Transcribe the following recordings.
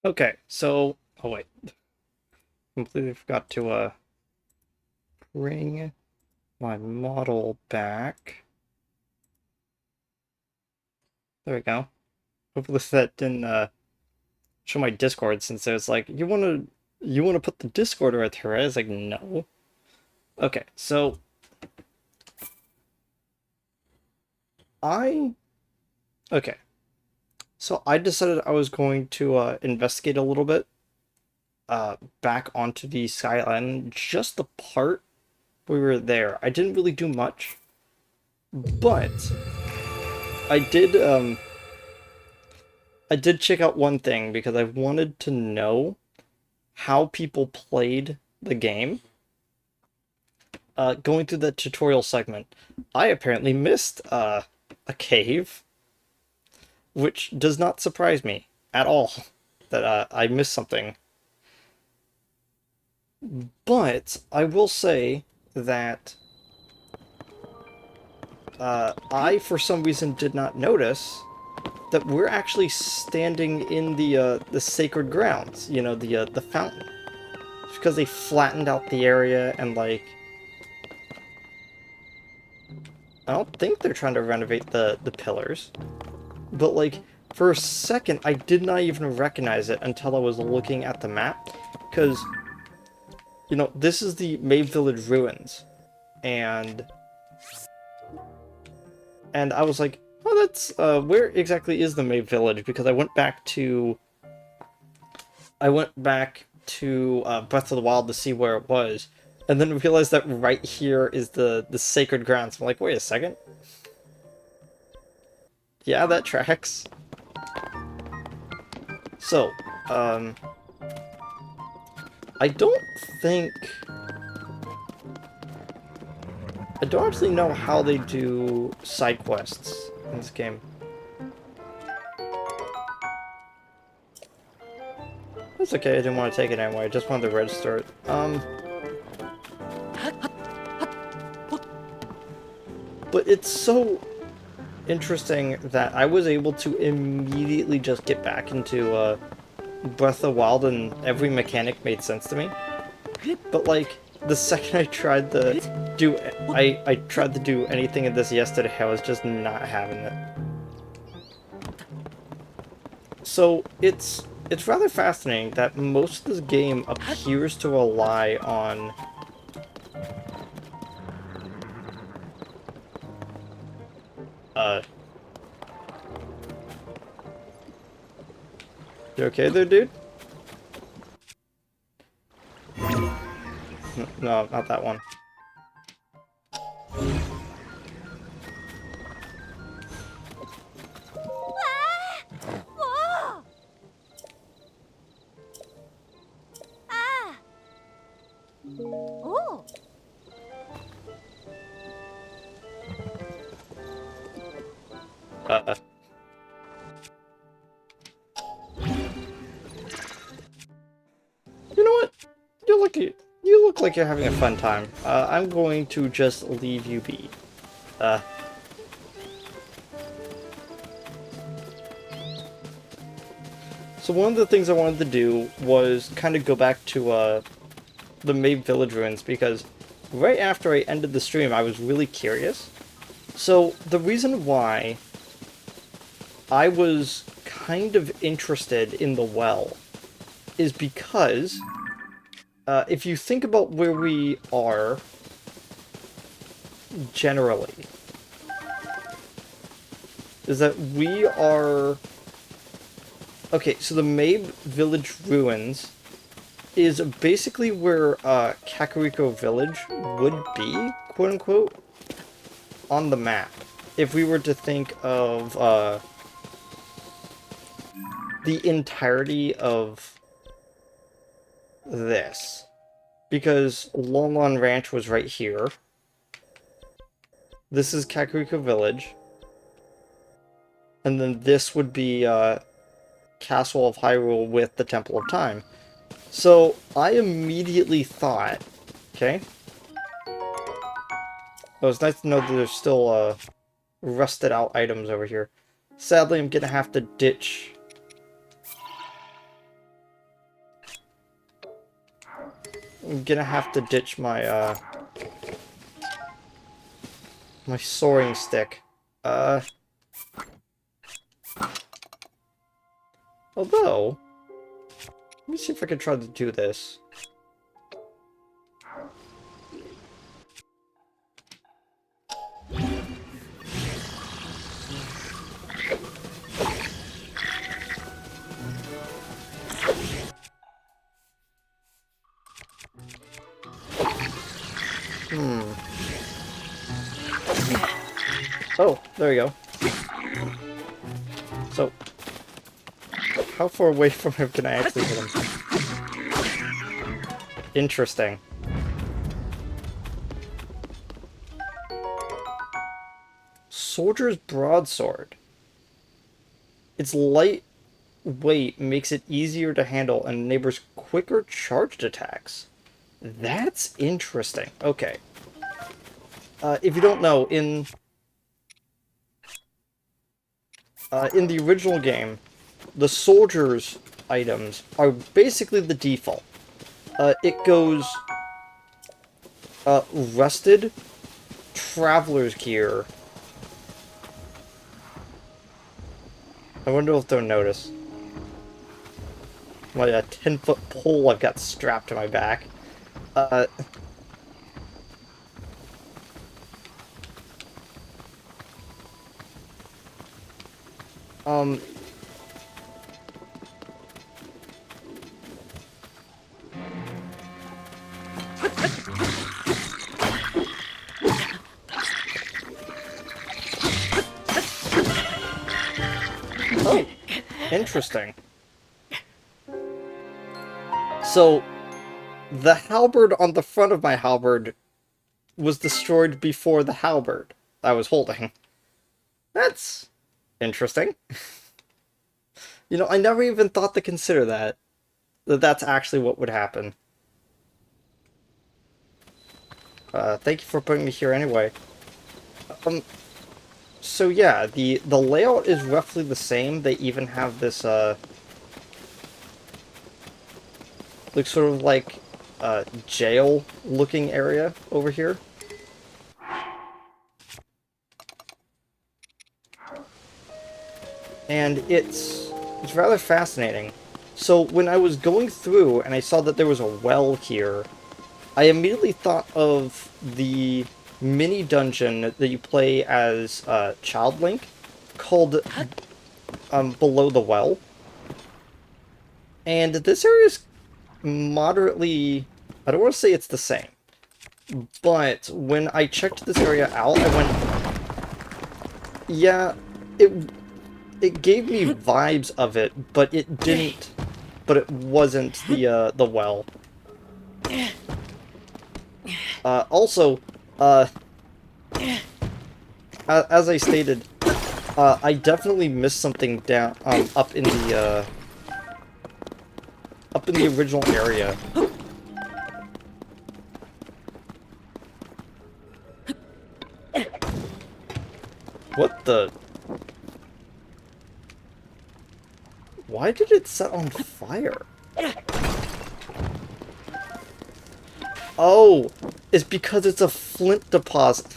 Okay, so oh wait, completely forgot to bring my model back. There we go. Hopefully that didn't show my Discord since it was like you wanna put the Discord right there, right? I was like, no. Okay, so I okay. So I decided I was going to investigate a little bit back onto the Sky Island, just the part we were there. I didn't really do much, but I did I did check out one thing because I wanted to know how people played the game. Going through the tutorial segment, I apparently missed a cave, which does not surprise me at all that I missed something. But I will say that I, for some reason, did not notice that we're actually standing in the sacred grounds. You know, the fountain. It's because they flattened out the area and like I don't think they're trying to renovate the pillars, but like for a second I did not even recognize it until I was looking at the map, because this is the Mabe Village ruins, and I was like, oh, that's where exactly is the Mabe Village? Because I went back to Breath of the Wild to see where it was, and then realized that right here is the sacred grounds. I'm like, wait a second, yeah, that tracks. So, um, I don't think I don't actually know how they do side quests in this game. That's okay, I didn't want to take it anyway, I just wanted to register it. But it's so interesting that I was able to immediately just get back into Breath of the Wild and every mechanic made sense to me. But like the second I tried to do anything in this yesterday, I was just not having it. So it's rather fascinating that most of this game appears to rely on uh you okay there, dude? No, not that one. Uh you know what? You look you look like you're having a fun time. I'm going to just leave you be. Uh so one of the things I wanted to do was kind of go back to the Mabe Village ruins, because right after I ended the stream I was really curious. So the reason why I was kind of interested in the well is because if you think about where we are generally, is that we are... Okay, so the Mabe Village ruins is basically where Kakariko Village would be, quote-unquote, on the map. If we were to think of the entirety of this. Because Lon Lon Ranch was right here. This is Kakariko Village. And then this would be Castle of Hyrule with the Temple of Time. So I immediately thought, okay, well, it's nice to know that there's still rusted out items over here. Sadly, I'm gonna have to ditch I'm gonna have to ditch my, my soaring stick. Although, let me see if I can try to do this. Oh, there you go. So, how far away from him can I actually hit him? Interesting. Soldier's Broadsword. Its lightweight makes it easier to handle and enables quicker charged attacks. That's interesting. Okay. If you don't know, in the original game, the soldiers' items are basically the default. It goes rested, traveler's gear. I wonder if they'll notice. My 10-foot pole I've got strapped to my back. Um... Oh, interesting. So, the halberd on the front of my halberd was destroyed before the halberd I was holding. That's interesting. You know, I never even thought to consider that that's actually what would happen. Thank you for putting me here anyway. So yeah, the layout is roughly the same. They even have this, like, sort of like, jail-looking area over here. And it's rather fascinating. So when I was going through and I saw that there was a well here, I immediately thought of the mini dungeon that you play as Child Link, called Below the Well. And this area is moderately... I don't want to say it's the same, but when I checked this area out, I went... Yeah, it gave me vibes of it, but it didn't... But it wasn't the well. Also, as I stated, I definitely missed something down up in the original area. What the? Why did it set on fire? Oh, it's because it's a flint deposit.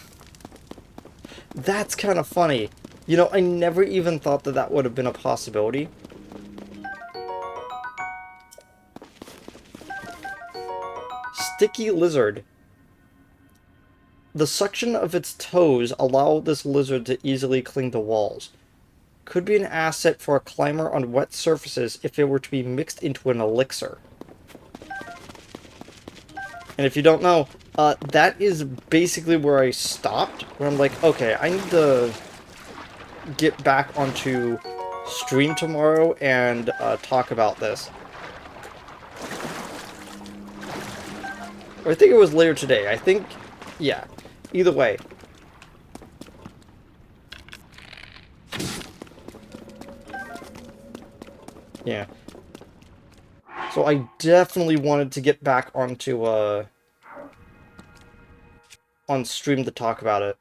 That's kind of funny. You know, I never even thought that that would have been a possibility. Sticky lizard. The suction of its toes allow this lizard to easily cling to walls. Could be an asset for a climber on wet surfaces if it were to be mixed into an elixir. And if you don't know, that is basically where I stopped, where I'm like, okay, I need to get back onto stream tomorrow and talk about this. Or I think it was later today. I think, yeah. Either way. Yeah. So I definitely wanted to get back onto, on stream to talk about it.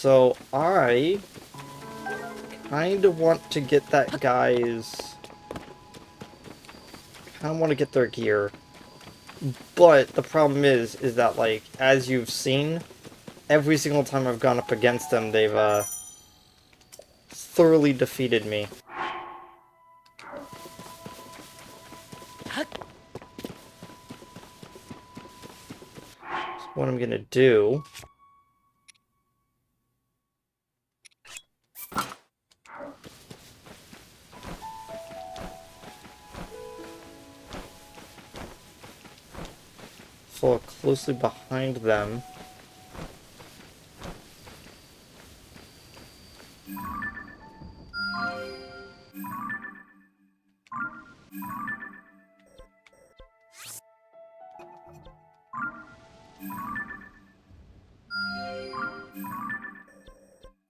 So I kind of want to get that guy's... kind of want to get their gear. But the problem is that, like, as you've seen, every single time I've gone up against them, they've, thoroughly defeated me. So what I'm gonna do... follow closely behind them.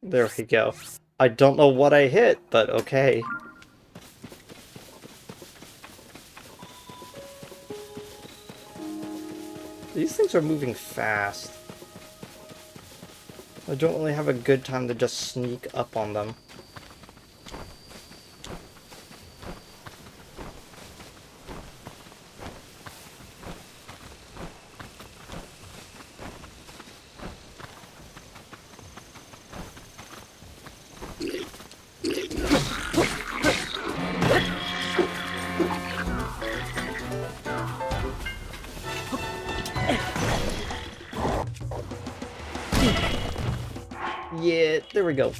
There we go. I don't know what I hit, but okay. These things are moving fast. I don't really have a good time to just sneak up on them. Yeah, there we go.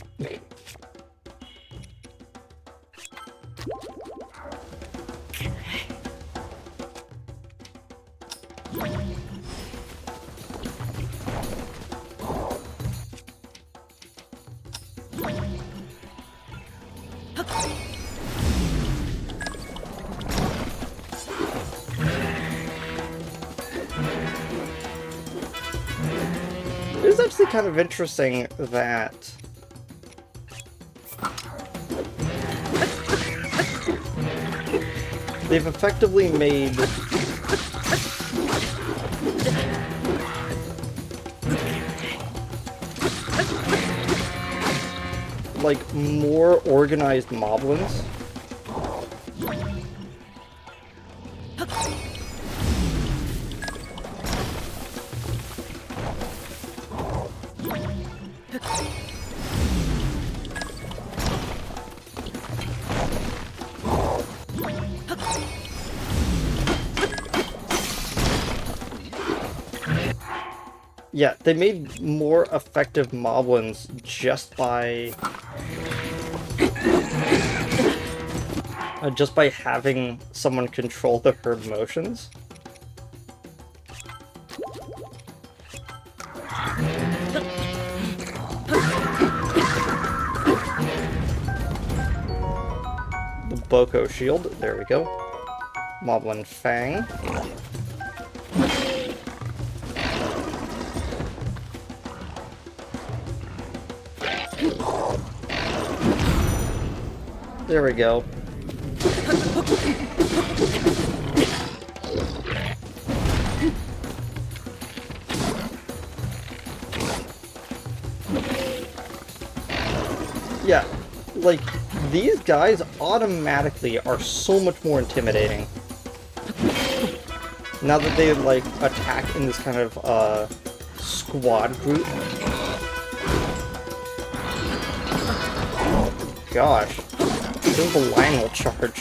It's actually kind of interesting that they've effectively made like more organized moblins. Yeah, they made more effective moblins just by having someone control the herd motions. The Boko shield, there we go. Moblin Fang. There we go. Yeah, like, these guys automatically are so much more intimidating. Now that they, like, attack in this kind of, squad group. Gosh. This is the Lionel charge.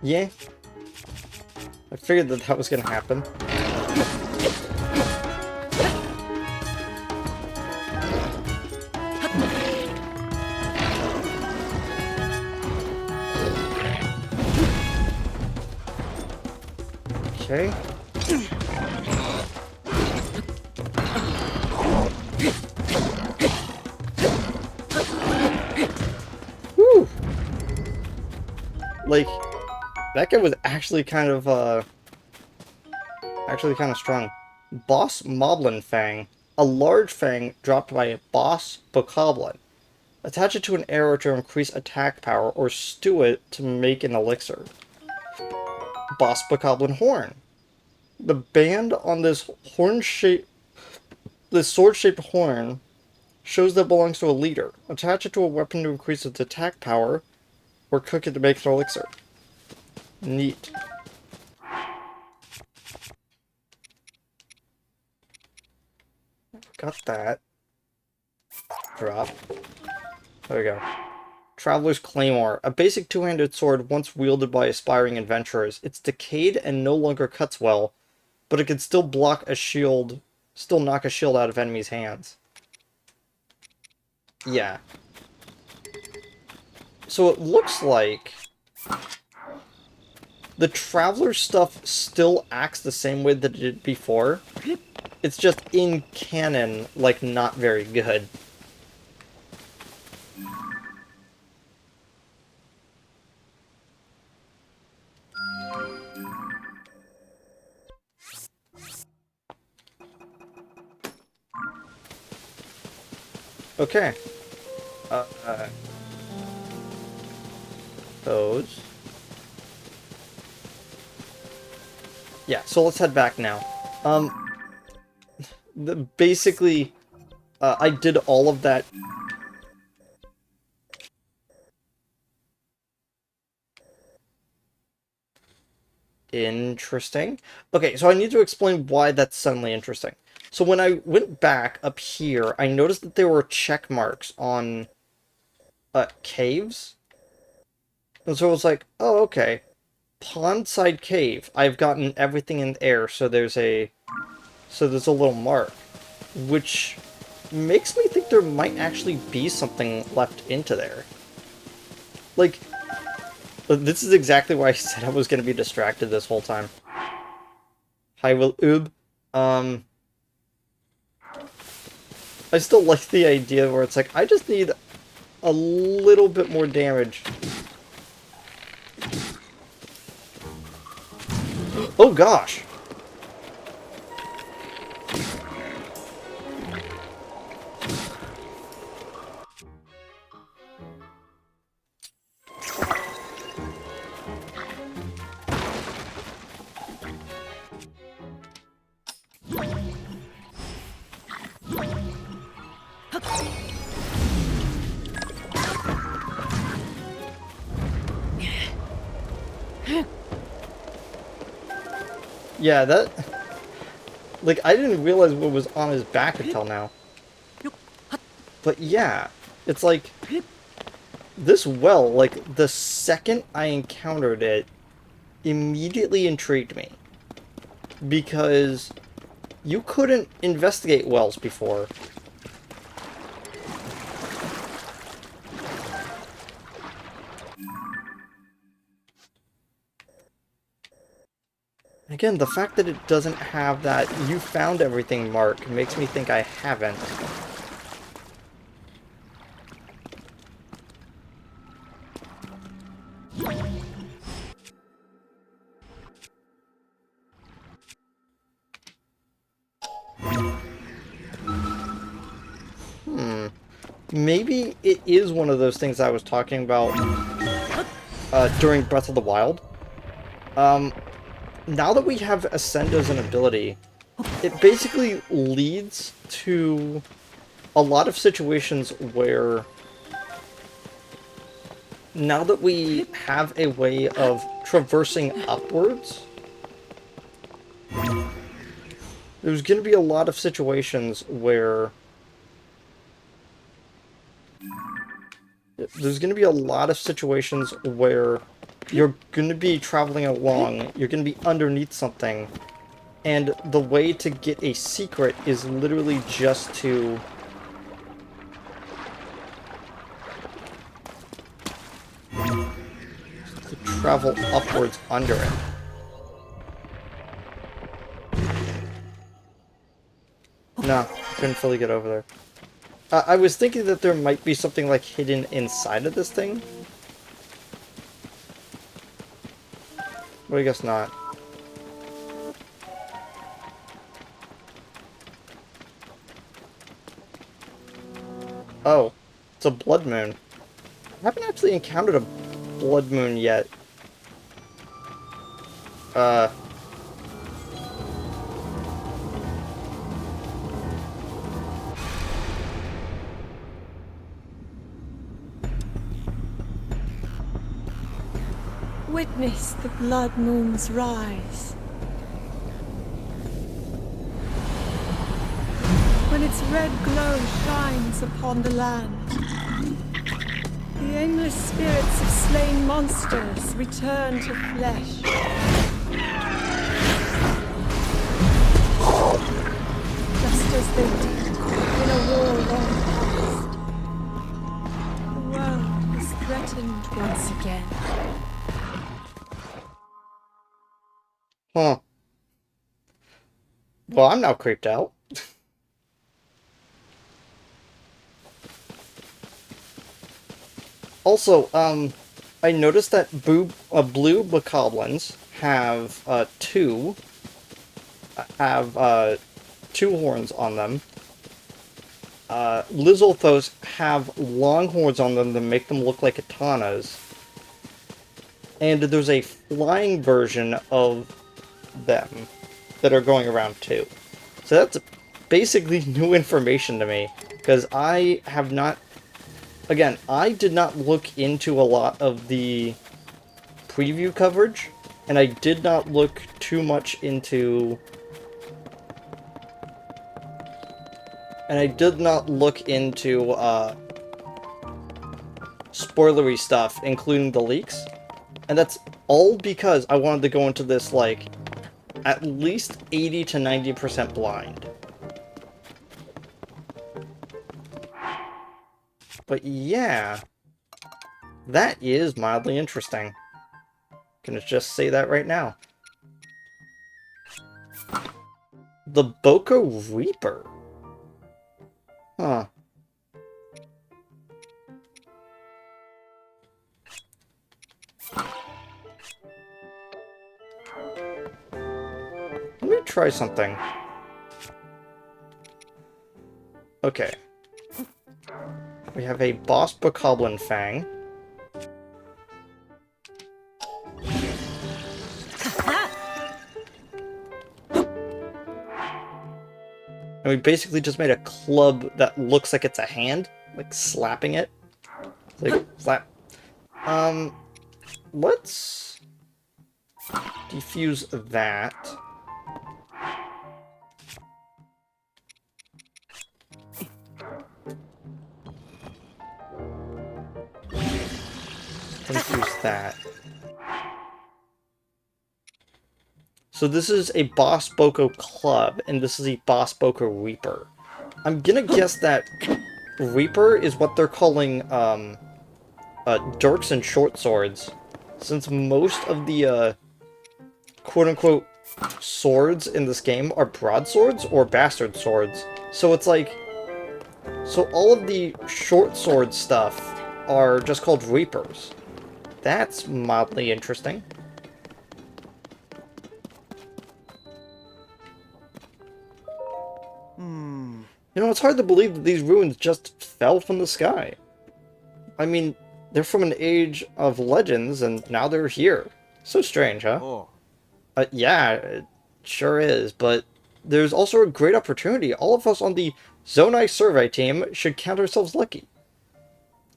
Yeah. I figured that was gonna happen. Okay. Whew. Like, that guy was actually kind of, Actually kind of strong. Boss Moblin Fang. A large fang dropped by a boss bokoblin. Attach it to an arrow to increase attack power, or stew it to make an elixir. Boss bokoblin Horn. The band on this sword-shaped horn shows that it belongs to a leader. Attach it to a weapon to increase its attack power, or cook it to make an elixir. Neat. Got that. Drop. There we go. Traveler's Claymore. A basic two-handed sword once wielded by aspiring adventurers. It's decayed and no longer cuts well, but it can still knock a shield out of enemies' hands. Yeah. So it looks like the Traveler stuff still acts the same way that it did before. It's just in canon, like, not very good. Okay. Uh, those. Yeah, so let's head back now. Basically, I did all of that. Interesting. Okay, so I need to explain why that's suddenly interesting. So when I went back up here, I noticed that there were check marks on caves. And so I was like, oh, okay. Pondside Cave. I've gotten everything in the air, so there's a little mark. Which makes me think there might actually be something left into there. Like, this is exactly why I said I was going to be distracted this whole time. Hi, Will Oob. I still like the idea where it's like, I just need a little bit more damage. Oh gosh! Yeah, that... Like, I didn't realize what was on his back until now. But yeah, it's like... This well, like, the second I encountered it, immediately intrigued me. Because you couldn't investigate wells before. Again, the fact that it doesn't have that "you found everything" mark makes me think I haven't. Maybe it is one of those things I was talking about during Breath of the Wild. Now that we have Ascend as an ability, it basically leads to a lot of situations where, now that we have a way of traversing upwards, there's going to be a lot of situations where you're going to be traveling along, you're going to be underneath something, and the way to get a secret is literally just to travel upwards under it. No, couldn't fully get over there. I was thinking that there might be something like hidden inside of this thing. But I guess not. Oh, it's a blood moon. I haven't actually encountered a blood moon yet. Uh, Witness the blood moon's rise. When its red glow shines upon the land, the aimless spirits of slain monsters return to flesh. Just as they did in a war long past. The world is threatened once again. huh. Well, I'm now creeped out. Also, I noticed that blue bokoblins have two horns on them. Lizalthos have long horns on them that make them look like katanas. And there's a flying version of them that are going around too. So that's basically new information to me, because I have not... Again, I did not look into a lot of the preview coverage, and I did not look too much into... And I did not look into, spoilery stuff, including the leaks. And that's all because I wanted to go into this, like, at least 80 to 90% blind. But yeah, that is mildly interesting. Gonna just say that right now. The Boko Reaper. Huh. Let me try something. Okay. We have a Boss Bokoblin Fang. And we basically just made a club that looks like it's a hand. Like, slapping it. Like, slap. Let's defuse that. Defuse that. So this is a Boss Boko Club, and this is a Boss Boko Reaper. I'm gonna guess that Reaper is what they're calling, dirks and short swords. Since most of the, quote-unquote swords in this game are broadswords or bastard swords. So it's like... So all of the short sword stuff are just called Reapers. That's mildly interesting. You know, it's hard to believe that these ruins just fell from the sky. I mean, they're from an age of legends, and now they're here. So strange, huh? Oh. Yeah, it sure is, but there's also a great opportunity. All of us on the Zonai survey team should count ourselves lucky.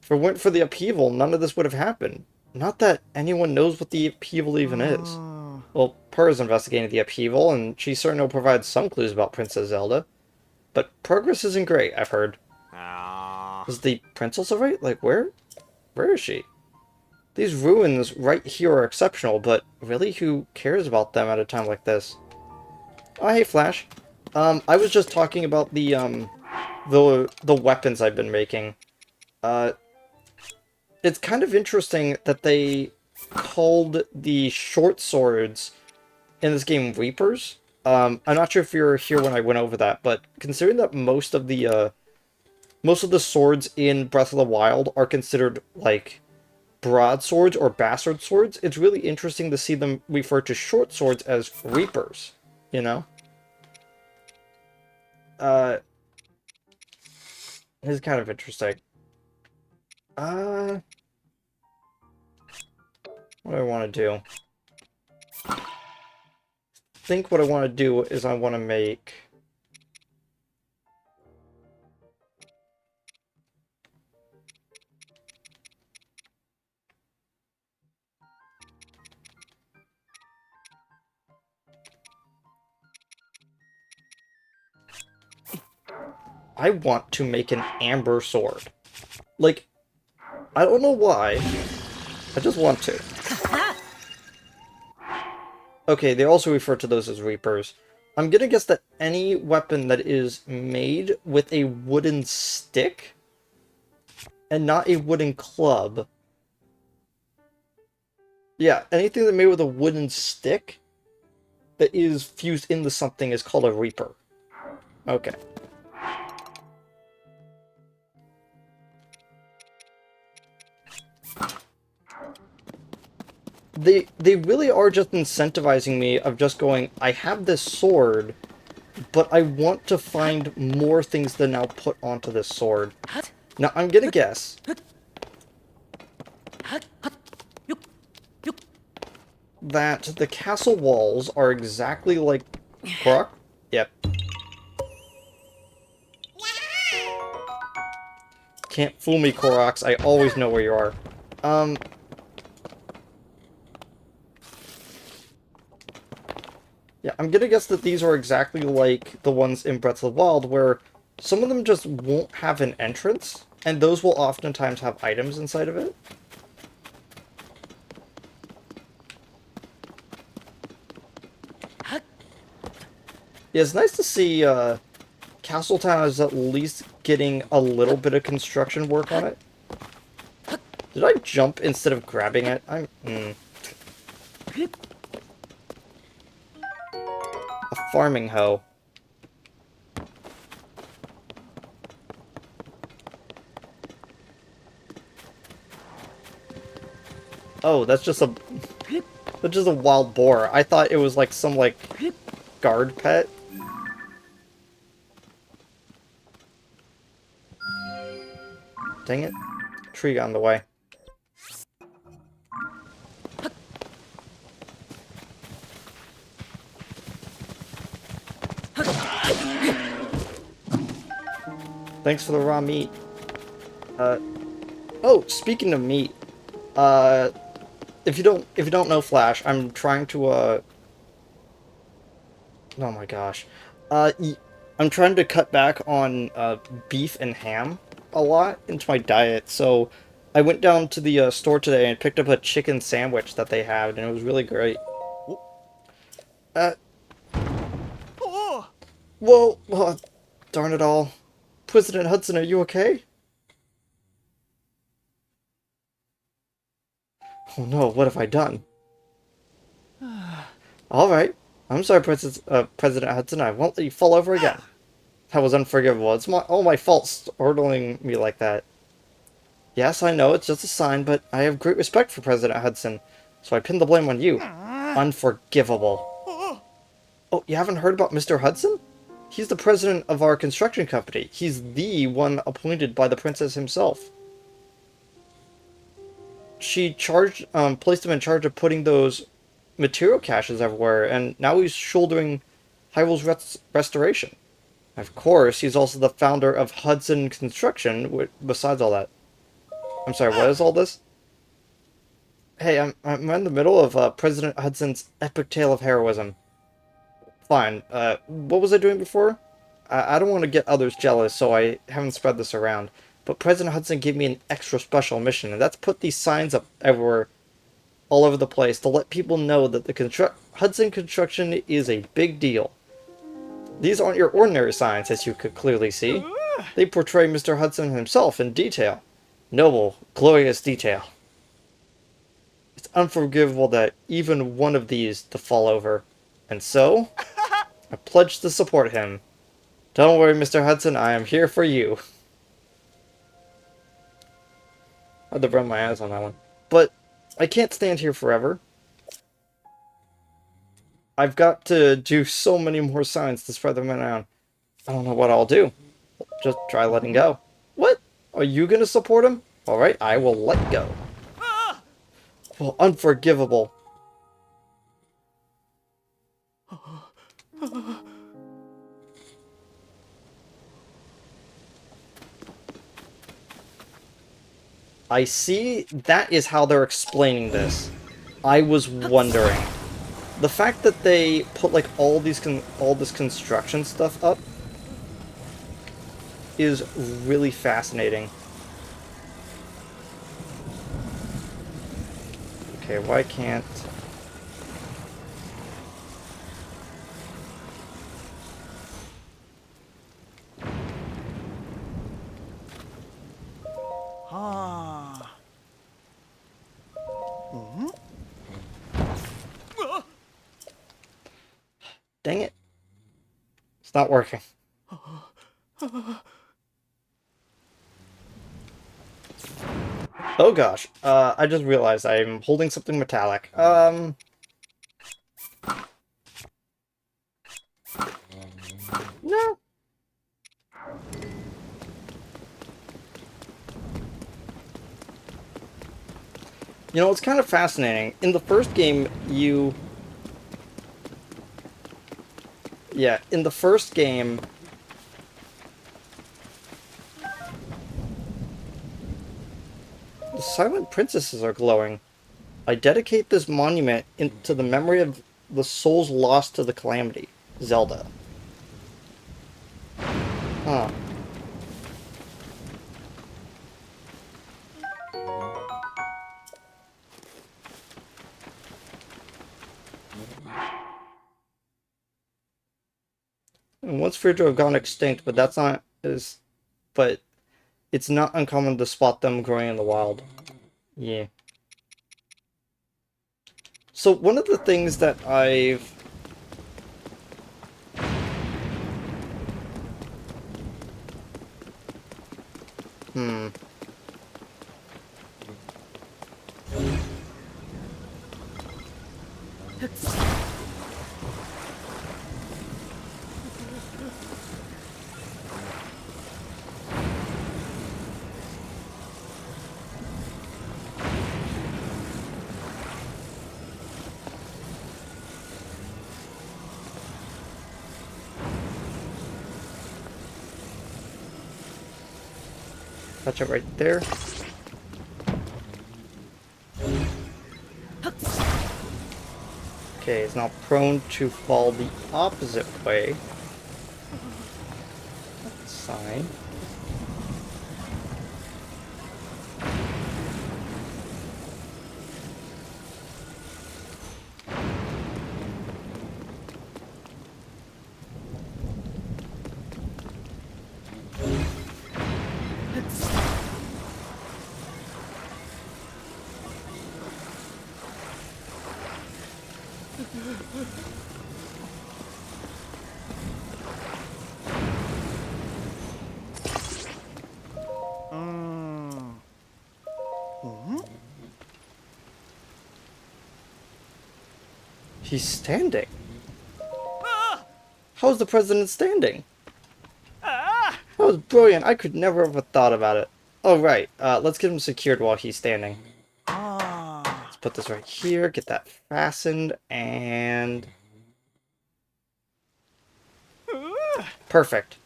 If it weren't for the upheaval, none of this would have happened. Not that anyone knows what the upheaval even is. Well, Purr's investigating the upheaval, and she certainly will provide some clues about Princess Zelda. But progress isn't great, I've heard. Is the princess alright? Like, where is she? These ruins right here are exceptional, but really, who cares about them at a time like this? Oh, hey, Flash. I was just talking about the weapons I've been making. It's kind of interesting that they called the short swords in this game Reapers. I'm not sure if you were here when I went over that, but considering that most of the swords in Breath of the Wild are considered, like, broadswords or bastard swords, it's really interesting to see them refer to short swords as Reapers, you know? It's kind of interesting. Uh, what do I want to do? I think what I want to do is I want to make... I want to make an amber sword. Like, I don't know why. I just want to. Okay, they also refer to those as Reapers. I'm gonna guess that any weapon that is made with a wooden stick and not a wooden club. Yeah, anything that made with a wooden stick that is fused into something is called a Reaper. Okay. They really are just incentivizing me of just going, I have this sword, but I want to find more things to now put onto this sword. Now, I'm gonna guess that the castle walls are exactly like Korok. Yep. Can't fool me, Koroks. I always know where you are. Um, yeah, I'm gonna guess that these are exactly like the ones in Breath of the Wild, where some of them just won't have an entrance, and those will oftentimes have items inside of it. Yeah, it's nice to see Castletown is at least getting a little bit of construction work on it. Did I jump instead of grabbing it? A farming hoe. Oh, that's just a wild boar. I thought it was like some like guard pet. Dang it. Tree got in the way. Thanks for the raw meat. Uh, oh, speaking of meat, uh, if you don't know Flash, I'm trying to oh my gosh, I'm trying to cut back on beef and ham a lot into my diet. So I went down to the store today and picked up a chicken sandwich that they had, and it was really great. Uh, whoa, darn it all, President Hudson, are you okay? Oh no, what have I done? All right. I'm sorry, President Hudson. I won't let you fall over again. That was unforgivable. It's all my fault startling me like that. Yes, I know, it's just a sign, but I have great respect for President Hudson, so I pin the blame on you. Unforgivable. Oh, you haven't heard about Mr. Hudson? He's the president of our construction company. He's the one appointed by the princess himself. She placed him in charge of putting those material caches everywhere, and now he's shouldering Hyrule's restoration. Of course, he's also the founder of Hudson Construction, besides all that. I'm sorry, what is all this? Hey, I'm in the middle of President Hudson's epic tale of heroism. Fine, what was I doing before? I don't want to get others jealous, so I haven't spread this around. But President Hudson gave me an extra special mission, and that's put these signs up everywhere, all over the place, to let people know that the Hudson construction is a big deal. These aren't your ordinary signs, as you could clearly see. They portray Mr. Hudson himself in detail. Noble, glorious detail. It's unforgivable that even one of these to fall over. And so, I pledge to support him. Don't worry, Mr. Hudson, I am here for you. I had to run my eyes on that one. But, I can't stand here forever. I've got to do so many more signs to spread them around. I don't know what I'll do. Just try letting go. Are you gonna support him? Alright, I will let go. Well, unforgivable. I see that is how they're explaining this. I was wondering. The fact that they put like all this construction stuff up is really fascinating. Okay, why can't... Ah. Dang it. It's not working. Oh gosh. I just realized I'm holding something metallic. No. You know, it's kind of fascinating. In the first game, you... Yeah, in the first game... The silent princesses are glowing. I dedicate this monument to the memory of the souls lost to the calamity. Zelda. Huh. And once feared to have gone extinct, but that's not as... But it's not uncommon to spot them growing in the wild. Yeah. So one of the things that I've... Hmm. Touch it right there. Okay, it's now prone to fall the opposite way. Sign. He's standing. How's the president standing? Ah. That was brilliant. I could never have thought about it. Oh, right. Let's get him secured while he's standing. Ah. Let's put this right here, get that fastened, and... Perfect.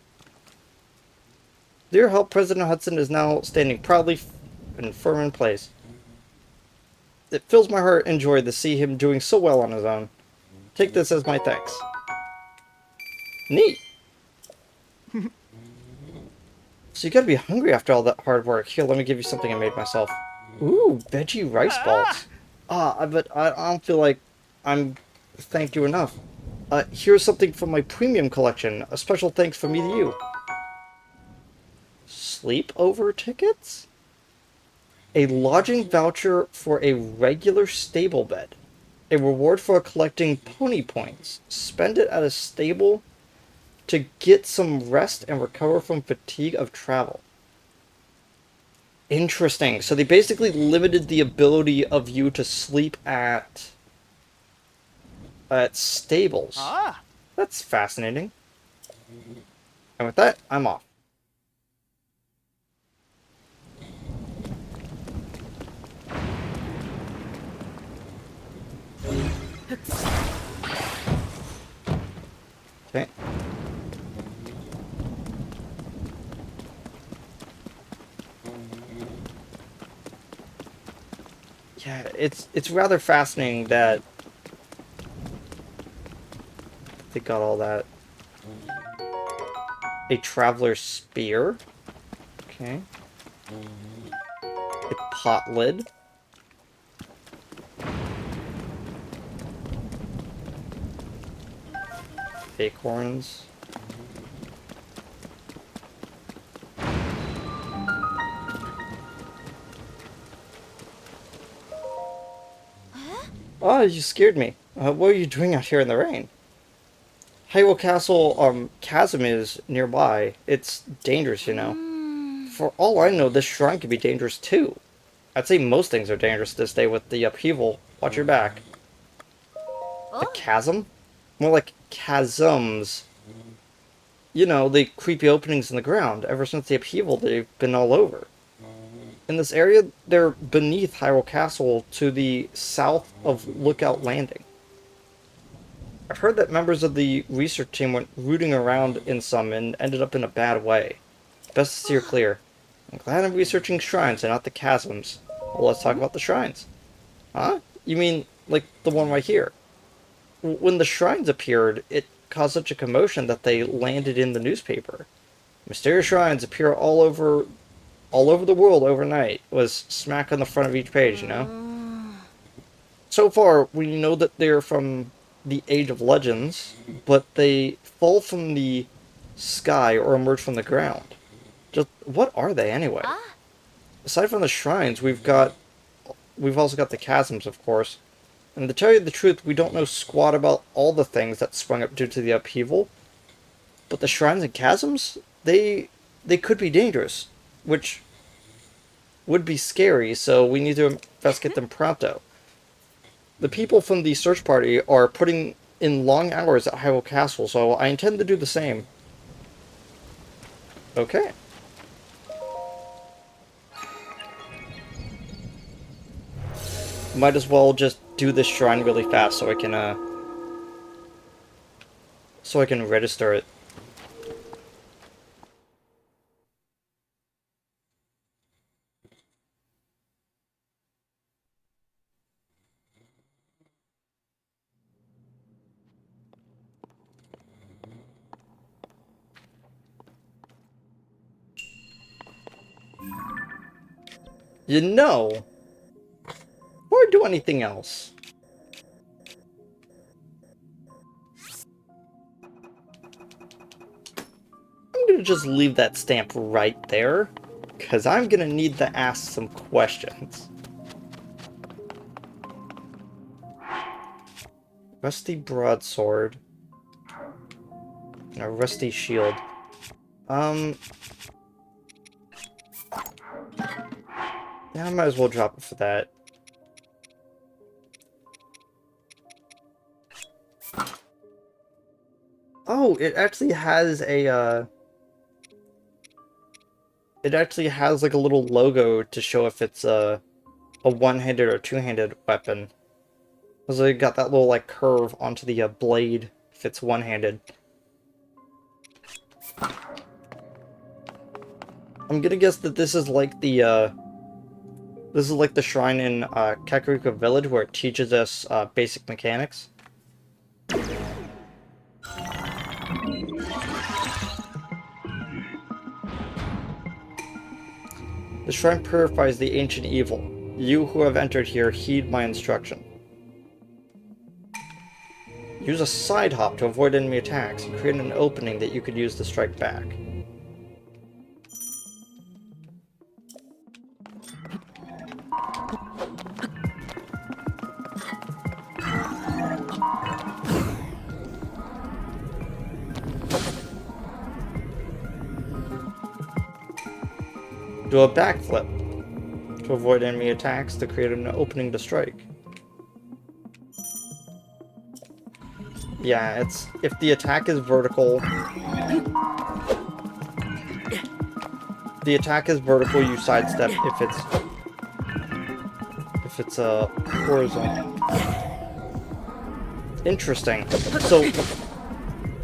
With your help, President Hudson is now standing proudly and firm in place. It fills my heart and joy to see him doing so well on his own. Take this as my thanks. Neat. So you gotta be hungry after all that hard work. Here, let me give you something I made myself. Ooh, veggie rice balls. But I don't feel like I'm thanked you enough. Here's something from my premium collection. A special thanks from me to you. Sleepover tickets? A lodging voucher for a regular stable bed. A reward for collecting pony points. Spend it at a stable to get some rest and recover from fatigue of travel. Interesting. So they basically limited the ability of you to sleep at stables. Ah. That's fascinating. And with that, I'm off. Okay. Yeah, it's rather fascinating that they got all that. A traveler's spear. Okay. A pot lid. Acorns. Oh, you scared me. What are you doing out here in the rain? Hyrule Castle, chasm is nearby. It's dangerous, you know. For all I know, this shrine could be dangerous too. I'd say most things are dangerous this day with the upheaval. Watch your back. A chasm? More like chasms. You know, the creepy openings in the ground. Ever since the upheaval, they've been all over. In this area, they're beneath Hyrule Castle to the south of Lookout Landing. I've heard that members of the research team went rooting around in some and ended up in a bad way. Best to steer clear. I'm glad I'm researching shrines and not the chasms. Well, let's talk about the shrines. Huh? You mean, like, the one right here? When the shrines appeared, it caused such a commotion that they landed in the newspaper. Mysterious shrines appear all over the world overnight. It was smack on the front of each page, you know? So far, we know that they're from the Age of Legends, but they fall from the sky or emerge from the ground. Just what are they anyway? Aside from the shrines, we've also got the chasms, of course. And to tell you the truth, we don't know squat about all the things that sprung up due to the upheaval. But the shrines and chasms, they could be dangerous, which would be scary, so we need to investigate them pronto. The people from the search party are putting in long hours at Hyrule Castle, so I intend to do the same. Okay. Might as well just do this shrine really fast so I can register it. You know, before I do anything else, I'm gonna just leave that stamp right there, because I'm gonna need to ask some questions. Rusty broadsword. And a rusty shield. Yeah, I might as well drop it for that. Oh, it actually has a, it actually has like a little logo to show if it's a one-handed or two-handed weapon. So it got that little like curve onto the blade if it's one-handed. I'm gonna guess that this is like the shrine in Kakariko Village where it teaches us basic mechanics. The shrine purifies the ancient evil. You who have entered here, heed my instruction. Use a side hop to avoid enemy attacks and create an opening that you could use to strike back. Do a backflip to avoid enemy attacks to create an opening to strike. Yeah, it's if the attack is vertical. The attack is vertical, you sidestep if it's horizontal. Interesting.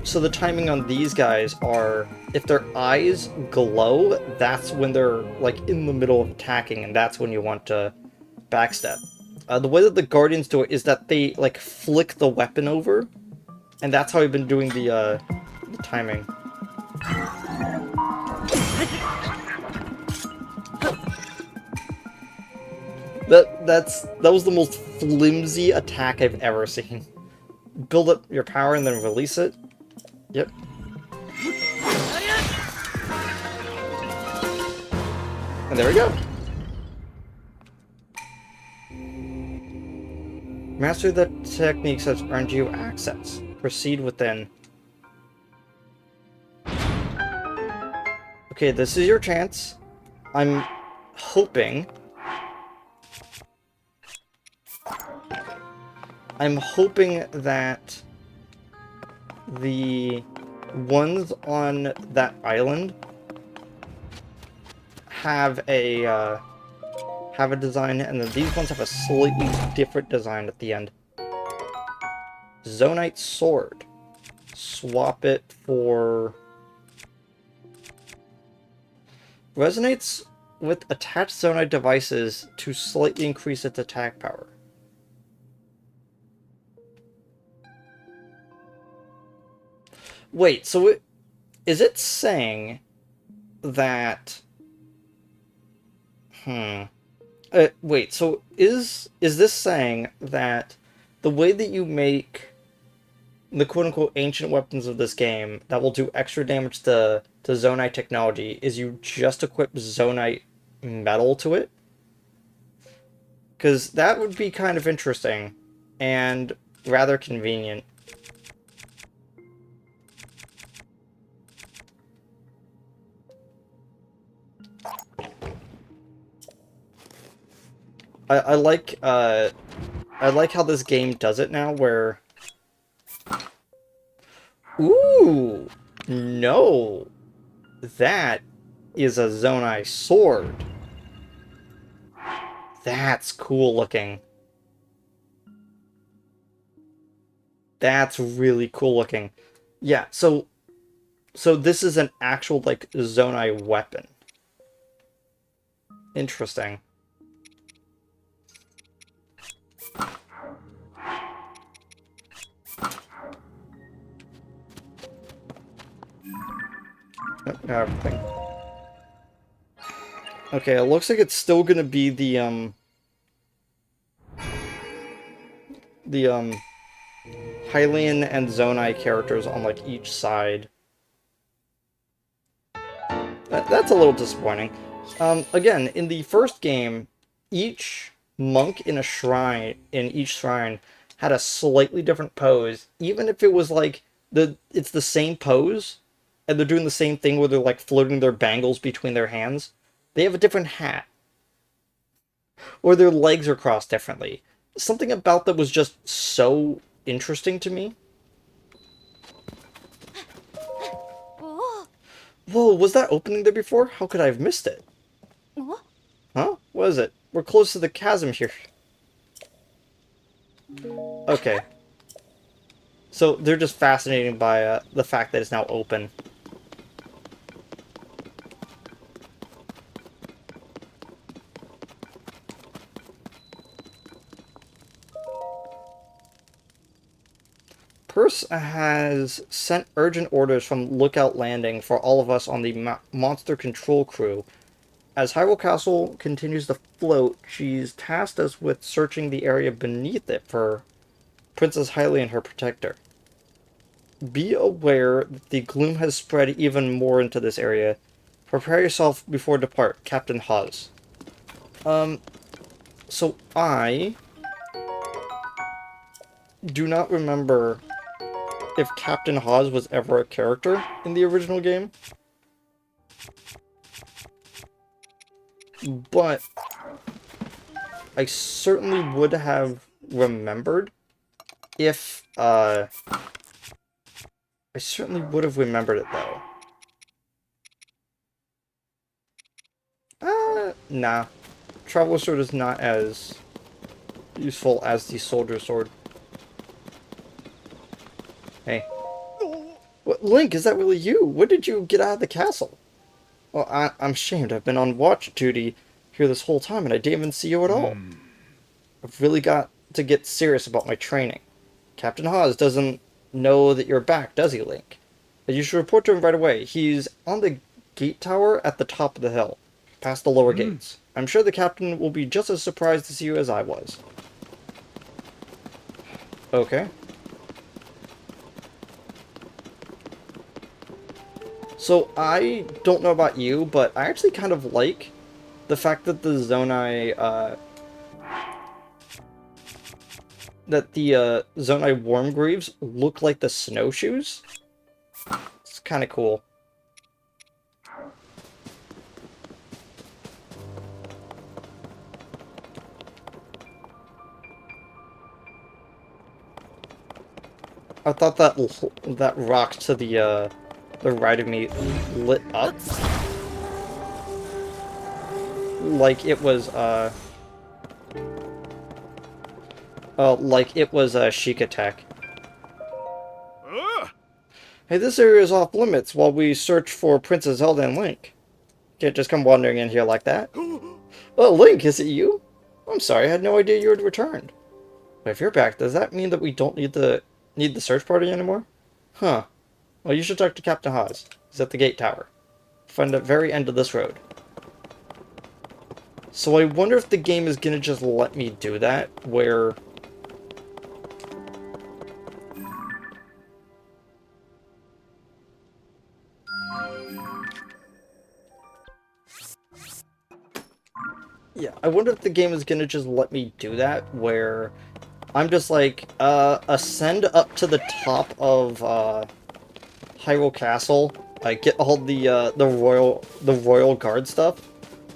So the timing on these guys are, if their eyes glow, that's when they're like in the middle of attacking, and that's when you want to backstep. The way that the Guardians do it is that they like flick the weapon over, and that's how I've been doing the timing. That was the most flimsy attack I've ever seen. Build up your power and then release it. Yep. And there we go. Master the techniques that's earned you access. Proceed within. Okay, this is your chance. I'm hoping... that the ones on that island have a design, and then these ones have a slightly different design at the end. Zonite Sword. Swap it for... Resonates with attached Zonite devices to slightly increase its attack power. Wait, so is it saying that... wait, so is this saying that the way that you make the quote-unquote ancient weapons of this game that will do extra damage to Zonite technology is you just equip Zonite metal to it? Because that would be kind of interesting and rather convenient. I like how this game does it now, where... Ooh! No! That is a Zonai sword. That's cool looking. That's really cool looking. Yeah, so this is an actual, like, Zonai weapon. Interesting. Everything. Okay, it looks like it's still gonna be the Hylian and Zonai characters on, like, each side. That's a little disappointing. Again, in the first game, each monk in each shrine had a slightly different pose, even if it was like it's the same pose, and they're doing the same thing where they're like floating their bangles between their hands. They have a different hat, or their legs are crossed differently. Something about that was just so interesting to me. Whoa, was that opening there before? How could I have missed it? Huh? What is it? We're close to the chasm here. Okay. So they're just fascinated by the fact that it's now open. Perse has sent urgent orders from Lookout Landing for all of us on the Monster Control crew. As Hyrule Castle continues to float, she's tasked us with searching the area beneath it for Princess Hylia and her protector. Be aware that the gloom has spread even more into this area. Prepare yourself before depart, Captain Hawes. So I do not remember if Captain Hawes was ever a character in the original game. But I certainly would have remembered if, I certainly would have remembered it, though. Nah. Traveler Sword is not as useful as the Soldier Sword. Link, is that really you? When did you get out of the castle? Well, I'm ashamed. I've been on watch duty here this whole time, and I didn't even see you at all. I've really got to get serious about my training. Captain Hawes doesn't know that you're back, does he, Link? You should report to him right away. He's on the gate tower at the top of the hill, past the lower gates. I'm sure the captain will be just as surprised to see you as I was. Okay. So, I don't know about you, but I actually kind of like the fact that the Zonai, Zonai Wormgreaves look like the snowshoes. It's kind of cool. I thought that rock to the right of me lit up like it was a Sheik attack. Hey, this area is off limits while we search for Princess Zelda and Link. Can't just come wandering in here like that. Oh, Link, is it you? I'm sorry, I had no idea you had returned. But if you're back, does that mean that we don't need the search party anymore? Huh. Well, you should talk to Captain Hawes. He's at the gate tower. Find the very end of this road. So I wonder if the game is gonna just let me do that, where... Yeah, I wonder if the game is gonna just let me do that, where I'm just like, ascend up to the top of, Hyrule Castle, get all the royal guard stuff,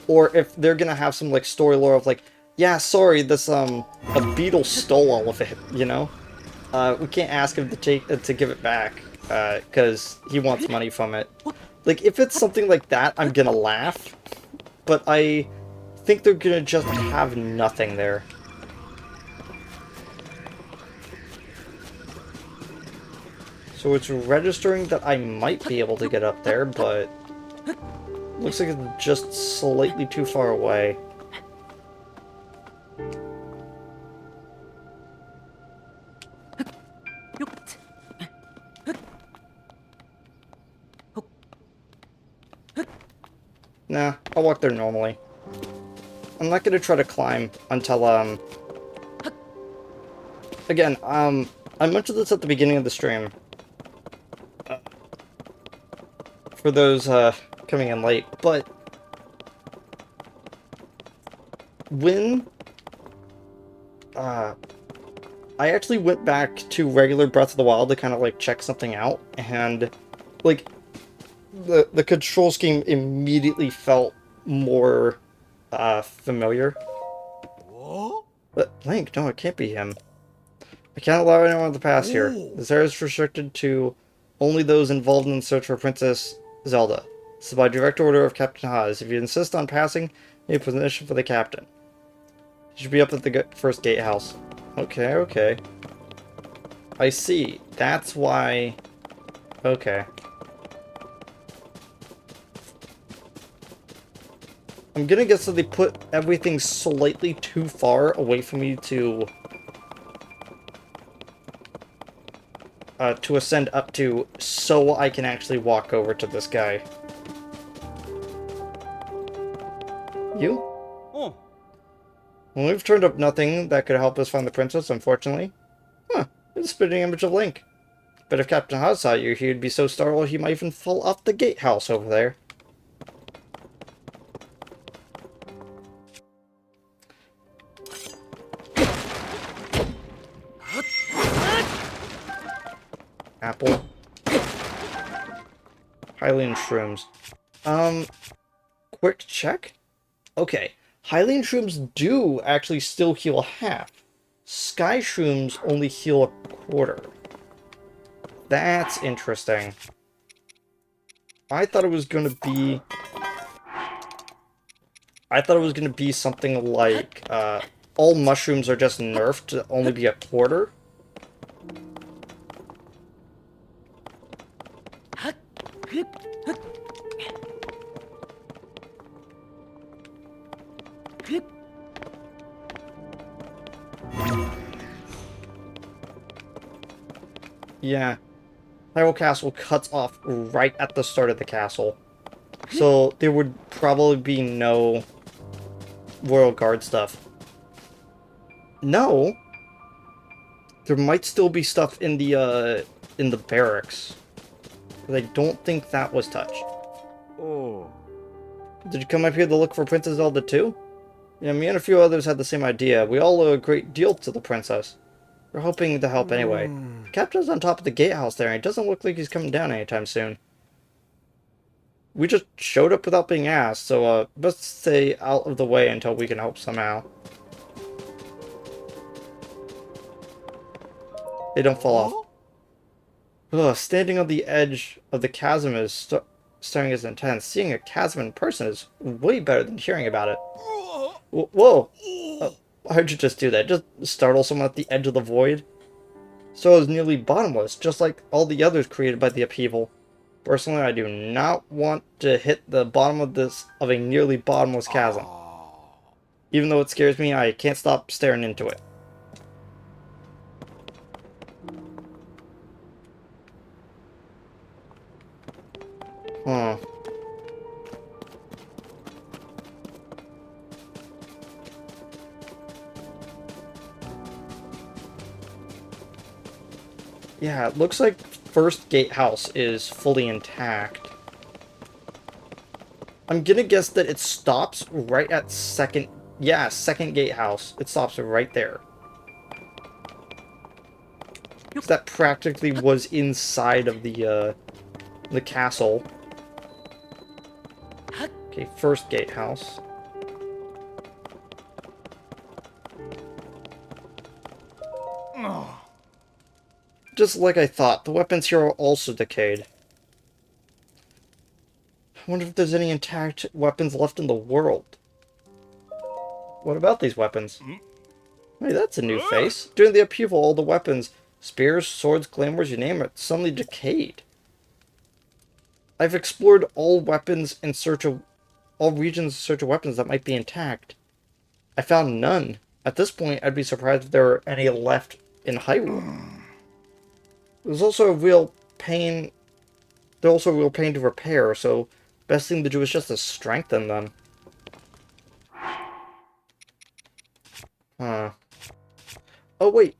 or if they're gonna have some, like, story lore of, like, yeah, sorry, this, a beetle stole all of it, you know? We can't ask him to give it back, because he wants money from it. Like, if it's something like that, I'm gonna laugh, but I think they're gonna just have nothing there. So it's registering that I might be able to get up there, but looks like it's just slightly too far away. Nah, I'll walk there normally. I'm not gonna try to climb until, again, I mentioned this at the beginning of the stream. For those, coming in late, but when, I actually went back to regular Breath of the Wild to kind of, like, check something out, and, like, the control scheme immediately felt more, familiar. Whoa? But, Link, no, it can't be him. I can't allow anyone to pass here. This area is restricted to only those involved in the search for Princess Zelda. This is by direct order of Captain Hawes. If you insist on passing, you need permission for the captain. You should be up at the first gatehouse. Okay, okay. I see. That's why... Okay. I'm gonna guess that they put everything slightly too far away from me to ascend up to, so I can actually walk over to this guy. You? Oh. Well, we've turned up nothing that could help us find the princess, unfortunately. Huh, it's a spitting image of Link. But if Captain Hawes saw you, he'd be so startled he might even fall off the gatehouse over there. Apple. Hylian shrooms. Quick check? Okay. Hylian shrooms do actually still heal half. Sky shrooms only heal a quarter. That's interesting. I thought it was gonna be... I thought it was gonna be something like, all mushrooms are just nerfed to only be a quarter. Yeah, Hyrule Castle cuts off right at the start of the castle. So there would probably be no Royal Guard stuff. No, there might still be stuff in the barracks. But I don't think that was touched. Oh. Did you come up here to look for Princess Zelda too? Yeah, me and a few others had the same idea. We all owe a great deal to the princess. We're hoping to help anyway. The captain's on top of the gatehouse there, and it doesn't look like he's coming down anytime soon. We just showed up without being asked, so best stay out of the way until we can help somehow. They don't fall off. Oh? Ugh, standing on the edge of the chasm is staring is intense. Seeing a chasm in person is way better than hearing about it. Whoa! How'd you just do that? Just startle someone at the edge of the void? So it was nearly bottomless, just like all the others created by the upheaval. Personally, I do not want to hit the bottom of a nearly bottomless chasm. Even though it scares me, I can't stop staring into it. Huh. Yeah, it looks like first gatehouse is fully intact. I'm gonna guess that it stops right at second... Yeah, second gatehouse. It stops right there. Because that practically was inside of the castle. Okay, first gatehouse. Just like I thought, the weapons here are also decayed. I wonder if there's any intact weapons left in the world. What about these weapons? Hey, that's a new face. During the upheaval, all the weapons, spears, swords, claymores, you name it, suddenly decayed. I've explored all weapons in search of... all regions in search of weapons that might be intact. I found none. At this point, I'd be surprised if there were any left in Hyrule. There's also a real pain... They're also a real pain to repair, so best thing to do is just to strengthen them. Huh. Oh, wait.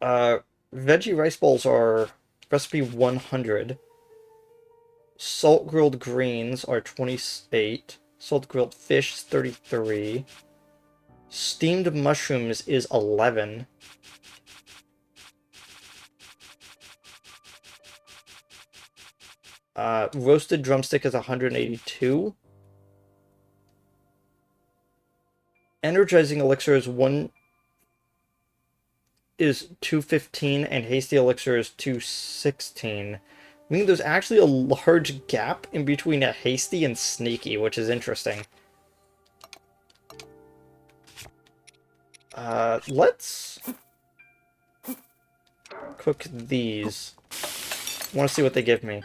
Veggie rice bowls are recipe 100. Salt grilled greens are 28. Salt grilled fish is 33. Steamed mushrooms is 11. Roasted drumstick is 182. Energizing elixir is 215, and hasty elixir is 216. Meaning there's actually a large gap in between a hasty and sneaky, which is interesting. Let's cook these. I want to see what they give me.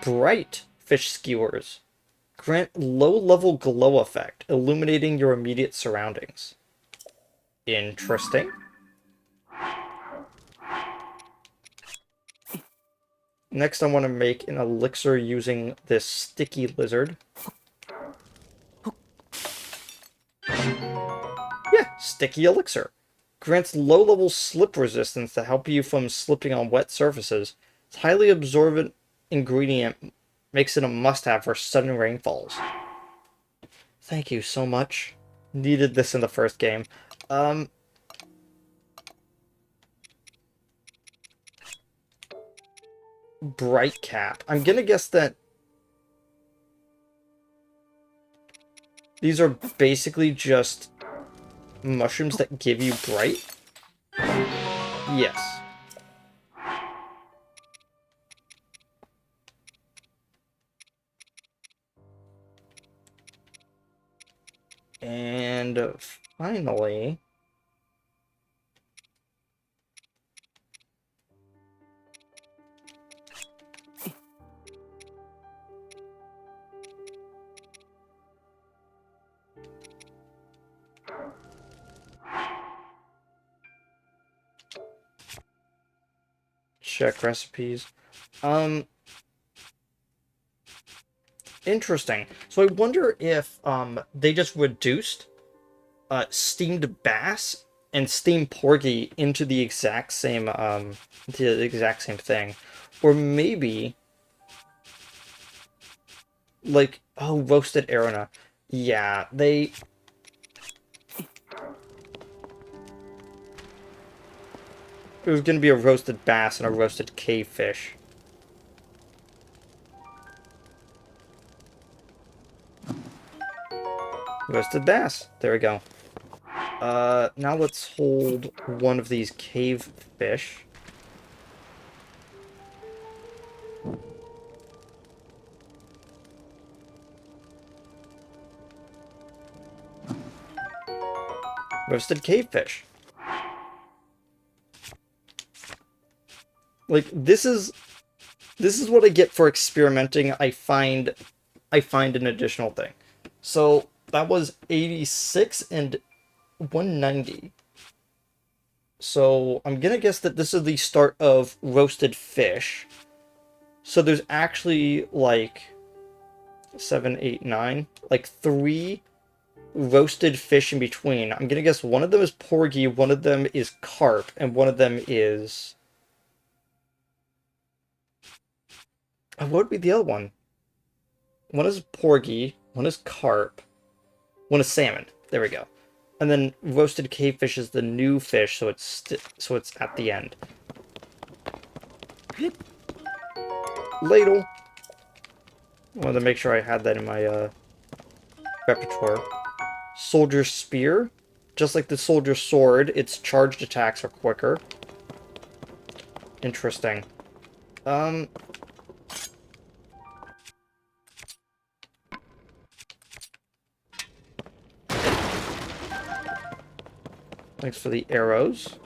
Bright fish skewers. Grant low-level glow effect, illuminating your immediate surroundings. Interesting. Next, I want to make an elixir using this sticky lizard. Yeah, sticky elixir. Grants low-level slip resistance to help you from slipping on wet surfaces. It's highly absorbent ingredient, makes it a must-have for sudden rainfalls. Thank you so much. Needed this in the first game. Bright cap. I'm gonna guess that these are basically just mushrooms that give you bright. Yes. And finally, Check recipes. Interesting. So I wonder if they just reduced steamed bass and steamed porgy into the exact same thing, or maybe like roasted arana. Yeah, they. It was gonna be a roasted bass and a roasted cave fish. Roasted bass. There we go. Now let's hold one of these cave fish. Roasted cave fish. Like this is what I get for experimenting. I find an additional thing. So that was 86 and 190. So I'm gonna guess that this is the start of roasted fish. So there's actually like 7, 8, 9, like 3 roasted fish in between. I'm gonna guess one of them is porgy, one of them is carp, and one of them is. What would be the other one? One is porgy, one is carp, one is salmon. There we go. And then roasted cavefish is the new fish, so it's at the end. Ladle. I wanted to make sure I had that in my repertoire. Soldier spear. Just like the soldier sword, its charged attacks are quicker. Interesting. Thanks for the arrows.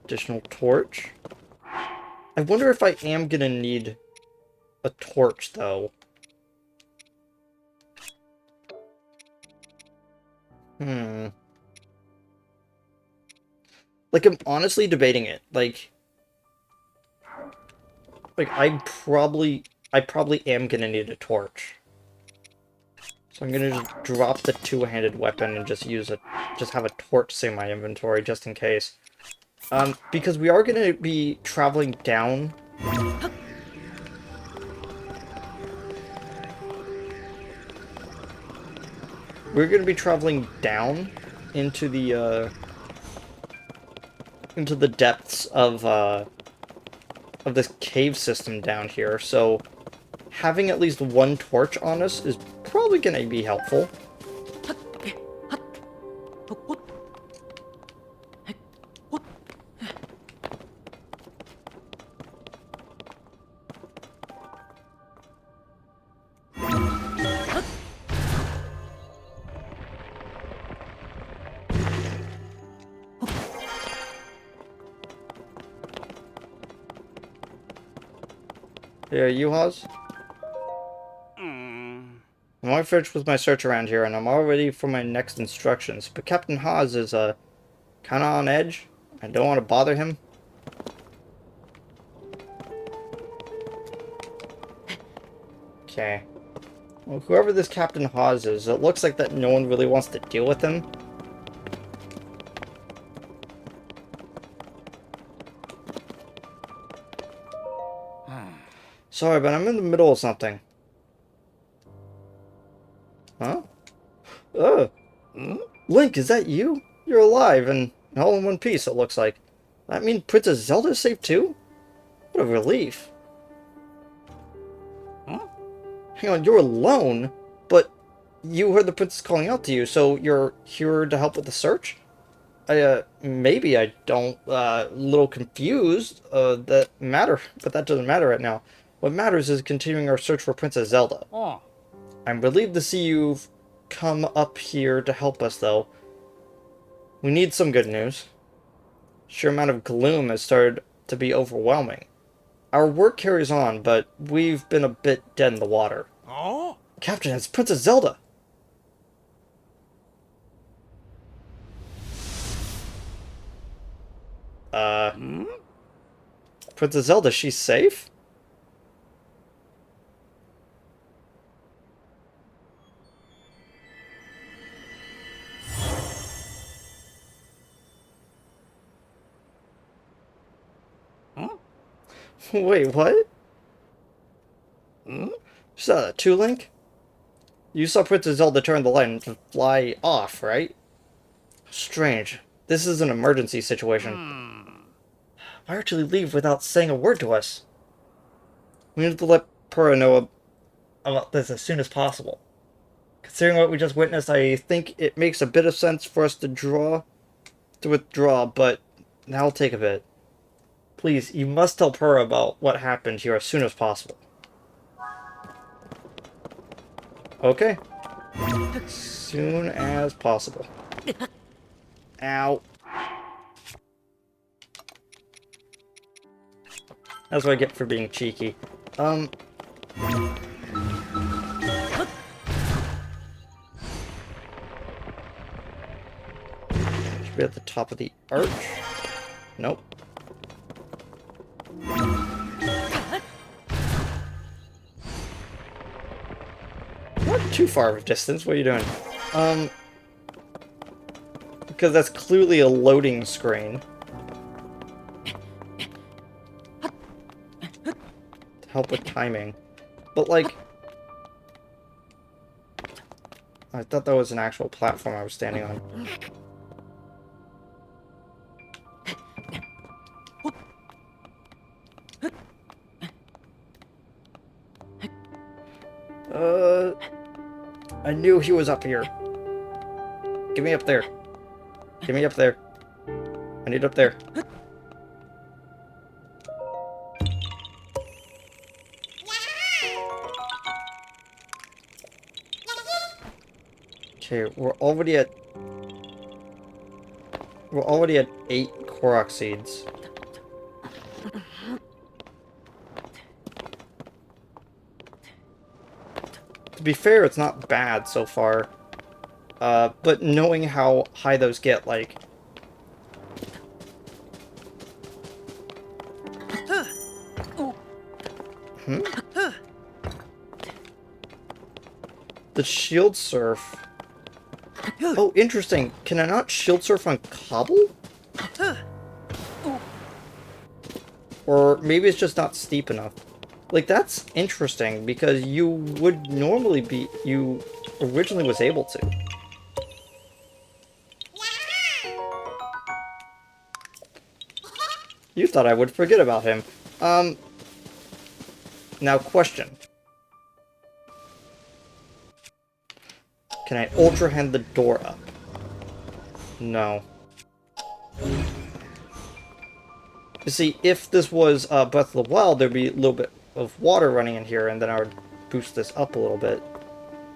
Additional torch. I wonder if I am gonna need a torch, though. Like, I'm honestly debating it. Like I probably am gonna need a torch. So I'm gonna just drop the two-handed weapon and just have a torch in my inventory just in case. Because we are gonna be traveling down. We're gonna be traveling down into the depths of this cave system down here, so having at least one torch on us is probably gonna be helpful. Yeah, you, Hawes? I'm all finished with my search around here, and I'm all ready for my next instructions. But Captain Hawes is, kinda on edge. I don't want to bother him. Okay. Well, whoever this Captain Hawes is, it looks like that no one really wants to deal with him. Sorry, but I'm in the middle of something. Huh? Link, is that you? You're alive, and all in one piece, it looks like. That mean Princess Zelda is safe too? What a relief. Hang on, you're alone? But you heard the princess calling out to you, so you're here to help with the search? Maybe I don't, little confused, but that doesn't matter right now. What matters is continuing our search for Princess Zelda. Oh. I'm relieved to see you've come up here to help us, though. We need some good news. Sheer amount of gloom has started to be overwhelming. Our work carries on, but we've been a bit dead in the water. Oh? Captain, it's Princess Zelda! Princess Zelda, she's safe? Huh? Wait, what? Is that a two-link? You saw Princess Zelda turn the light and fly off, right? Strange. This is an emergency situation. Why would you leave without saying a word to us? We need to let Purah know about this as soon as possible. Considering what we just witnessed, I think it makes a bit of sense for us to withdraw, but that'll take a bit. Please, you must tell Purah about what happened here as soon as possible. Okay. Soon as possible. Ow. That's what I get for being cheeky. Should be at the top of the arch. Nope. Not too far of a distance. What are you doing? Because that's clearly a loading screen. To help with timing. But, like... I thought that was an actual platform I was standing on. I knew he was up here. Get me up there. Get me up there. I need up there. Okay, we're already at 8 Korok seeds. To be fair, it's not bad so far. But knowing how high those get, like... The shield surf... Oh, interesting. Can I not shield surf on cobble? Or maybe it's just not steep enough. Like, that's interesting, because you would normally be... You originally was able to. You thought I would forget about him. Now question. Can I ultra hand the door up? No. You see, if this was Breath of the Wild, there'd be a little bit of water running in here, and then I would boost this up a little bit.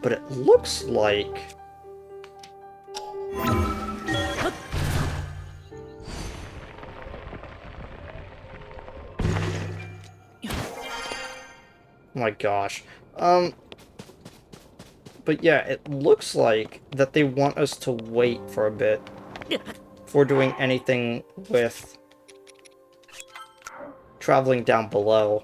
But it looks like... Oh my gosh. But yeah, it looks like that they want us to wait for a bit before doing anything with traveling down below.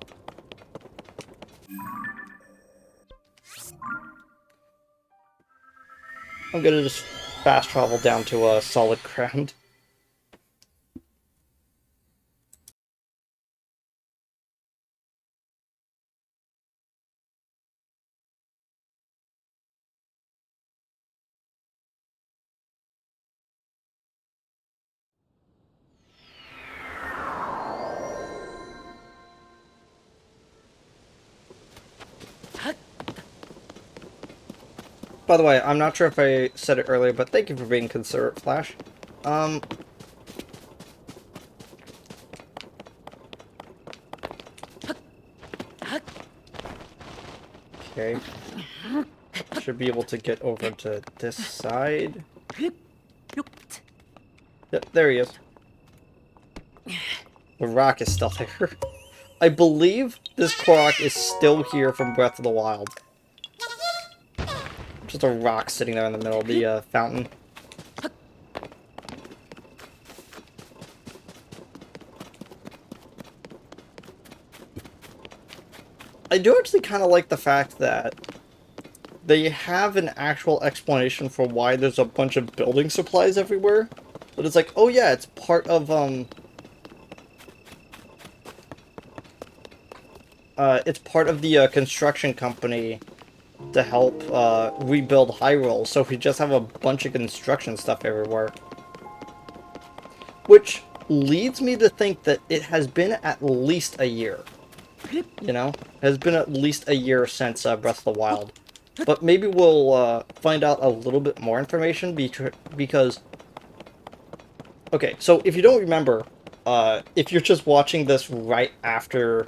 I'm gonna just fast travel down to solid ground. By the way, I'm not sure if I said it earlier, but thank you for being considerate, Flash. Okay. Should be able to get over to this side. Yep, there he is. The rock is still there. I believe this Korok is still here from Breath of the Wild. Just a rock sitting there in the middle of the fountain. I do actually kind of like the fact that they have an actual explanation for why there's a bunch of building supplies everywhere. But it's like, oh yeah, it's part of the construction company to help rebuild Hyrule, so we just have a bunch of construction stuff everywhere. Which leads me to think that it has been at least a year. You know? It has been at least a year since Breath of the Wild. But maybe we'll find out a little bit more information because... Okay, so if you don't remember, if you're just watching this right after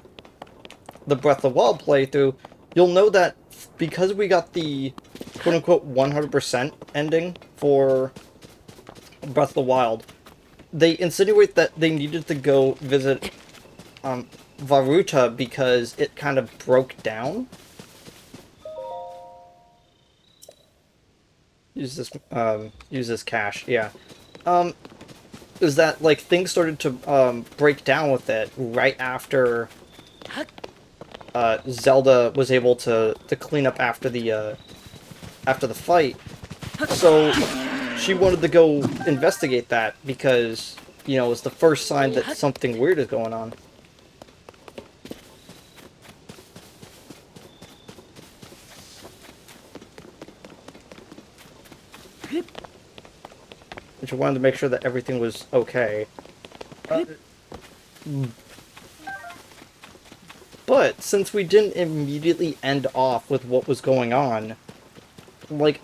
the Breath of the Wild playthrough, you'll know that because we got the quote-unquote 100% ending for Breath of the Wild, they insinuate that they needed to go visit Varuta because it kind of broke down. Use this cache, yeah. Is that, like, things started to break down with it right after Zelda was able to clean up after the fight. So she wanted to go investigate that because, you know, it's the first sign that something weird is going on. And she wanted to make sure that everything was okay. But since we didn't immediately end off with what was going on, like,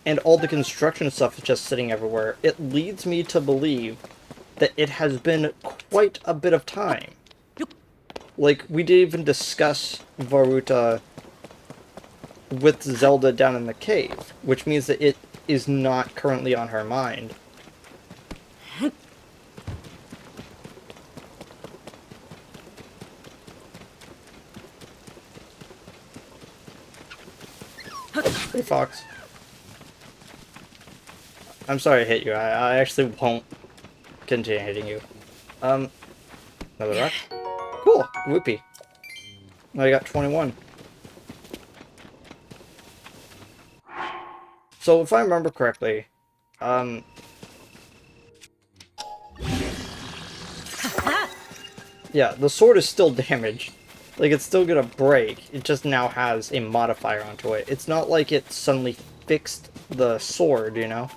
and all the construction stuff is just sitting everywhere, it leads me to believe that it has been quite a bit of time. Like, we didn't even discuss Varuta with Zelda down in the cave, which means that it is not currently on her mind. Hey, Fox. I'm sorry I hit you. I actually won't continue hitting you. Another rock. Cool. Whoopee. Now I got 21. So if I remember correctly, yeah, the sword is still damaged. Like, it's still gonna break. It just now has a modifier onto it. It's not like it suddenly fixed the sword, you know?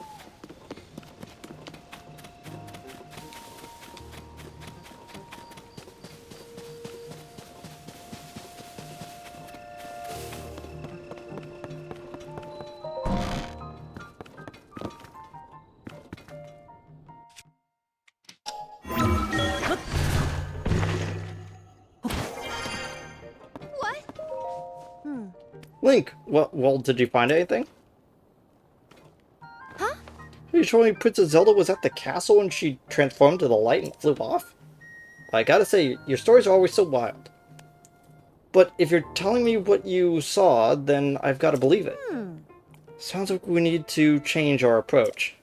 Link, well, did you find anything? Huh? You showing me Princess Zelda was at the castle and she transformed to the light and flew off? Well, I gotta say, your stories are always so wild. But if you're telling me what you saw, then I've gotta believe it. Sounds like we need to change our approach.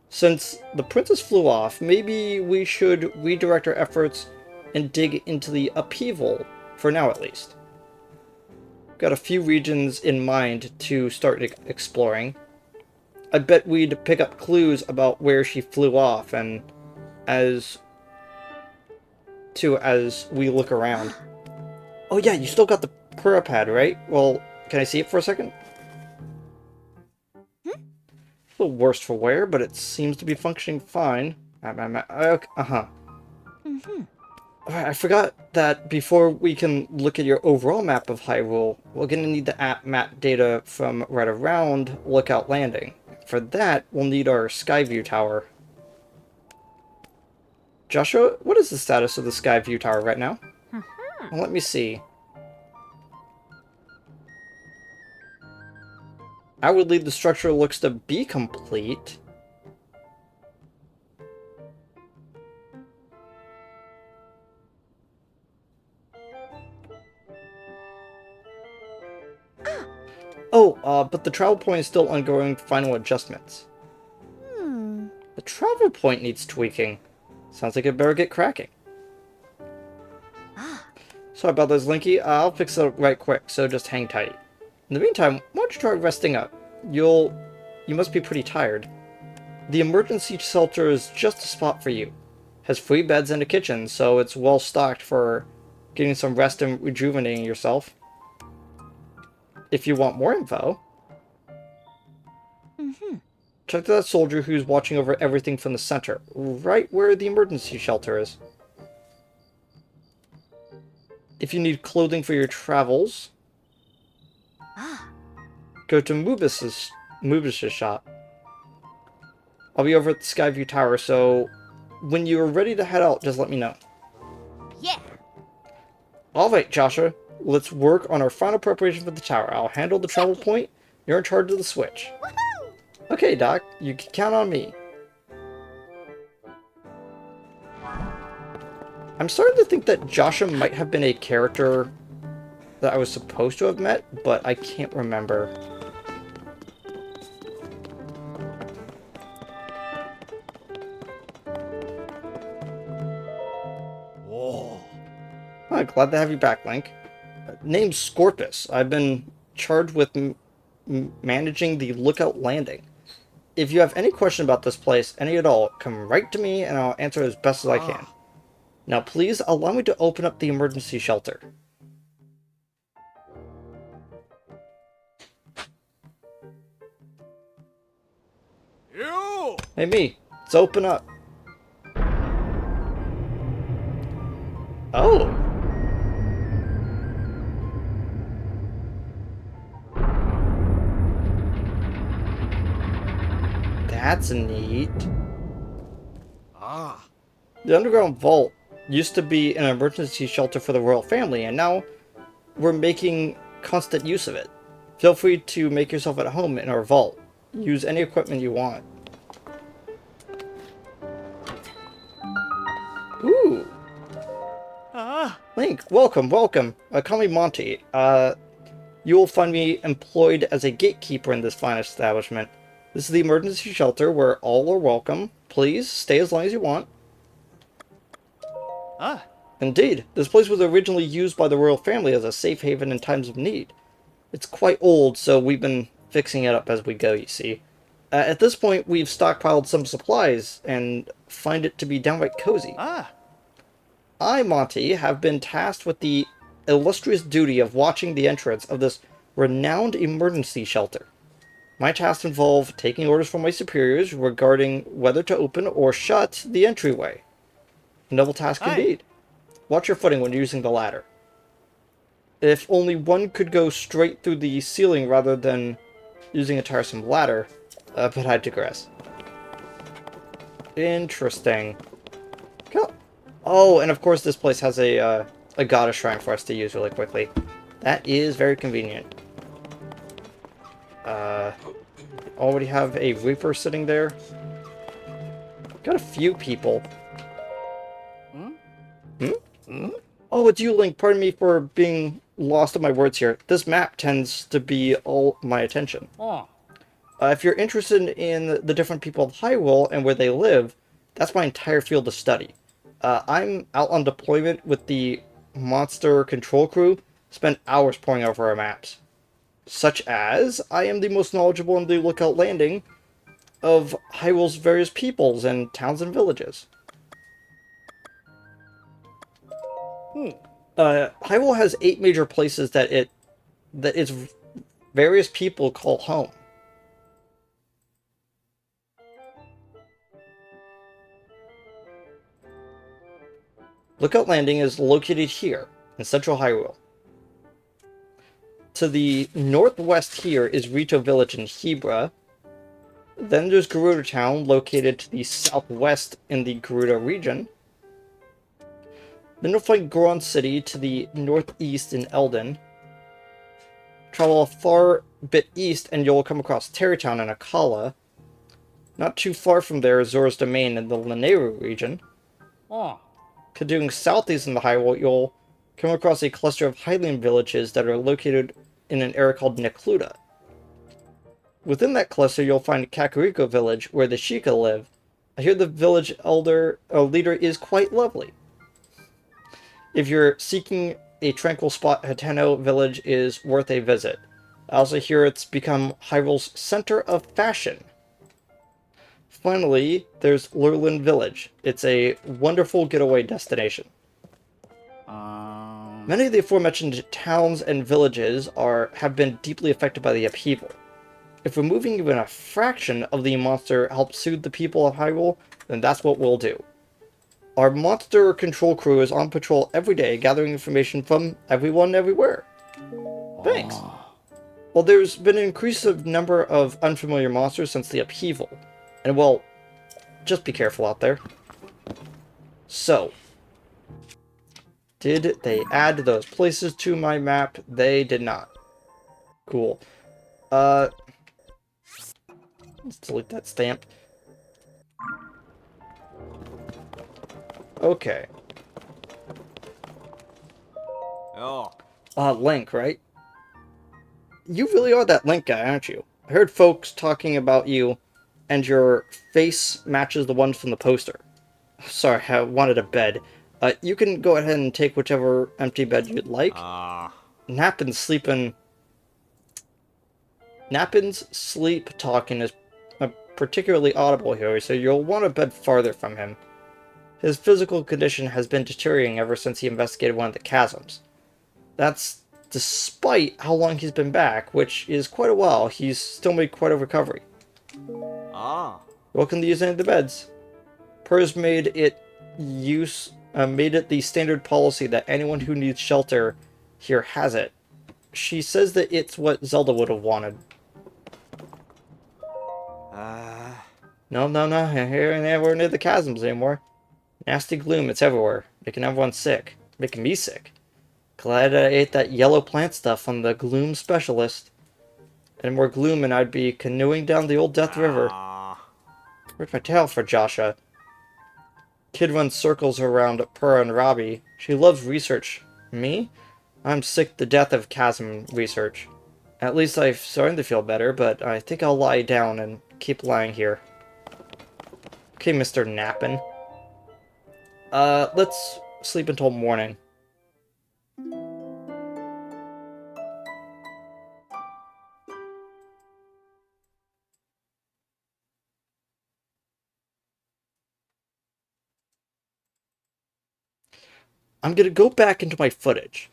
Since the princess flew off, maybe we should redirect our efforts and dig into the upheaval, for now at least. Got a few regions in mind to start exploring. I bet we'd pick up clues about where she flew off, and as we look around. Oh yeah, you still got the prayer pad, right? Well, can I see it for a second? A little worse for wear, but it seems to be functioning fine. Uh-huh. Alright, I forgot that before we can look at your overall map of Hyrule, we're gonna need the map data from right around Lookout Landing. For that, we'll need our Skyview Tower. Joshua, what is the status of the Skyview Tower right now? Well, let me see. Outwardly, the structure looks to be complete. Oh, but the travel point is still undergoing final adjustments. The travel point needs tweaking. Sounds like it better get cracking. Sorry about this, Linky. I'll fix it up right quick, so just hang tight. In the meantime, why don't you try resting up? You must be pretty tired. The emergency shelter is just a spot for you. Has free beds and a kitchen, so it's well stocked for getting some rest and rejuvenating yourself. If you want more info, check that soldier who's watching over everything from the center, right where the emergency shelter is. If you need clothing for your travels, go to Mubis's shop. I'll be over at the Skyview Tower, so when you're ready to head out, just let me know. Yeah. Alright, Joshua, let's work on our final preparation for the tower. I'll handle the travel point. You're in charge of the switch. Woohoo! Okay, Doc, you can count on me. I'm starting to think that Joshua might have been a character that I was supposed to have met, but I can't remember. Oh. Oh, glad to have you back, Link. Name's Scorpus. I've been charged with managing the Lookout Landing. If you have any question about this place, any at all, come right to me and I'll answer as best as I can. Now please allow me to open up the emergency shelter. You. Hey me, let's open up. Oh. That's neat. Ah. The underground vault used to be an emergency shelter for the royal family, and now we're making constant use of it. Feel free to make yourself at home in our vault. Use any equipment you want. Ooh. Link, welcome, welcome. Call me Monty. You will find me employed as a gatekeeper in this fine establishment. This is the emergency shelter where all are welcome. Please, stay as long as you want. Indeed, this place was originally used by the royal family as a safe haven in times of need. It's quite old, so we've been fixing it up as we go, you see. At this point, we've stockpiled some supplies, and find it to be downright cozy. I, Monty, have been tasked with the illustrious duty of watching the entrance of this renowned emergency shelter. My tasks involve taking orders from my superiors regarding whether to open or shut the entryway. A noble task indeed. Watch your footing when using the ladder. If only one could go straight through the ceiling rather than using a tiresome ladder, but I digress. Interesting. Cool. Oh, and of course this place has a goddess shrine for us to use really quickly. That is very convenient. Already have a Reaper sitting there. Got a few people. Oh, it's you, Link. Pardon me for being lost in my words here. This map tends to be all my attention. If you're interested in the different people of Hyrule and where they live, that's my entire field of study. I'm out on deployment with the monster control crew, spend hours poring over our maps. Such as, I am the most knowledgeable in the Lookout Landing of Hyrule's various peoples and towns and villages. Hyrule has 8 major places that its various people call home. Lookout Landing is located here, in central Hyrule. To the northwest here is Rito Village in Hebra. Then there's Gerudo Town, located to the southwest in the Gerudo region. Then you'll find Goron City to the northeast in Eldin. Travel a far bit east and you'll come across Terrytown and Akala. Not too far from there is Zora's Domain in the Lanayru region. Continuing southeast in the Hyrule, you'll come across a cluster of Hylian villages that are located in an area called Necluda. Within that cluster, you'll find Kakariko Village, where the Sheikah live. I hear the village leader is quite lovely. If you're seeking a tranquil spot, Hateno Village is worth a visit. I also hear it's become Hyrule's center of fashion. Finally, there's Lurlin Village. It's a wonderful getaway destination. Many of the aforementioned towns and villages have been deeply affected by the upheaval. If removing even a fraction of the monster helps soothe the people of Hyrule, then that's what we'll do. Our monster control crew is on patrol every day, gathering information from everyone everywhere. Thanks. Well, there's been an increasing number of unfamiliar monsters since the upheaval. And well, just be careful out there. So, did they add those places to my map? They did not. Cool. Let's delete that stamp. Okay. Oh. Link, right? You really are that Link guy, aren't you? I heard folks talking about you, and your face matches the one from the poster. Sorry, I wanted a bed. You can go ahead and take whichever empty bed you'd like. Nappin's sleep talking is particularly audible here, so you'll want a bed farther from him. His physical condition has been deteriorating ever since he investigated one of the chasms. That's despite how long he's been back, which is quite a while. He's still made quite a recovery. Welcome to use any of the beds. PERS made it the standard policy that anyone who needs shelter here has it. She says that it's what Zelda would have wanted. No, here and there, we're near the chasms anymore. Nasty gloom, it's everywhere, making everyone sick. Making me sick. Glad I ate that yellow plant stuff from the gloom specialist. And more gloom and I'd be canoeing down the old Death River. Where's my tail for Joshua? Kid runs circles around Purah and Robbie. She loves research. Me? I'm sick to death of chasm research. At least I'm starting to feel better, but I think I'll lie down and keep lying here. Okay, Mr. Nappin. Let's sleep until morning. I'm gonna go back into my footage.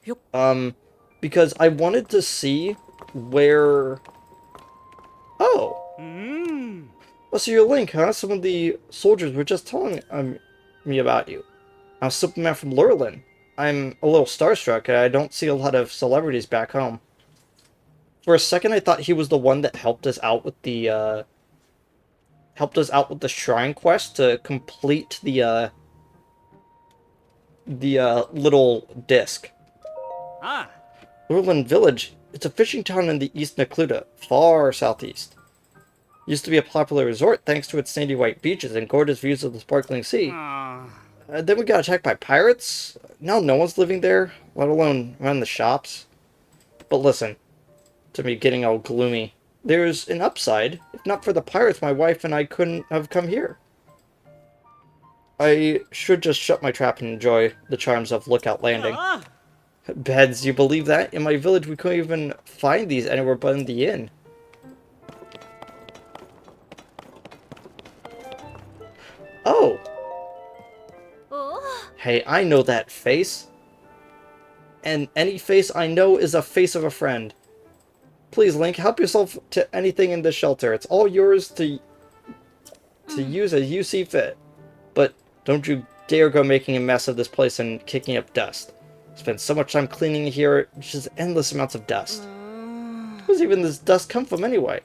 Because I wanted to see where... Oh! Oh, so you're Link, huh? Some of the soldiers were just telling me about you. I'm Superman from Lurlin. I'm a little starstruck. I don't see a lot of celebrities back home. For a second, I thought he was the one that helped us out with the, shrine quest to complete the little disc. Lurlin Village. It's a fishing town in the East Necluda, far southeast. Used to be a popular resort thanks to its sandy white beaches and gorgeous views of the sparkling sea. Then we got attacked by pirates. Now no one's living there, let alone run the shops. But listen to me getting all gloomy. There's an upside. If not for the pirates, my wife and I couldn't have come here. I should just shut my trap and enjoy the charms of Lookout Landing. Beds, you believe that? In my village, we couldn't even find these anywhere but in the inn. Oh! Hey, I know that face. And any face I know is a face of a friend. Please, Link, help yourself to anything in this shelter. It's all yours to use as you see fit. But don't you dare go making a mess of this place and kicking up dust. Spend so much time cleaning here, just endless amounts of dust. Where does even this dust come from anyway?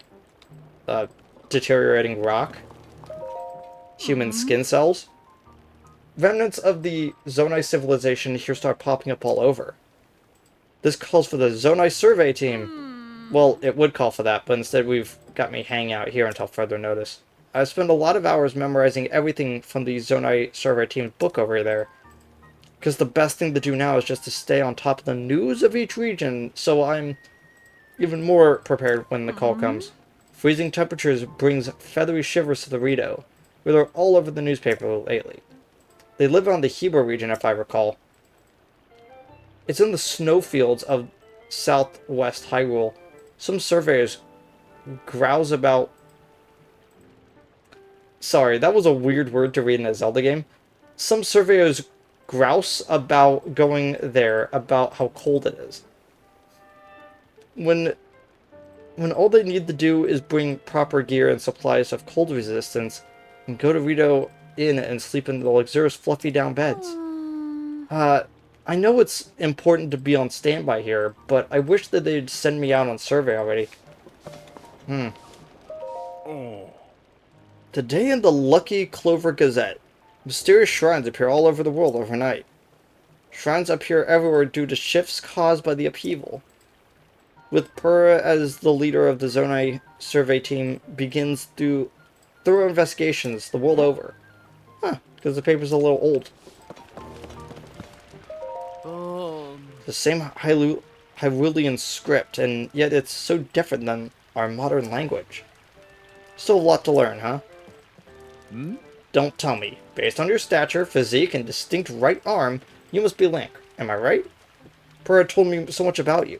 Deteriorating rock? Human skin cells? Remnants of the Zonai civilization here start popping up all over. This calls for the Zonai survey team. Well, it would call for that, but instead we've got me hanging out here until further notice. I've spent a lot of hours memorizing everything from the Zonai survey team's book over there. Because the best thing to do now is just to stay on top of the news of each region, so I'm even more prepared when the call comes. Freezing temperatures brings feathery shivers to the Rito, where they're all over the newspaper lately. They live on the Hebrew region, if I recall. It's in the snowfields of southwest Hyrule. Some surveyors grouse about... Sorry, that was a weird word to read in a Zelda game. Some surveyors grouse about going there, about how cold it is. When all they need to do is bring proper gear and supplies of cold resistance, and go to Rito Inn and sleep in the luxurious fluffy down beds. I know it's important to be on standby here, but I wish that they'd send me out on survey already. Today in the Lucky Clover Gazette. Mysterious shrines appear all over the world overnight. Shrines appear everywhere due to shifts caused by the upheaval. With Purah as the leader of the Zonai survey team, begins through thorough investigations the world over. Huh, because the paper's a little old. The same Hyrulean script, and yet it's so different than our modern language. Still a lot to learn, huh? Don't tell me. Based on your stature, physique, and distinct right arm, you must be Link. Am I right? Purah told me so much about you.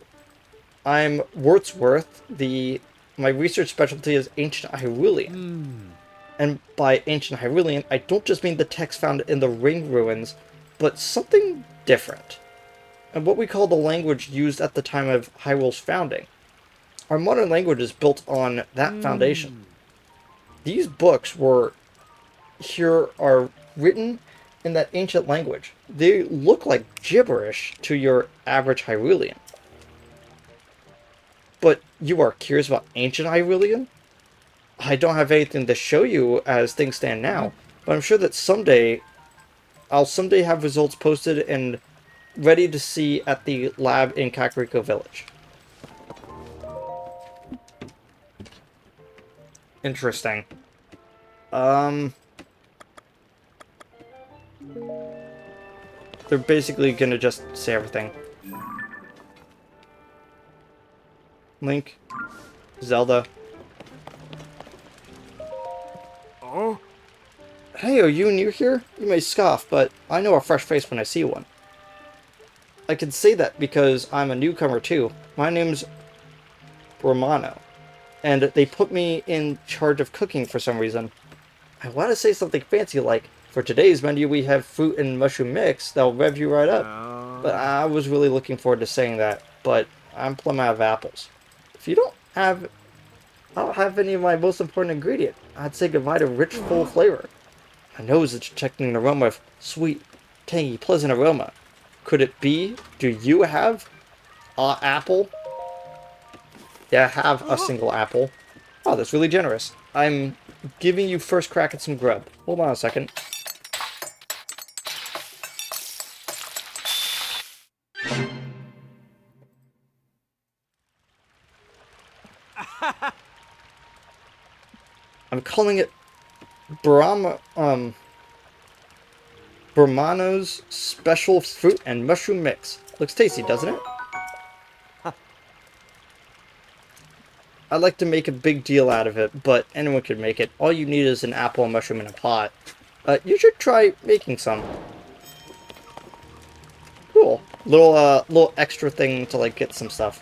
I'm Wordsworth. My research specialty is Ancient Hyrulean. And by Ancient Hyrulean, I don't just mean the text found in the ring ruins, but something different. And what we call the language used at the time of Hyrule's founding. Our modern language is built on that foundation. These books are written in that ancient language. They look like gibberish to your average Hyrulean. But you are curious about ancient Hyrulean? I don't have anything to show you as things stand now, but I'm sure that I'll someday have results posted and ready to see at the lab in Kakariko Village. Interesting. They're basically gonna just say everything. Link. Zelda. Oh? Hey, are you new here? You may scoff, but I know a fresh face when I see one. I can say that because I'm a newcomer too. My name's Romano, and they put me in charge of cooking for some reason. I want to say something fancy like, for today's menu we have fruit and mushroom mix that'll rev you right up. But I was really looking forward to saying that, but I'm plumb out of apples. If you I don't have any of my most important ingredient. I'd say goodbye to rich, full flavor. My nose is detecting an aroma of sweet, tangy, pleasant aroma. Could it be? Do you have apple? Yeah, I have a single apple. Oh, that's really generous. I'm giving you first crack at some grub. Hold on a second. I'm calling it Brahmano's Special Fruit and Mushroom Mix. Looks tasty, doesn't it? I like to make a big deal out of it, but anyone could make it. All you need is an apple and mushroom in a pot. You should try making some. Cool. Little extra thing to, like, get some stuff.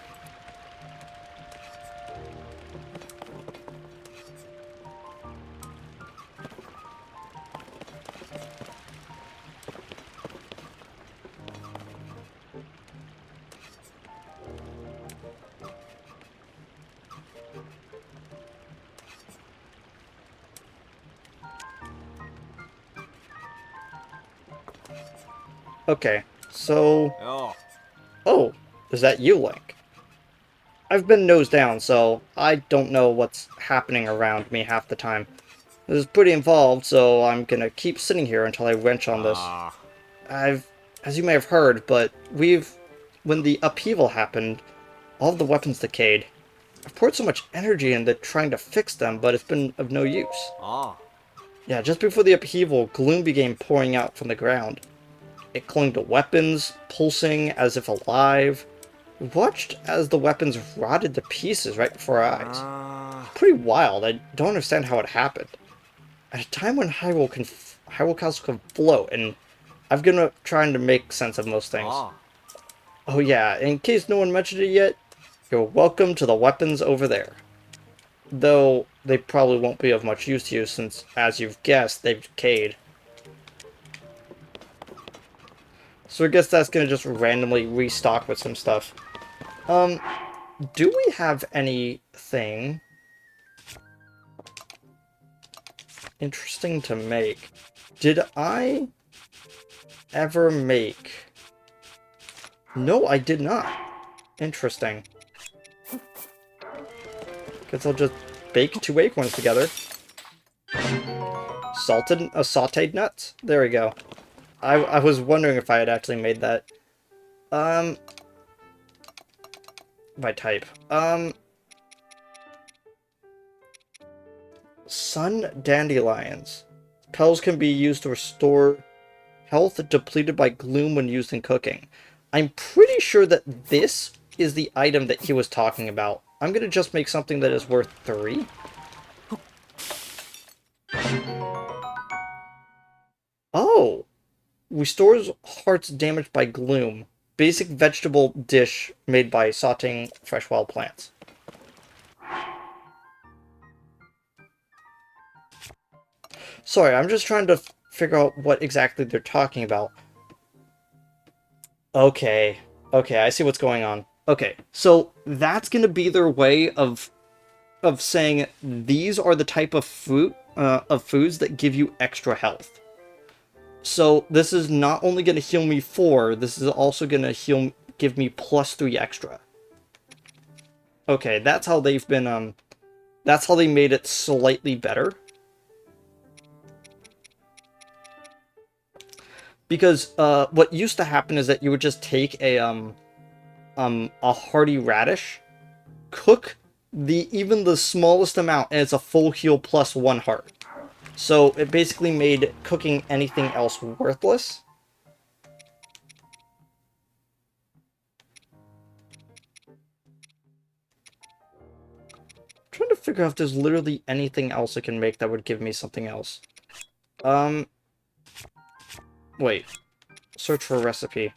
Okay, so... Oh. Oh, is that you, Link? I've been nose down, so I don't know what's happening around me half the time. This is pretty involved, so I'm gonna keep sitting here until I wrench on this. As you may have heard, but when the upheaval happened, all of the weapons decayed. I've poured so much energy into trying to fix them, but it's been of no use. Yeah, just before the upheaval, gloom began pouring out from the ground. It clung to weapons, pulsing as if alive. We watched as the weapons rotted to pieces right before our eyes. Pretty wild. I don't understand how it happened. At a time when Hyrule Castle can float, and I've given up trying to make sense of most things. Oh yeah, in case no one mentioned it yet, you're welcome to the weapons over there. Though they probably won't be of much use to you since, as you've guessed, they've decayed. So I guess that's gonna just randomly restock with some stuff. Do we have anything interesting to make? Did I ever make... No, I did not. Interesting. Guess I'll just bake 2 acorns together. Sauteed nuts? There we go. I was wondering if I had actually made that. By type. Sun dandelions. Petals can be used to restore health depleted by gloom when used in cooking. I'm pretty sure that this is the item that he was talking about. I'm gonna just make something that is worth 3. Oh! Restores hearts damaged by gloom. Basic vegetable dish made by sauteing fresh wild plants. Sorry, I'm just trying to figure out what exactly they're talking about. Okay. Okay, I see what's going on. Okay, so that's gonna be their way of saying these are the type of foods that give you extra health. So this is not only gonna heal me 4, this is also gonna give me +3 extra. Okay, that's how they've been that's how they made it slightly better. Because what used to happen is that you would just take a hearty radish, cook even the smallest amount, and it's a full heal +1 heart. So it basically made cooking anything else worthless. I'm trying to figure out if there's literally anything else I can make that would give me something else. Wait. Search for a recipe.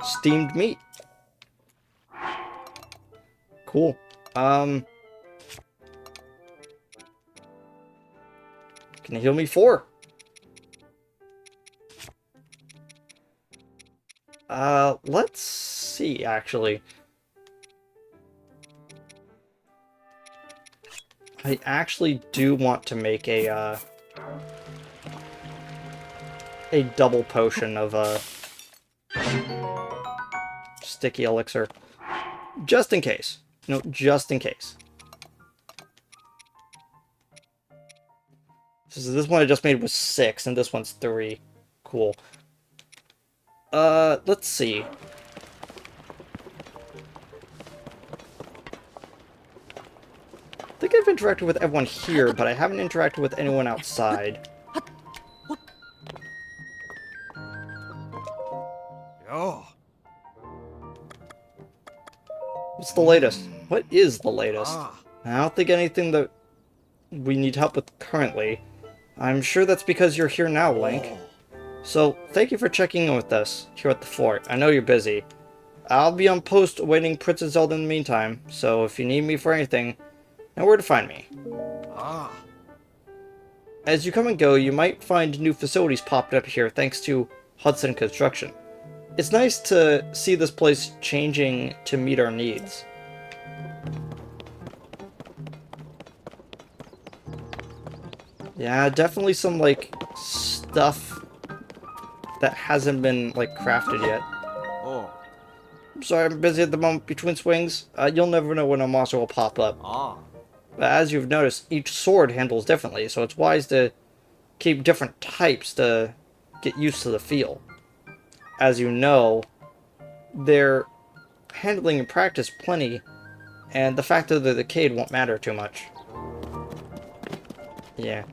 Steamed meat. Cool. Can you heal me 4? Let's see, actually. I actually do want to make a double potion of, sticky elixir. Just in case. No, just in case. So this one I just made was 6, and this one's 3. Cool. Let's see. I think I've interacted with everyone here, but I haven't interacted with anyone outside. Oh. What's the latest? What is the latest? Ah. I don't think anything that we need help with currently. I'm sure that's because you're here now, Link. So, thank you for checking in with us here at the fort. I know you're busy. I'll be on post awaiting Princess Zelda in the meantime, so if you need me for anything, know where to find me. Ah. As you come and go, you might find new facilities popped up here thanks to Hudson Construction. It's nice to see this place changing to meet our needs. Yeah, definitely some, like, stuff that hasn't been, like, crafted yet. Oh. I'm sorry, I'm busy at the moment between swings. You'll never know when a monster will pop up. Ah. But as you've noticed, each sword handles differently, so it's wise to keep different types to get used to the feel. As you know, they're handling in practice plenty, and the fact that they're decayed won't matter too much. Yeah.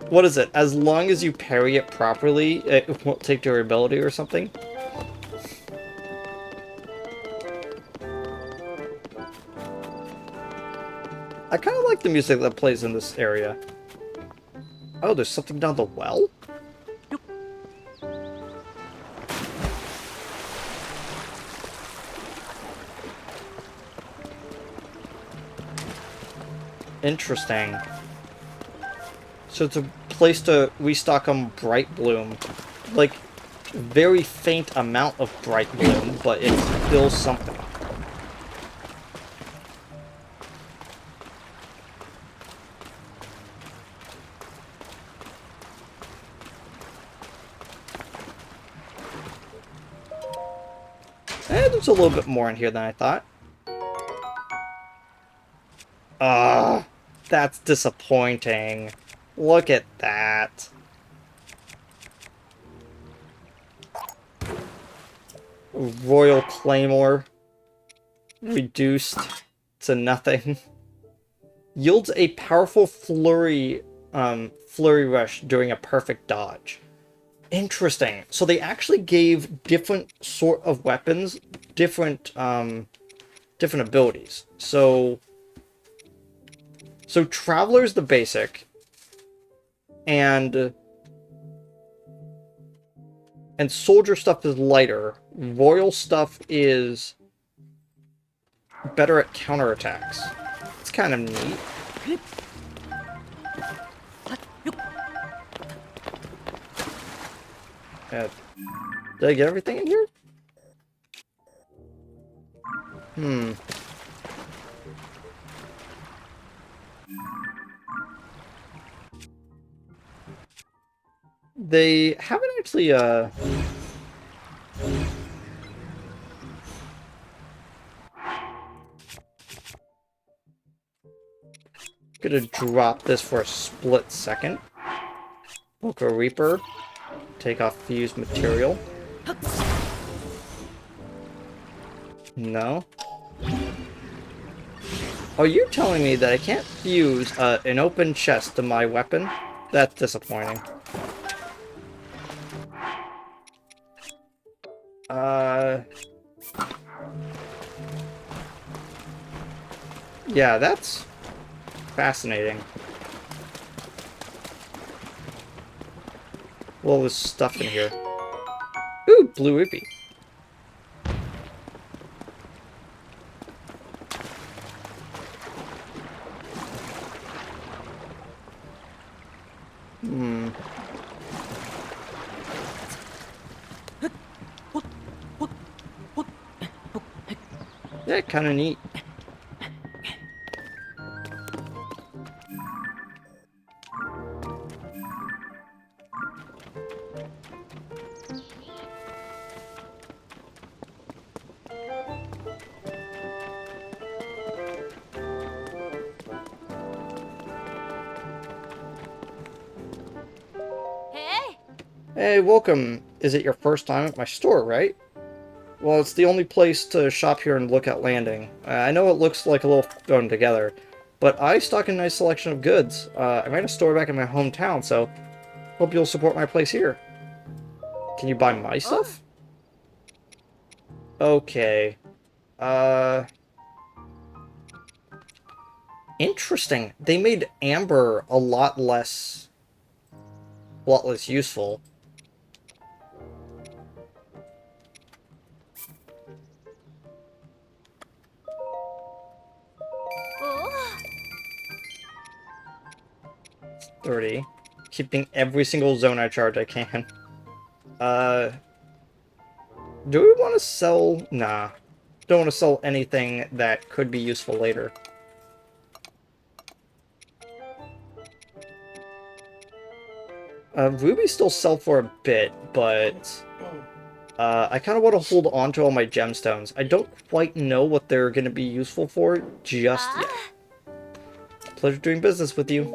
What is it? As long as you parry it properly, it won't take durability or something? I kind of like the music that plays in this area. Oh, there's something down the well? Interesting. So it's a place to restock on Bright Bloom. Like, very faint amount of Bright Bloom, but it's still something. And there's a little bit more in here than I thought. Ah, that's disappointing. Look at that. Royal Claymore. Reduced to nothing. Yields a powerful flurry rush during a perfect dodge. Interesting. So they actually gave different sort of weapons different different abilities. So Traveler's the basic, and soldier stuff is lighter. Royal stuff is better at counterattacks. It's kind of neat. Did I get everything in here? They haven't actually, gonna drop this for a split second. Book a Reaper. Take off fused material. No. Are you telling me that I can't fuse an open chest to my weapon? That's disappointing. Yeah, that's fascinating. Well, there's stuff in here. Ooh, blue rupee. Yeah, kind of neat. Hey, welcome. Is it your first time at my store, right? Well, it's the only place to shop here in Lookout Landing. I know it looks like a little thrown together, but I stock a nice selection of goods. I ran a store back in my hometown, so hope you'll support my place here. Can you buy my stuff? Okay. Interesting. They made amber a lot less useful. Oh. 30. Keeping every single zone I charge I can. Do we want to sell? Nah. Don't want to sell anything that could be useful later. Ruby still sell for a bit, but I kind of want to hold on to all my gemstones. I don't quite know what they're going to be useful for just yet. Pleasure doing business with you.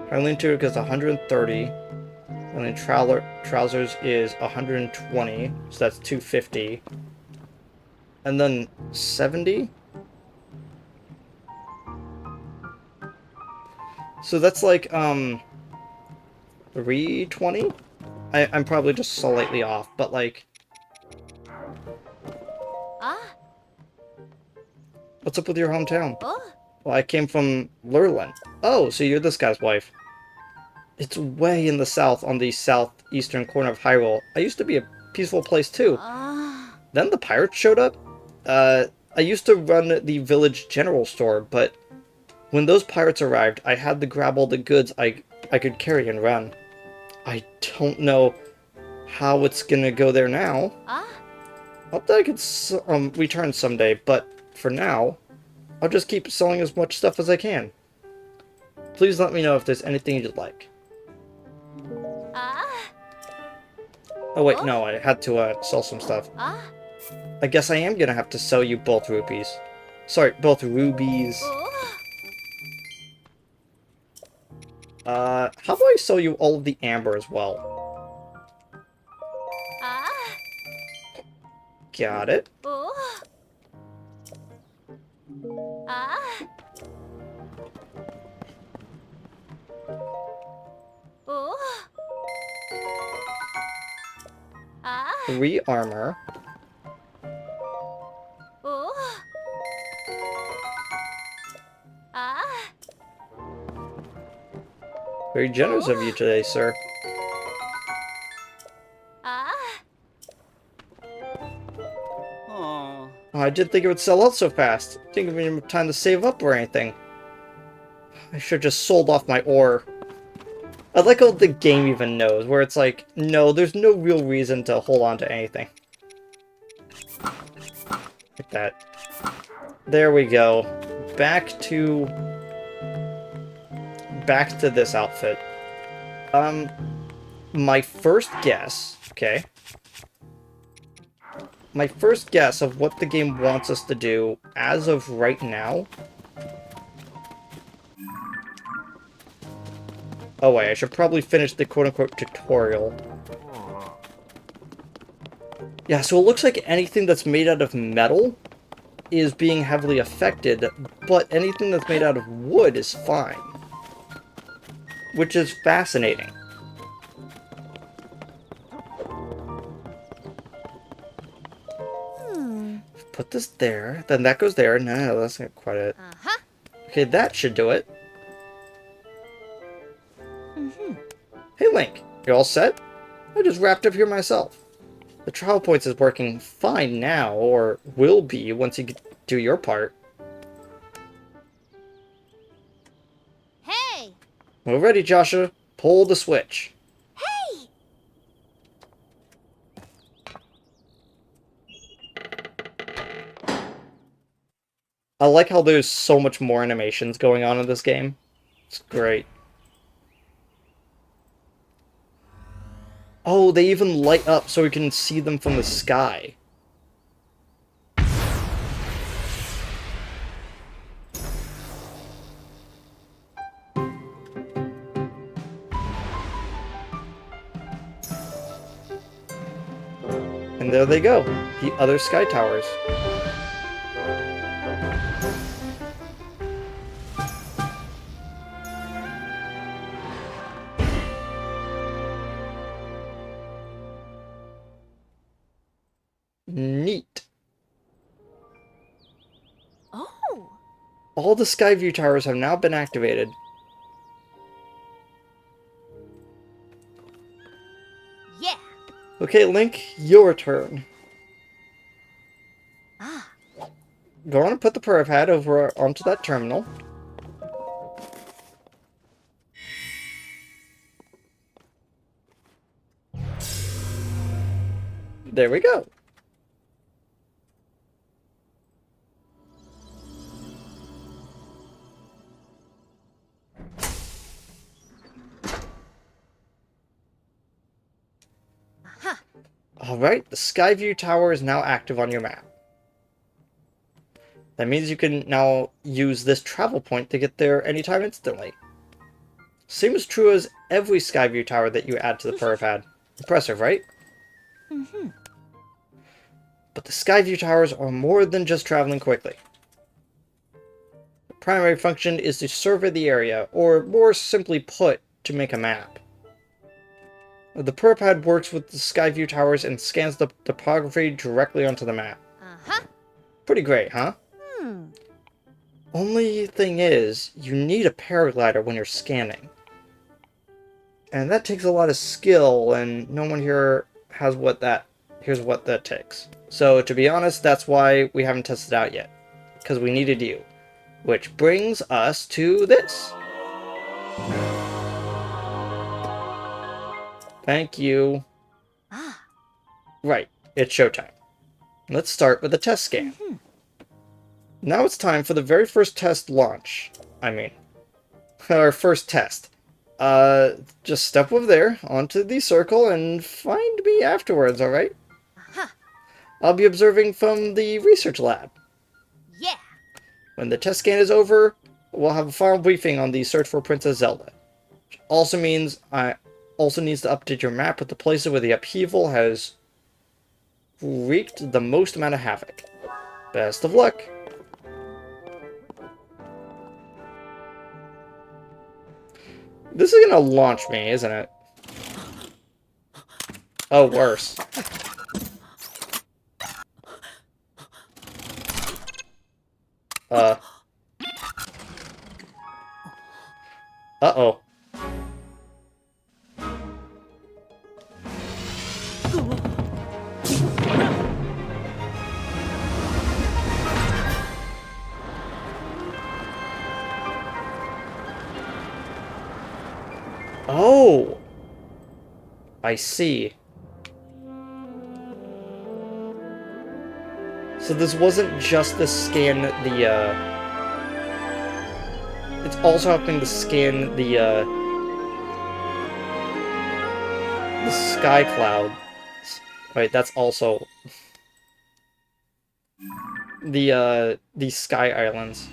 Highland Tunic is 130. And then Trousers is 120, so that's 250. And then 70? So that's like, 320? I'm probably just slightly off, but like... What's up with your hometown? Oh. Well, I came from Lurlin. Oh, so you're this guy's wife. It's way in the south on the southeastern corner of Hyrule. I used to be a peaceful place too. Ah. Then the pirates showed up. I used to run the village general store, but when those pirates arrived, I had to grab all the goods I could carry and run. I don't know how it's gonna go there now. Ah. Hope that I could return someday, but for now, I'll just keep selling as much stuff as I can. Please let me know if there's anything you'd like. Ah. Oh wait, no, I had to sell some stuff. Ah. I guess I am gonna have to sell you both rupees. Sorry, both rubies. Oh. How about I sell you all of the amber as well? Ah. Got it. Oh. Ah. Oh. Ah. 3 armor. Oh. Ah. Very generous of you today, sir. Ah. Aw. Oh, I didn't think it would sell out so fast. Didn't give me time to save up or anything. I should have just sold off my ore. I like how the game even knows, where it's like, no, there's no real reason to hold on to anything. Like that. There we go. Back to this outfit. My first guess, okay? My first guess of what the game wants us to do as of right now. Oh wait, I should probably finish the quote-unquote tutorial. Yeah, so it looks like anything that's made out of metal is being heavily affected, but anything that's made out of wood is fine. Which is fascinating. Put this there, then that goes there. No, that's not quite it. Uh-huh. Okay, that should do it. Hey Link, you all set? I just wrapped up here myself. The trial points is working fine now, or will be once you do your part. Hey. Well, ready, Joshua. Pull the switch. Hey. I like how there's so much more animations going on in this game. It's great. Oh, they even light up so we can see them from the sky. And there they go, the other sky towers. Neat. Oh. All the Skyview towers have now been activated. Yeah. Okay, Link, your turn. Ah. Go on and put the perv pad over onto that terminal. There we go. Aha. Alright, the Skyview Tower is now active on your map. That means you can now use this travel point to get there anytime instantly. Same is true as every Skyview Tower that you add to the perv pad. Impressive, right? But the Skyview Towers are more than just traveling quickly. The primary function is to survey the area, or more simply put, to make a map. The perv pad works with the Skyview Towers and scans the topography directly onto the map. Uh-huh. Pretty great, huh? Only thing is, you need a paraglider when you're scanning. And that takes a lot of skill, and no one here has here's what that takes. So, to be honest, that's why we haven't tested it out yet. Because we needed you. Which brings us to this. Thank you. Ah. Right, it's showtime. Let's start with a test scan. Now it's time for the very first test launch. I mean, our first test. Just step over there, onto the circle, and find me afterwards, alright? Aha. I'll be observing from the research lab. Yeah. When the test scan is over, we'll have a final briefing on the search for Princess Zelda. Also means I also needs to update your map with the places where the upheaval has wreaked the most amount of havoc. Best of luck! This is gonna launch me, isn't it? Oh, worse. Uh-oh. Oh! I see. So this wasn't just to scan it's also helping to scan the sky cloud. Right, that's also the sky islands.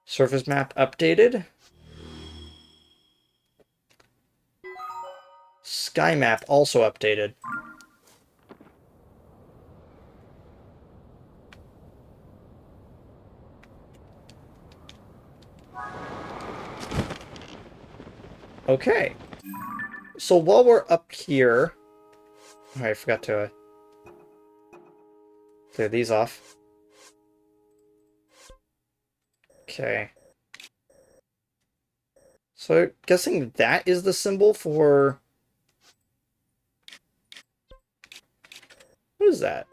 Surface map updated. Sky map also updated. Okay. So while we're up here... Oh, I forgot to clear these off. Okay. So guessing that is the symbol for... What is that?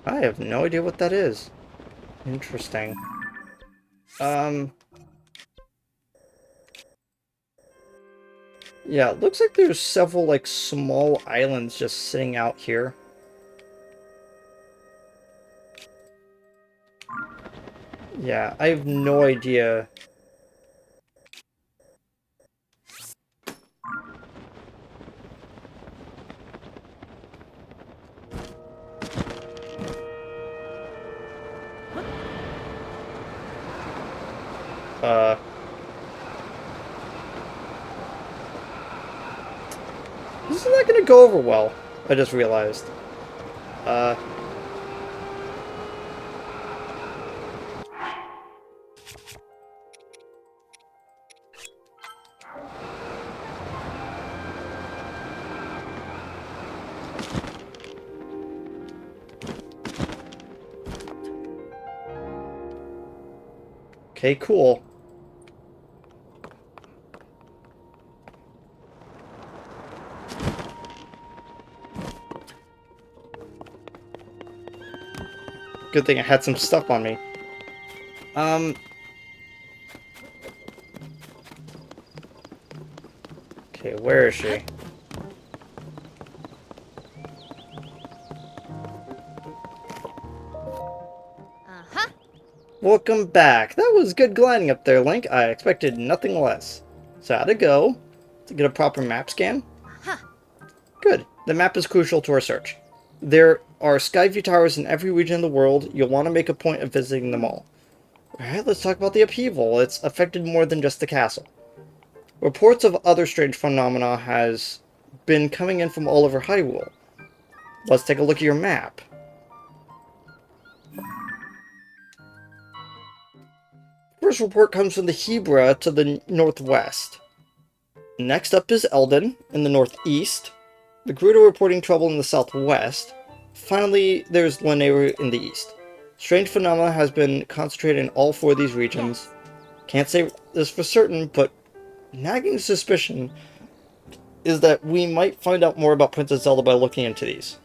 I have no idea what that is. Interesting. Yeah, it looks like there's several, like, small islands just sitting out here. Yeah, I have no idea. Uh... This is not gonna go over well, I just realized. Uh... Okay, cool. Good thing I had some stuff on me. Okay, where is she? Uh-huh. Welcome back. That was good gliding up there, Link. I expected nothing less. So how'd it go? To get a proper map scan? Uh-huh. Good. The map is crucial to our search. There are Skyview towers in every region of the world. You'll want to make a point of visiting them all. Alright, let's talk about the upheaval. It's affected more than just the castle. Reports of other strange phenomena has been coming in from all over Hyrule. Let's take a look at your map. First report comes from the Hebra to the northwest. Next up is Eldon in the northeast. The Gerudo reporting trouble in the southwest. Finally, there's Lanayru in the east. Strange phenomena has been concentrated in all four of these regions. Can't say this for certain, but nagging suspicion is that we might find out more about Princess Zelda by looking into these.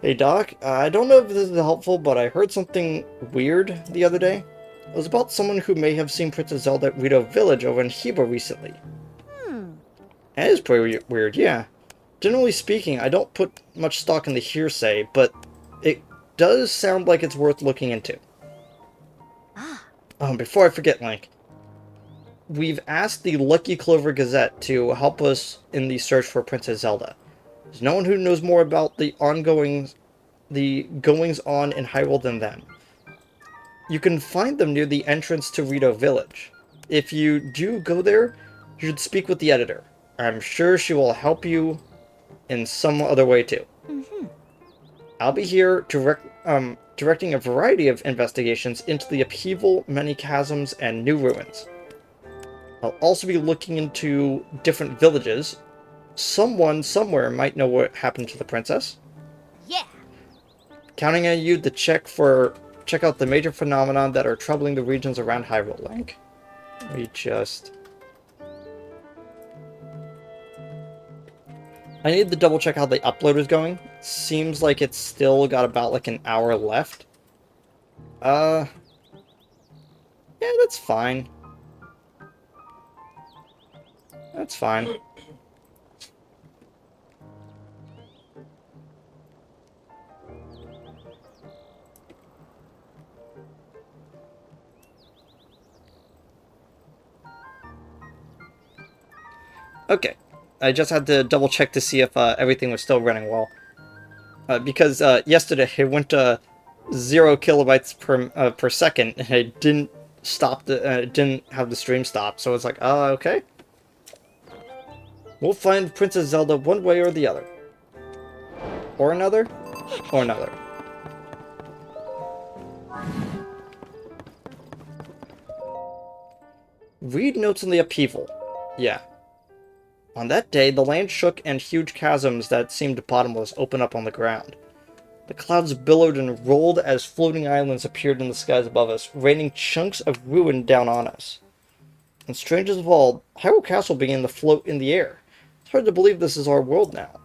Hey Doc, I don't know if this is helpful, but I heard something weird the other day. It was about someone who may have seen Princess Zelda at Rito Village over in Hebra recently. That is pretty weird, yeah. Generally speaking, I don't put much stock in the hearsay, but it does sound like it's worth looking into. Before I forget, Link, we've asked the Lucky Clover Gazette to help us in the search for Princess Zelda. There's no one who knows more about the goings-on in Hyrule than them. You can find them near the entrance to Rito Village. If you do go there, you should speak with the editor. I'm sure she will help you in some other way too. I'll be here directing a variety of investigations into the upheaval, many chasms, and new ruins. I'll also be looking into different villages. Someone somewhere might know what happened to the princess. Yeah. Counting on you to check out the major phenomena that are troubling the regions around Hyrule, Link. I need to double check how the upload is going. Seems like it's still got about like an hour left. Yeah, that's fine. That's fine. Okay. I just had to double check to see if everything was still running well. Because yesterday it went to 0 kilobytes per second, and it didn't didn't have the stream stop. So it's like, okay. We'll find Princess Zelda one way or the other. Or another. Or another. Read notes on the upheaval. Yeah. On that day, the land shook and huge chasms that seemed bottomless opened up on the ground. The clouds billowed and rolled as floating islands appeared in the skies above us, raining chunks of ruin down on us. And strangest of all, Hyrule Castle began to float in the air. It's hard to believe this is our world now.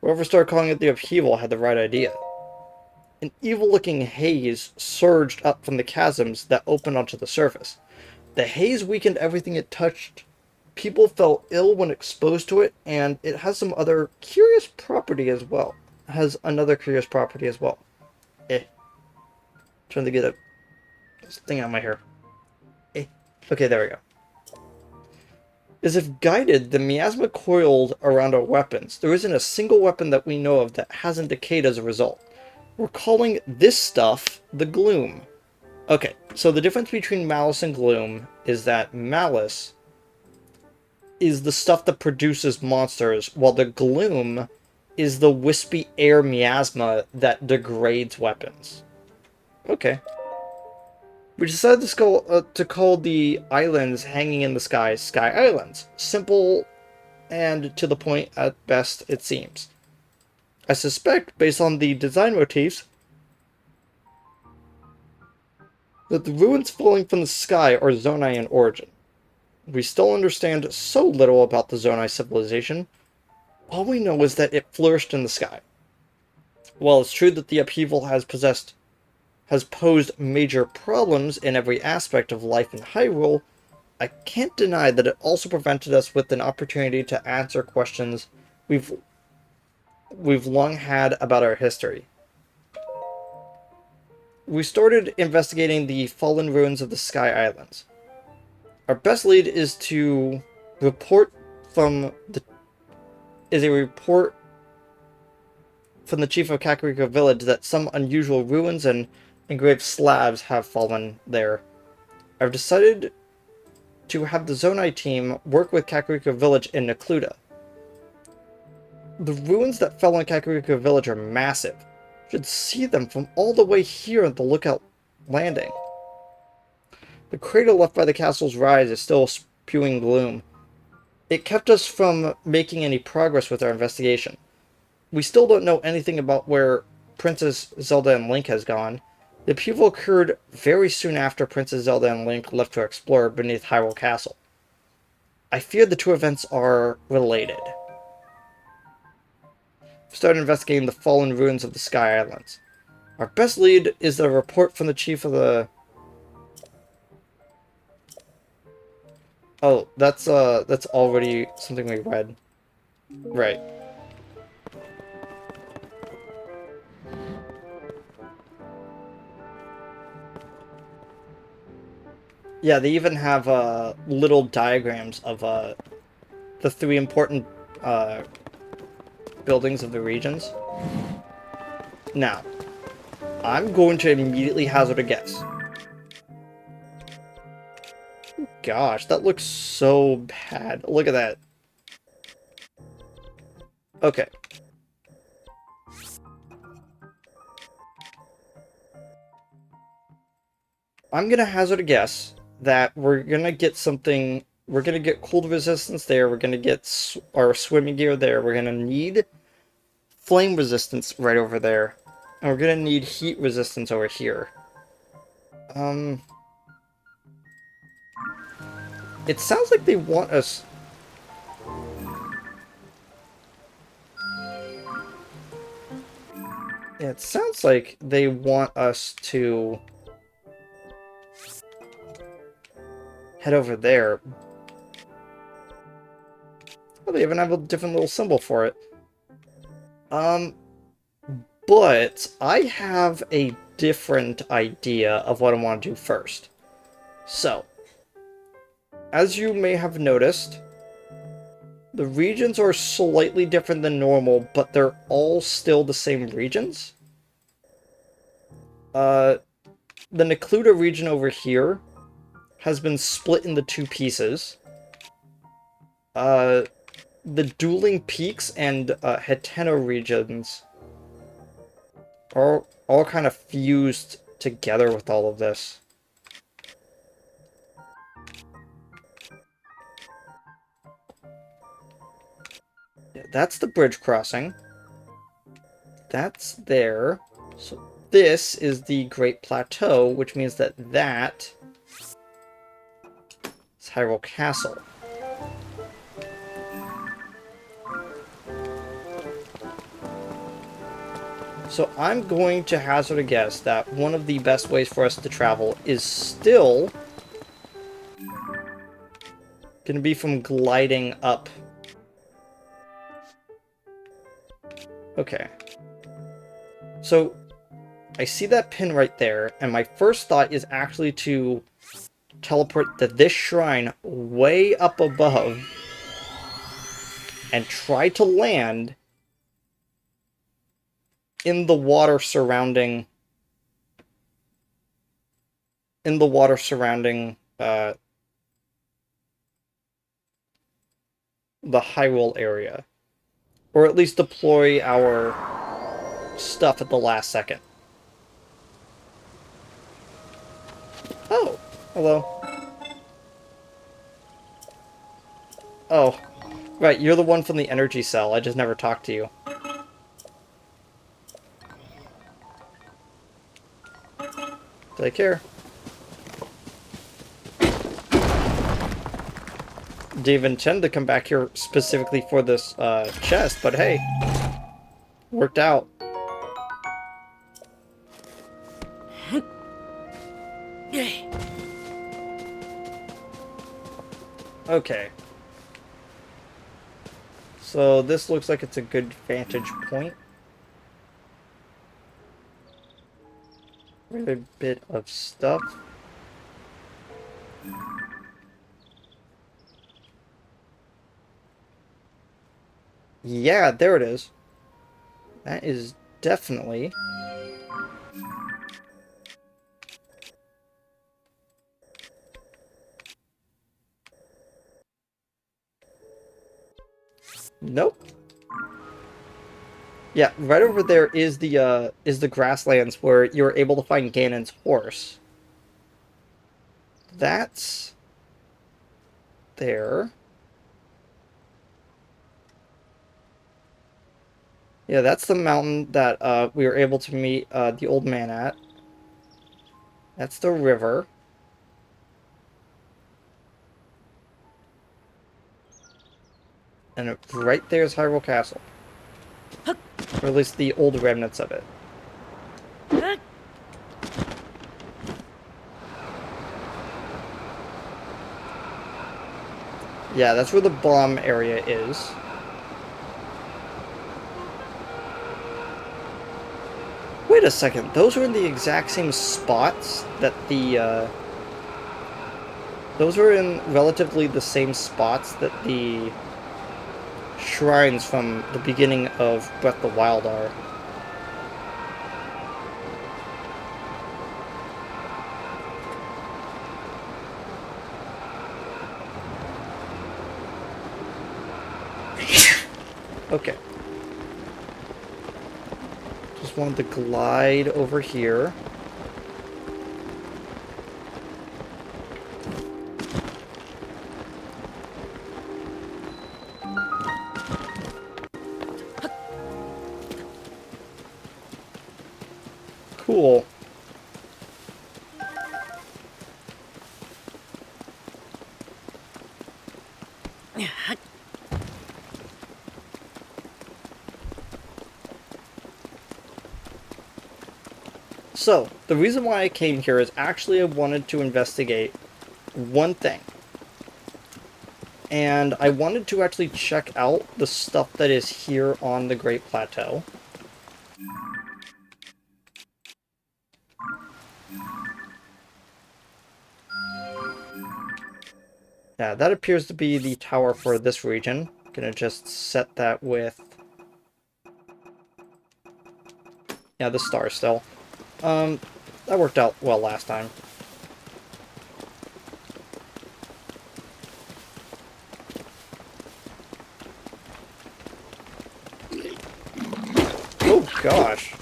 Whoever started calling it the upheaval had the right idea. An evil-looking haze surged up from the chasms that opened onto the surface. The haze weakened everything it touched. People fell ill when exposed to it, and it has some other curious property as well. Trying to get a thing out of my hair. Okay, there we go. As if guided, the miasma coiled around our weapons. There isn't a single weapon that we know of that hasn't decayed as a result. We're calling this stuff the gloom. Okay, so the difference between malice and gloom is that malice is the stuff that produces monsters, while the gloom is the wispy air miasma that degrades weapons. Okay. We decided to call the islands hanging in the sky Sky Islands. Simple and to the point at best, it seems. I suspect, based on the design motifs, that the ruins falling from the sky are Zonai in origin. We still understand so little about the Zonai civilization. All we know is that it flourished in the sky. While it's true that the upheaval has posed major problems in every aspect of life in Hyrule, I can't deny that it also prevented us with an opportunity to answer questions we've long had about our history. We started investigating the fallen ruins of the Sky Islands. Our best lead is a report from the chief of Kakariko village that some unusual ruins and engraved slabs have fallen there. I've decided to have the Zonai team work with Kakariko village in Necluda. The ruins that fell on Kakariko village are massive. You should see them from all the way here at the lookout landing. The crater left by the castle's rise is still spewing gloom. It kept us from making any progress with our investigation. We still don't know anything about where Princess Zelda and Link has gone. The upheaval occurred very soon after Princess Zelda and Link left to explore beneath Hyrule Castle. I fear the two events are related. Started investigating the fallen ruins of the Sky Islands. Our best lead is the report from the chief of the... Oh, that's already something we read. Right. Yeah, they even have little diagrams of the three important uh, buildings of the regions. Now, I'm going to immediately hazard a guess. Gosh, that looks so bad. Look at that. Okay. I'm gonna hazard a guess that we're gonna get something. We're gonna get cold resistance there. We're gonna get our swimming gear there. We're gonna need flame resistance right over there. And we're gonna need heat resistance over here. It sounds like they want us... Yeah, it sounds like they want us to head over there. Oh, they even have a different little symbol for it. But I have a different idea of what I want to do first. So, as you may have noticed, the regions are slightly different than normal, but they're all still the same regions. The Necluda region over here has been split into two pieces. The Dueling Peaks and Heteno regions are all kind of fused together with all of this. Yeah, that's the bridge crossing. That's there. So this is the Great Plateau, which means that that is Hyrule Castle. So I'm going to hazard a guess that one of the best ways for us to travel is still going to be from gliding up. Okay. So I see that pin right there, and my first thought is actually to teleport to this shrine way up above and try to land in the water surrounding the Hyrule area, or at least deploy our stuff at the last second. Oh, hello. Oh, right, you're the one from the energy cell. I just never talked to you. Take care. Didn't even intend to come back here specifically for this chest, but hey, worked out. Okay. So this looks like it's a good vantage point. Really bit of stuff. Yeah, there it is. That is definitely... Nope. Yeah, right over there is the grasslands where you're able to find Ganon's horse. That's there. Yeah, that's the mountain that we were able to meet the old man at. That's the river. And right there is Hyrule Castle. Or at least the old remnants of it. Yeah, that's where the bomb area is. Wait a second, those are in the exact same spots that those were in relatively the same spots that the shrines from the beginning of Breath of the Wild are. Okay. Just wanted to glide over here. Cool. So, the reason why I came here is actually I wanted to investigate one thing. And I wanted to actually check out the stuff that is here on the Great Plateau. Yeah, that appears to be the tower for this region. Gonna just set that with... yeah, the star still. That worked out well last time. Oh gosh.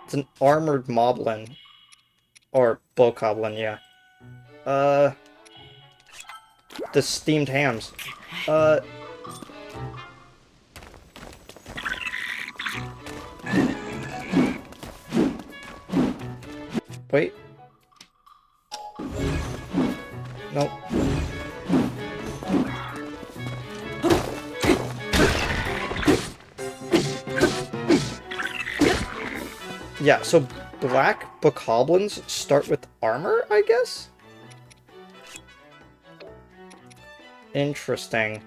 It's an armored moblin. Or bokoblin, yeah. The steamed hams. Wait. Nope. Yeah, so black bokoblins start with armor, I guess? Interesting.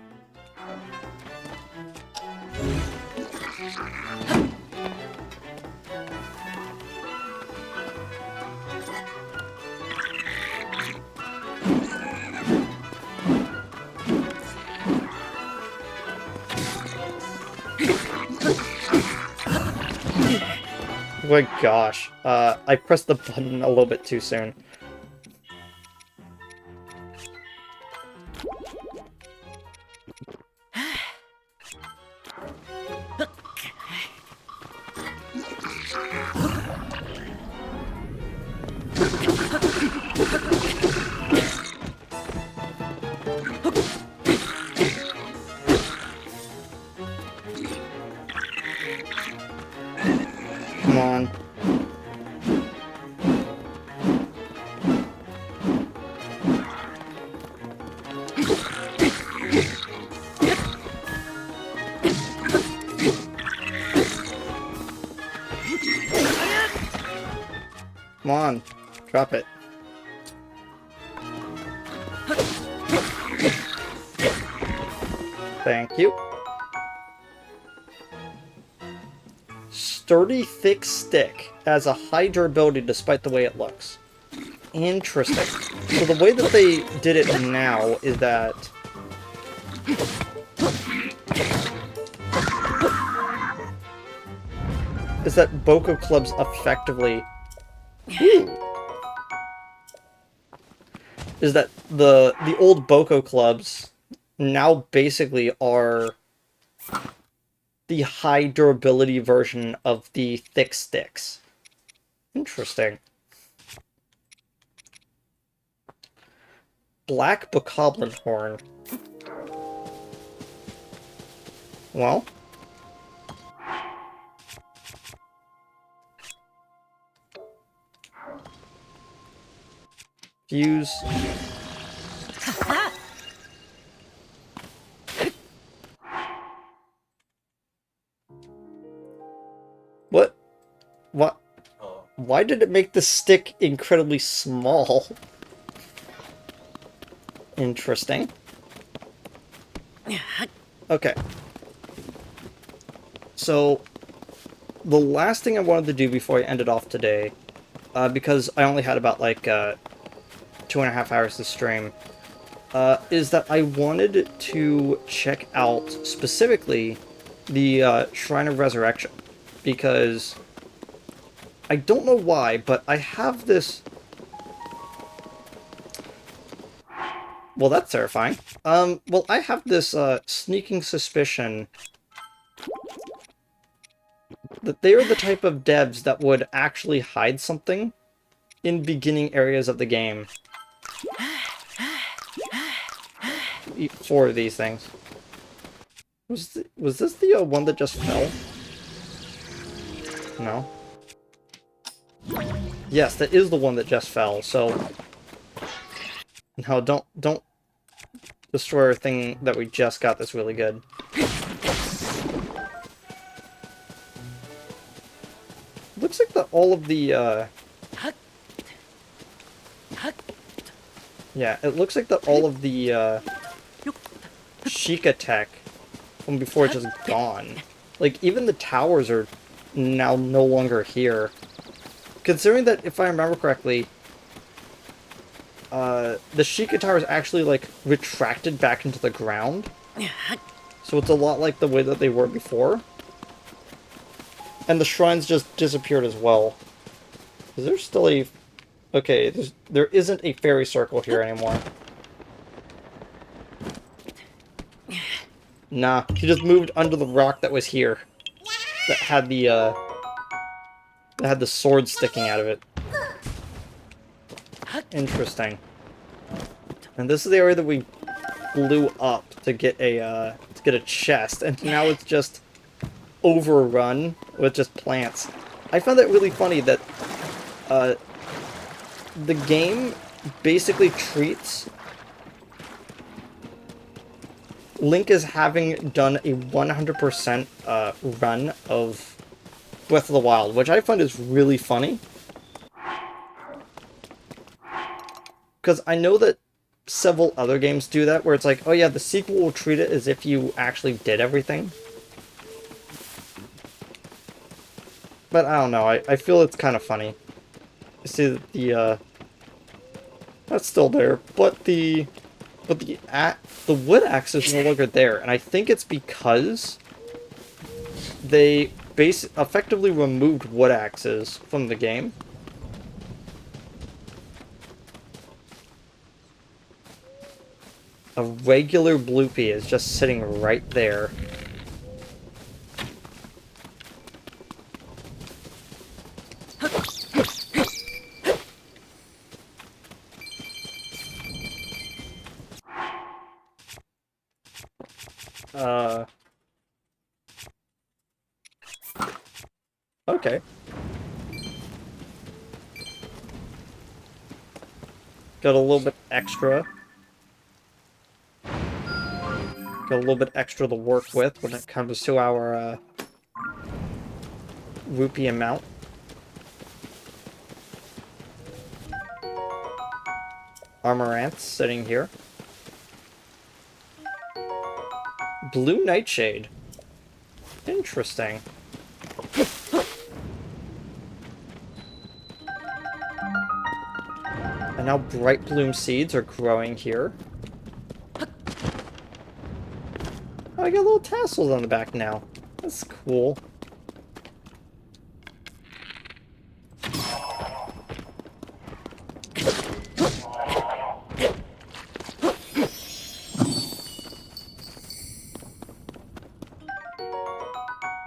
My gosh, I pressed the button a little bit too soon. Come on. Come on. Drop it. Thank you. Sturdy, thick stick has a high durability despite the way it looks. Interesting. So the way that they did it now is that... is that Boko clubs effectively... Ooh. Is that the old Boko clubs now basically are the high durability version of the thick sticks. Interesting. Black bokoblin horn. Well. Fuse. What? What? Why did it make the stick incredibly small? Interesting. Okay. So, the last thing I wanted to do before I ended off today, because I only had about like 2.5 hours to stream, is that I wanted to check out specifically the Shrine of Resurrection, because I don't know why, but I have this... Well, that's terrifying. Well, I have this sneaking suspicion that they are the type of devs that would actually hide something in beginning areas of the game for these things. Was this the one that just fell? No. Yes, that is the one that just fell, so... No, don't destroy our thing that we just got that's really good. Looks like all of the, yeah, it looks like all of the, Sheikah tech from before is just gone. Like, even the towers are now no longer here. Considering that, if I remember correctly, the Sheikah towers actually, like, retracted back into the ground. So it's a lot like the way that they were before. And the shrines just disappeared as well. Is there still a... Okay, there isn't a fairy circle here anymore. Nah, he just moved under the rock that was here. That had the sword sticking out of it. Interesting. And this is the area that we blew up to get a chest, and now it's just overrun with just plants. I found that really funny that the game basically treats Link as having done a 100% run of Breath of the Wild, which I find is really funny. Because I know that several other games do that, where it's like, oh yeah, the sequel will treat it as if you actually did everything. But I don't know, I feel it's kind of funny. You see that the, that's still there, but the wood axe is no longer there, and I think it's because they effectively removed wood axes from the game. A regular bloopy is just sitting right there. Okay. Got a little bit extra. Got a little bit extra to work with when it comes to our, rupee amount. Armorants sitting here. Blue Nightshade. Interesting. And now Bright Bloom seeds are growing here. Oh, I got little tassels on the back now. That's cool.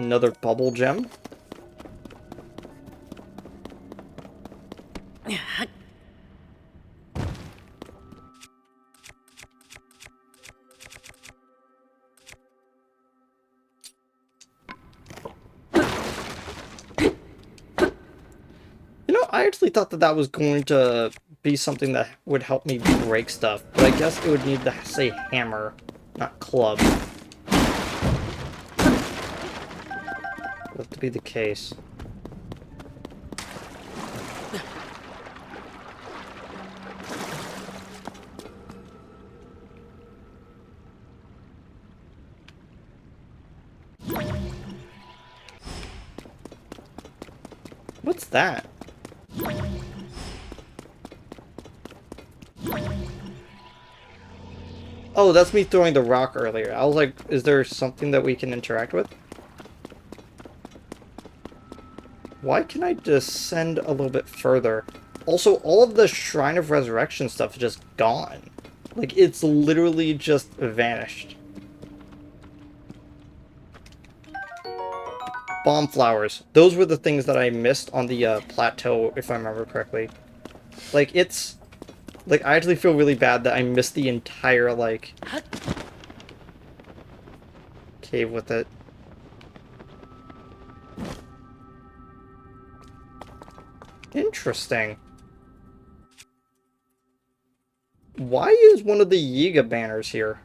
Another bubble gem. You know, I actually thought that that was going to be something that would help me break stuff, but I guess it would need to say hammer, not club. That to be the case. What's that? Oh, that's me throwing the rock earlier. I was like, is there something that we can interact with? Why can I descend a little bit further? Also, all of the Shrine of Resurrection stuff is just gone. Like, it's literally just vanished. Bomb flowers. Those were the things that I missed on the plateau, if I remember correctly. Like, it's... Like, I actually feel really bad that I missed the entire, like... cave with it. Interesting. Why is one of the Yiga banners here?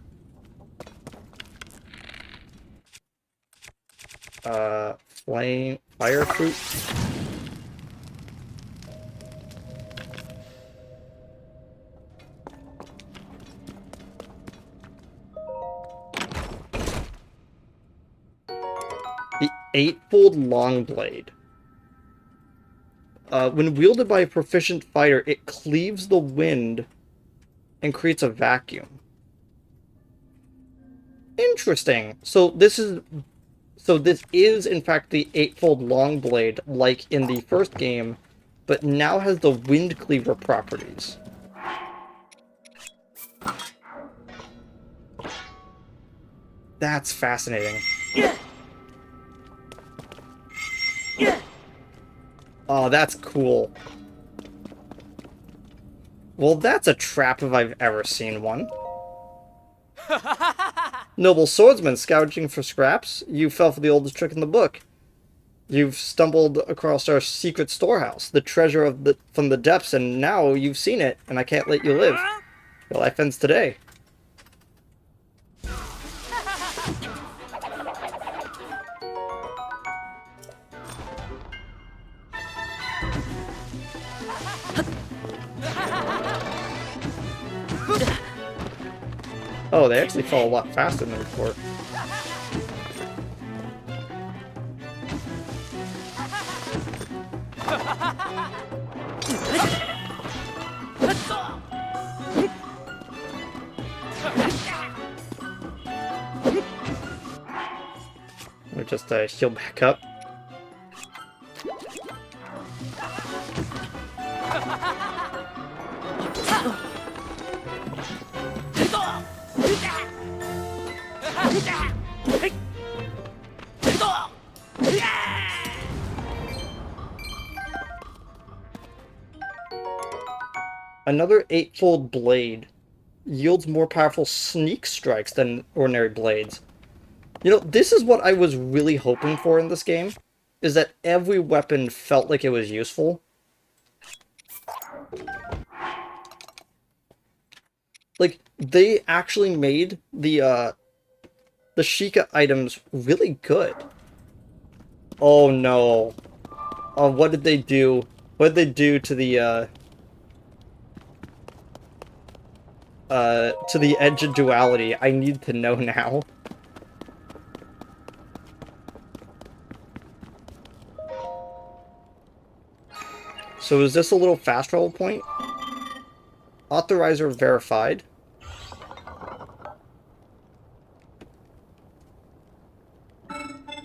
Flame... Fire fruit? The Eightfold Longblade. When wielded by a proficient fighter, it cleaves the wind and creates a vacuum. Interesting. So this is in fact the Eightfold Longblade, like in the first game, but now has the wind cleaver properties. That's fascinating. Oh, that's cool. Well, that's a trap if I've ever seen one. Noble swordsman scrounging for scraps, you fell for the oldest trick in the book. You've stumbled across our secret storehouse, the treasure of from the depths, and now you've seen it, and I can't let you live. Your life ends today. Oh, they actually fall a lot faster than before. We'll just heal back up. Another Eightfold Blade yields more powerful sneak strikes than ordinary blades. You know, this is what I was really hoping for in this game, is that every weapon felt like it was useful. Like, they actually made the Sheikah items really good. Oh no. Oh, what did they do? What did they do to the edge of duality? I need to know now. So is this a little fast travel point? Authorizer verified.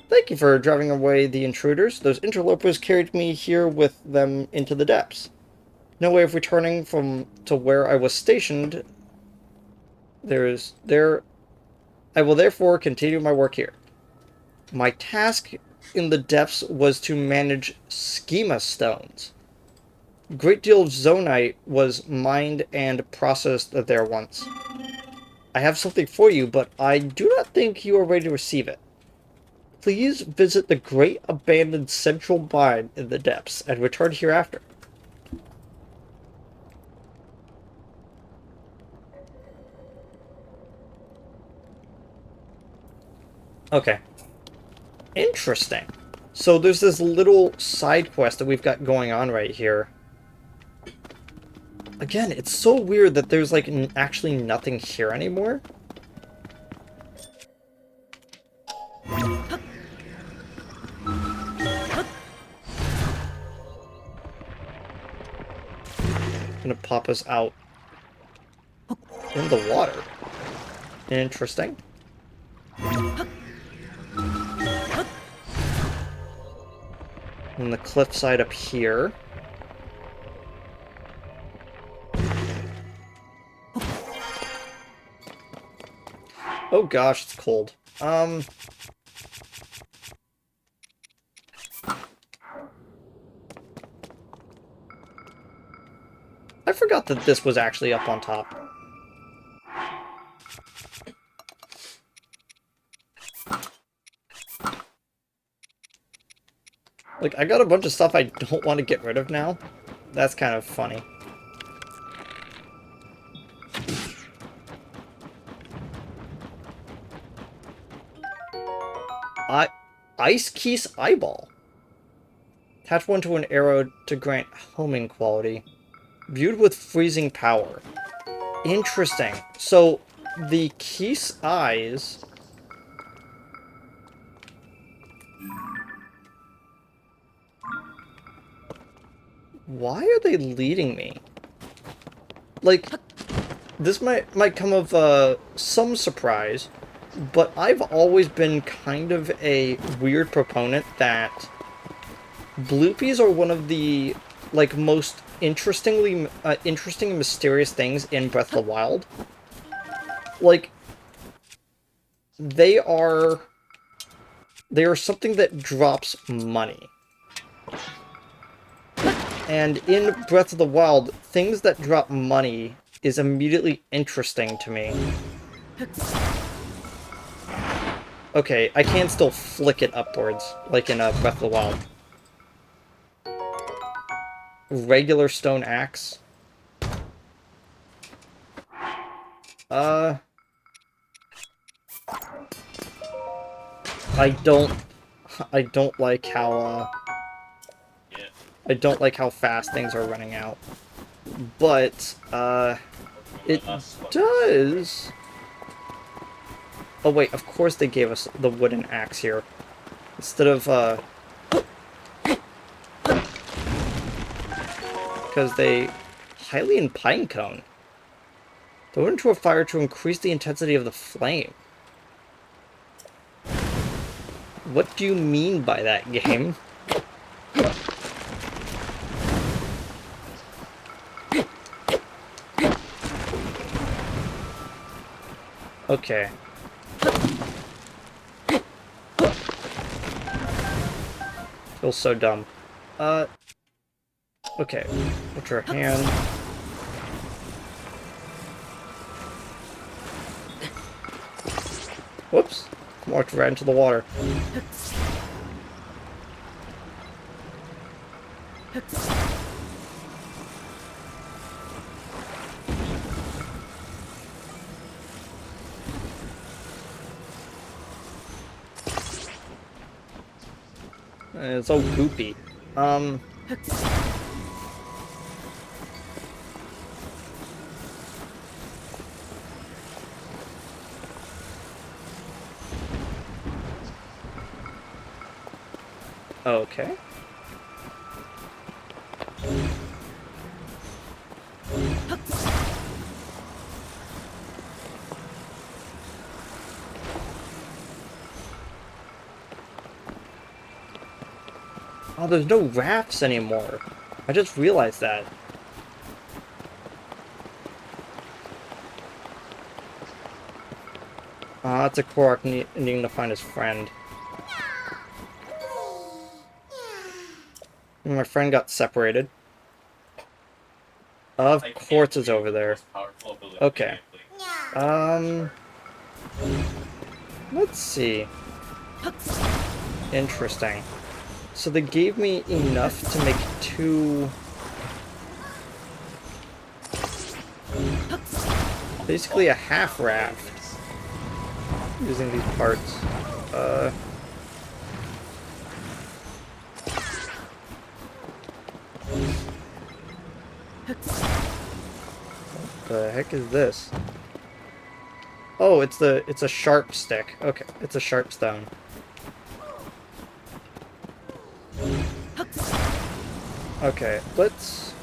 Thank you for driving away the intruders. Those interlopers carried me here with them into the depths. No way of returning to where I was stationed. I will therefore continue my work here. My task in the depths was to manage schema stones. A great deal of zonite was mined and processed there once. I have something for you, but I do not think you are ready to receive it. Please visit the great abandoned central mine in the depths and return hereafter. Okay. Interesting. So there's this little side quest that we've got going on right here. Again, it's so weird that there's like actually nothing here anymore. Gonna pop us out in the water. Interesting. On the cliffside up here. Oh gosh, it's cold. I forgot that this was actually up on top. Like, I got a bunch of stuff I don't want to get rid of now. That's kind of funny. Ice Keys Eyeball. Attach one to an arrow to grant homing quality. Viewed with freezing power. Interesting. So, the Keys eyes... Why are they leading me? Like, this might come of some surprise, but I've always been kind of a weird proponent that bloopies are one of the like most interesting and mysterious things in Breath of the Wild. Like, they are something that drops money. And in Breath of the Wild, things that drop money is immediately interesting to me. Okay, I can still flick it upwards, like in Breath of the Wild. Regular stone axe. I don't like how, I don't like how fast things are running out. But, it does... Oh wait, of course they gave us the wooden axe here. Instead of, because they... Hylian Pinecone. Throw it into a fire to increase the intensity of the flame. What do you mean by that, game? Okay. Feels so dumb. Okay. Put your hand. Whoops. Walked right into the water. It's all goopy. Okay. Oh, there's no rafts anymore. I just realized that. That's a Korok needing to find his friend. my friend got separated. Of course it's over there. Okay. Let's see. Interesting. So they gave me enough to make 2... basically a half raft. Using these parts. What the heck is this? Oh, it's a sharp stick. Okay, it's a sharp stone. Okay, let's...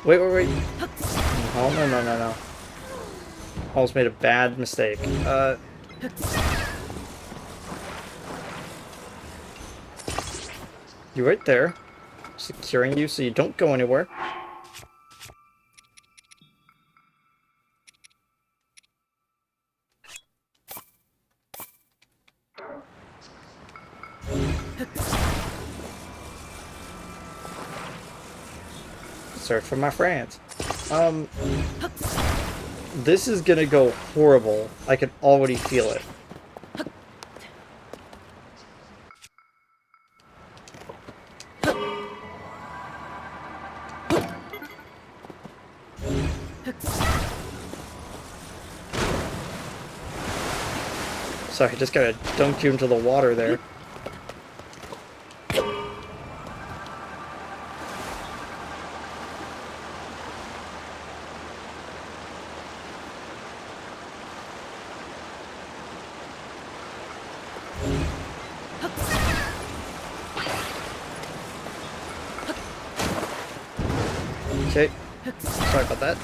Wait. Oh, no. Almost made a bad mistake. You're right there. Securing you so you don't go anywhere. Search for my friends. This is gonna go horrible. I can already feel it. Sorry, I just gotta dunk you into the water there. Okay. Sorry about that.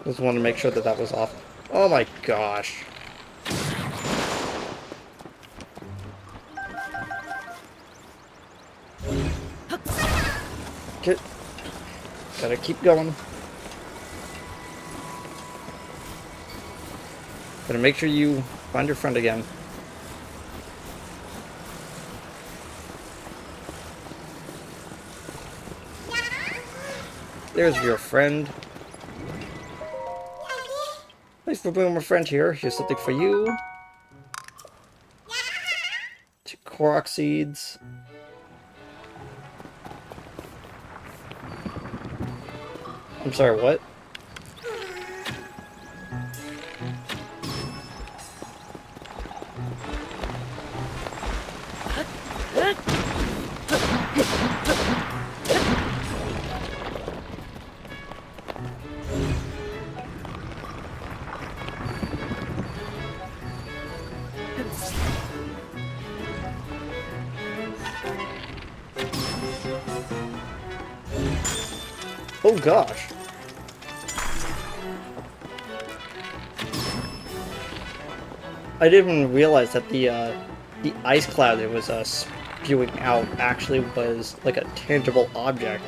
Just wanted to make sure that that was off. Oh my gosh. Okay. Gotta keep going. Gotta make sure you find your friend again. There's your friend. Thanks for being my friend here. Here's something for you. 2 Korok seeds. I'm sorry, what? Oh gosh. I didn't even realize that the ice cloud it was spewing out actually was like a tangible object.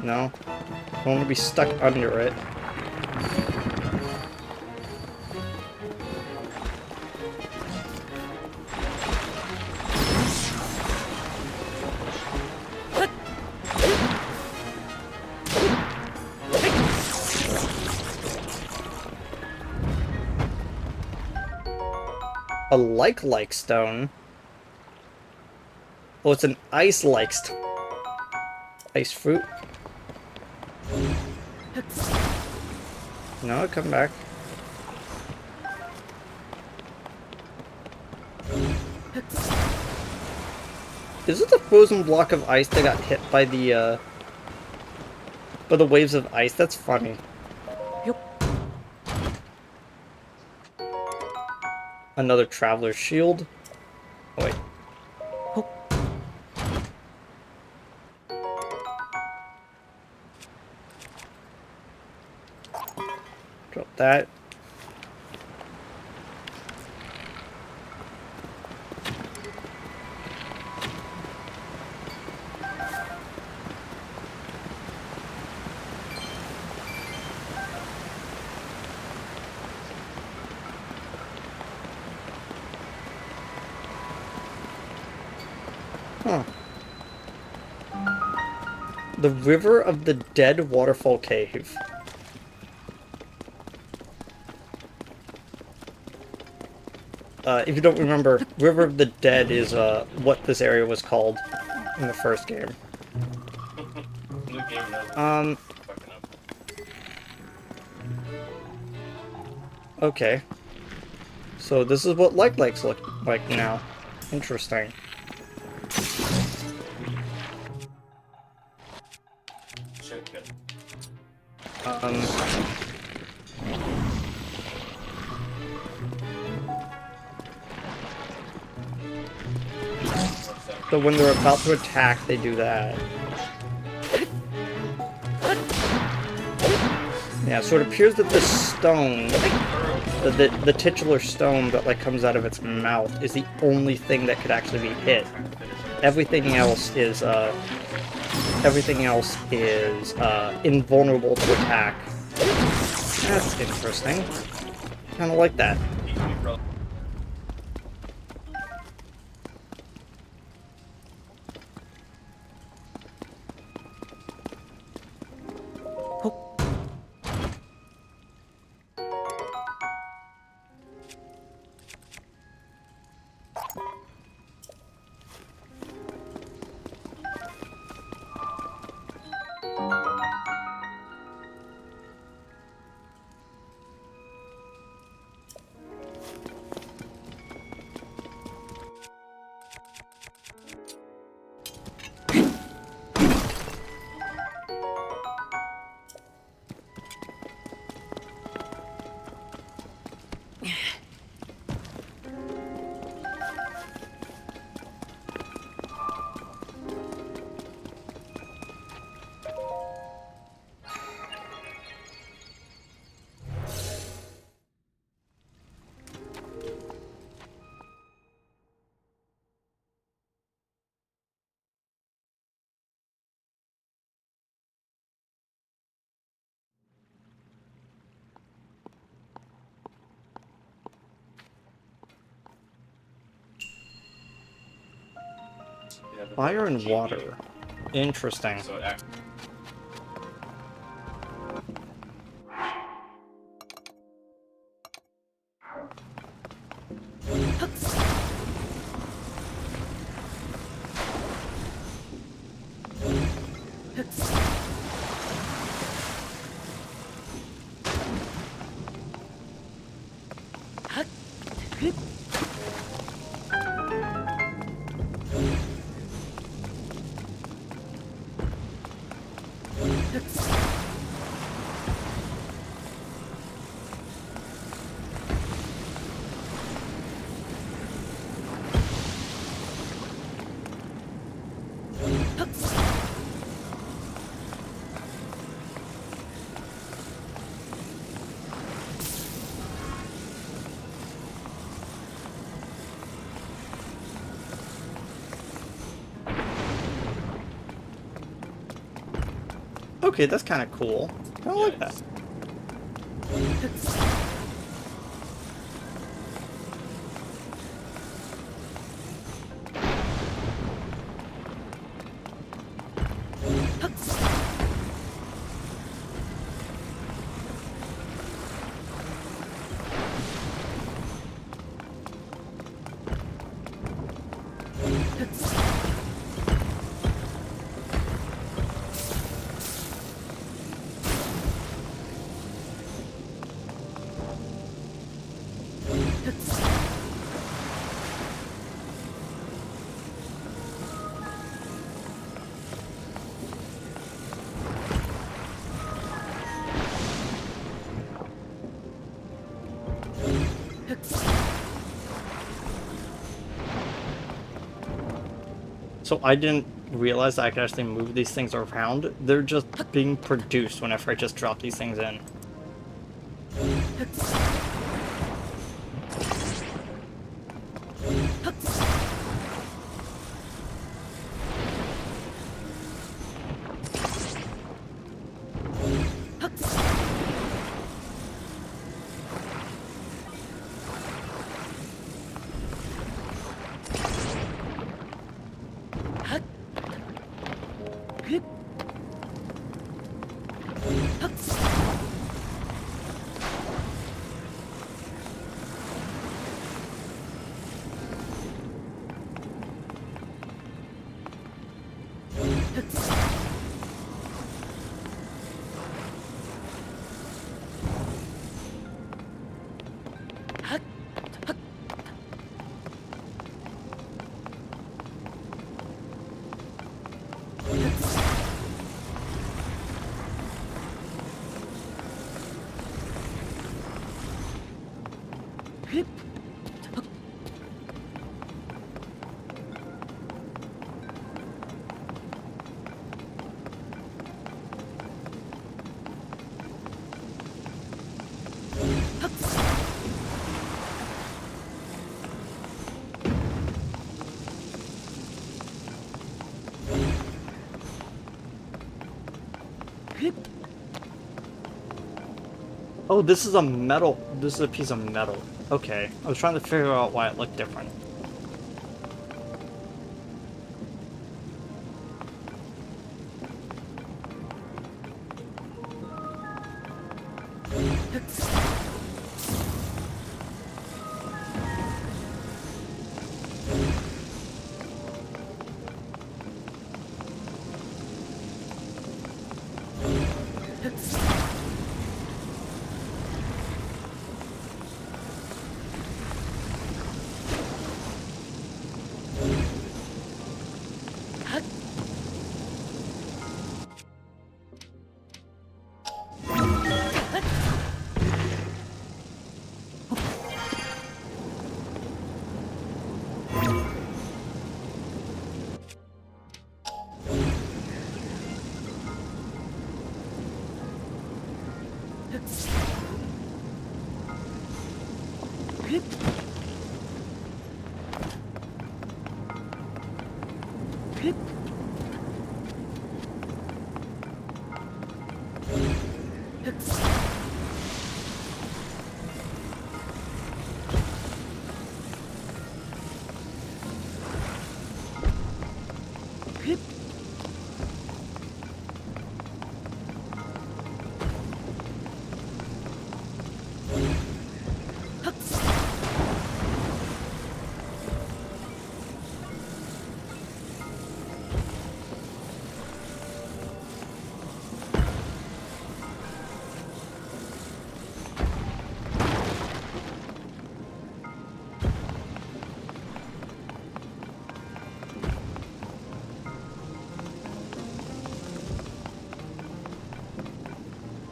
No. I want to be stuck under it. A like stone? Oh, it's an ice-like stone. Ice fruit? No, come back. Is it the frozen block of ice that got hit by the waves of ice? That's funny. Another traveler's shield. Oh, wait. Drop that. Huh. The River of the Dead Waterfall Cave. If you don't remember, River of the Dead is what this area was called in the first game. New game knows Um, fucking up. okay. So this is what lakes look like now. Interesting. Shit, good. Um, so when they're about to attack, they do that. Yeah, so it appears that this stone, the titular stone that like comes out of its mouth, is the only thing that could actually be hit. Everything else is invulnerable to attack. That's interesting. Kind of like that. Yeah, but Fire and cheat water. meter. Interesting. So it act- Okay, that's kind of cool. I like that. So I didn't realize I could actually move these things around. They're just being produced whenever I just drop these things in. Oh, this is a metal. This is a piece of metal. Okay. I was trying to figure out why it looked different.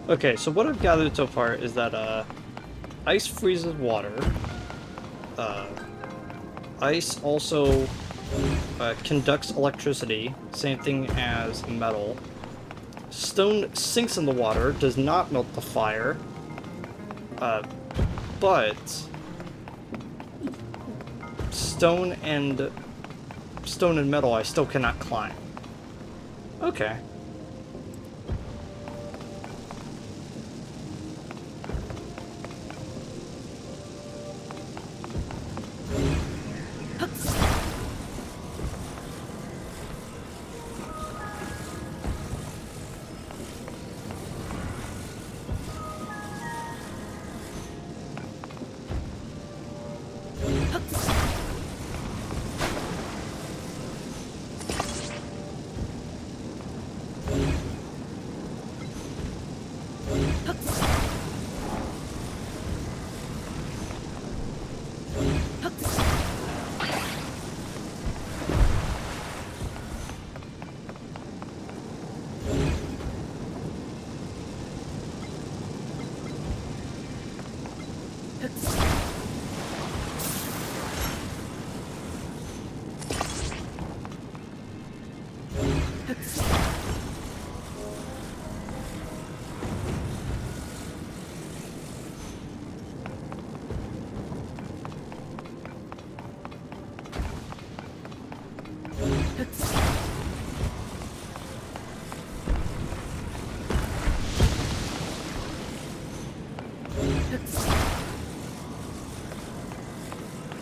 Okay, so what I've gathered so far is that ice freezes water. Uh, Ice also conducts electricity, same thing as metal. Stone sinks in the water, does not melt the fire, but stone and metal I still cannot climb. Okay.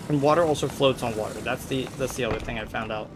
And water also floats on water. That's the other thing I found out.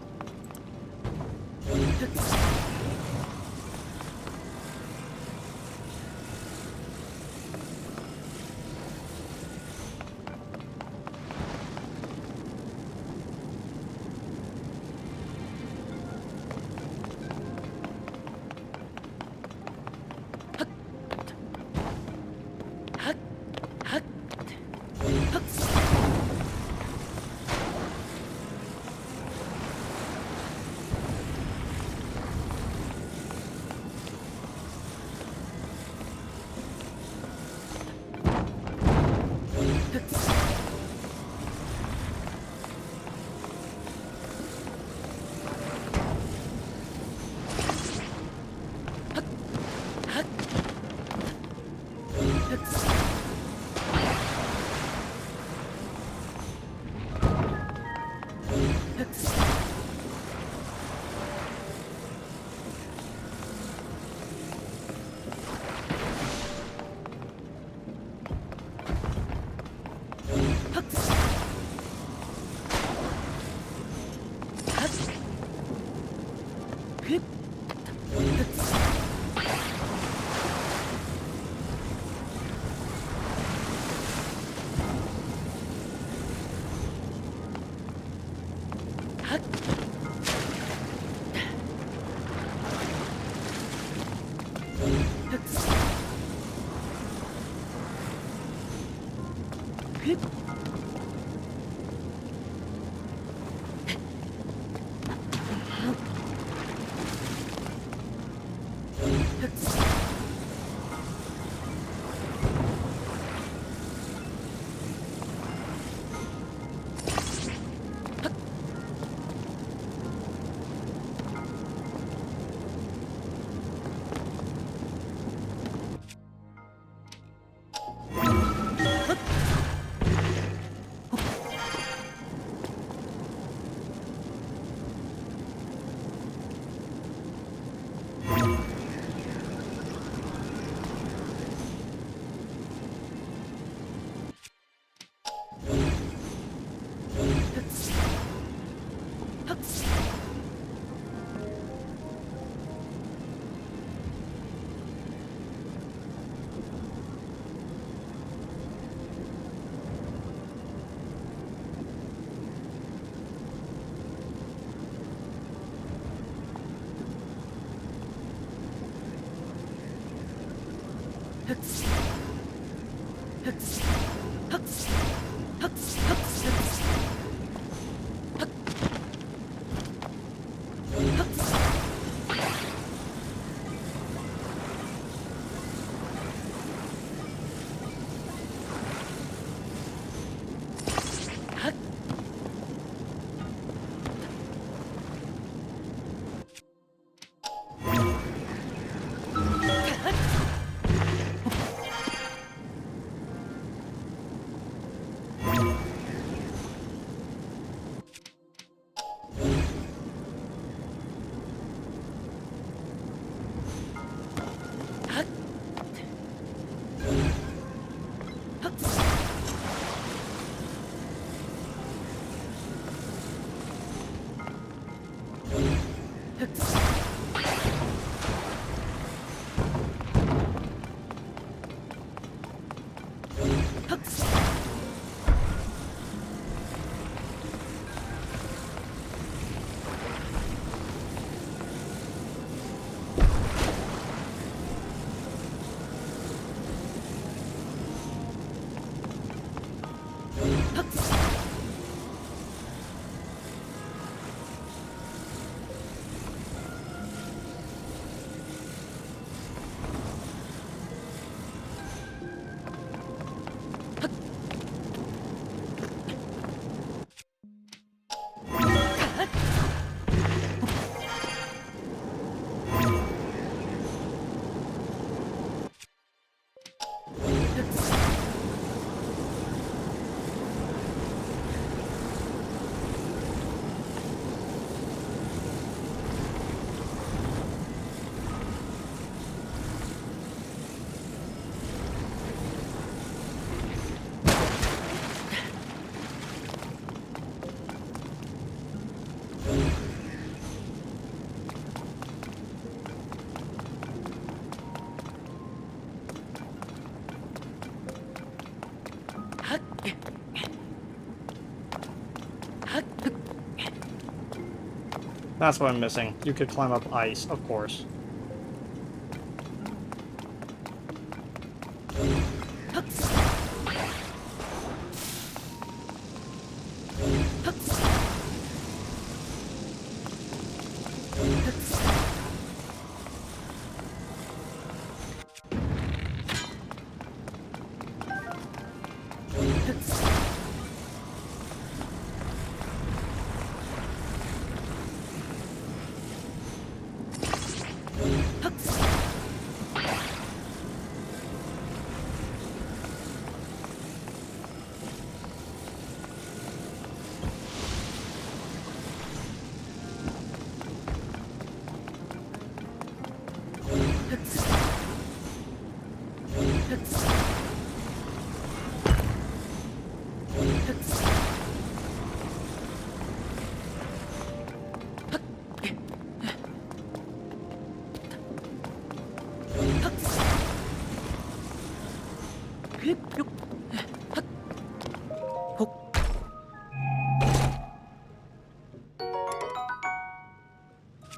That's what I'm missing. You could climb up ice, of course.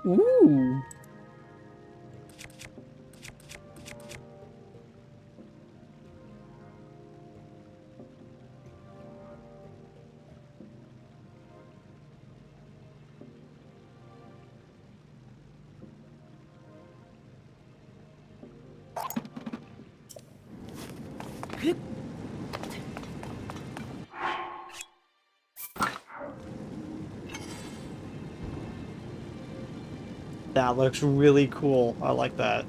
Ooh. That looks really cool. I like that.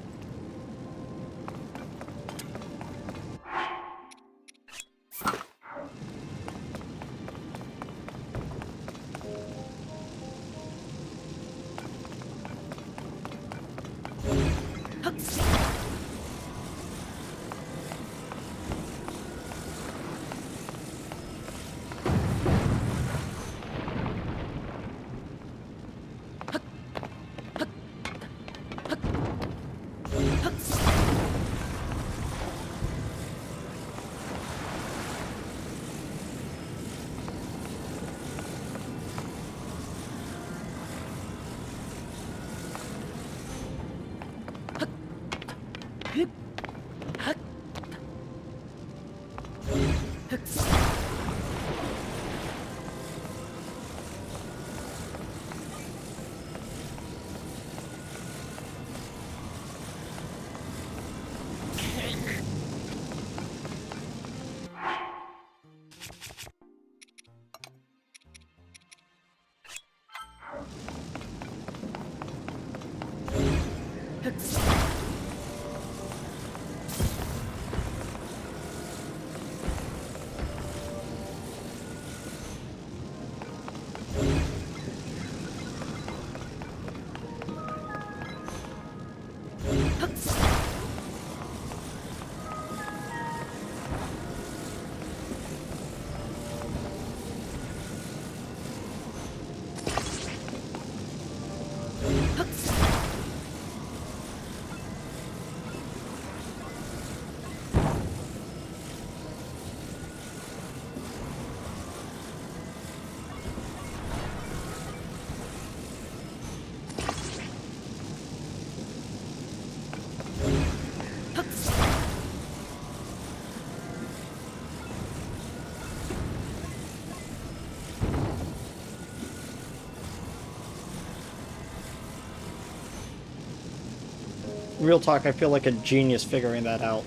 Real talk, I feel like a genius figuring that out.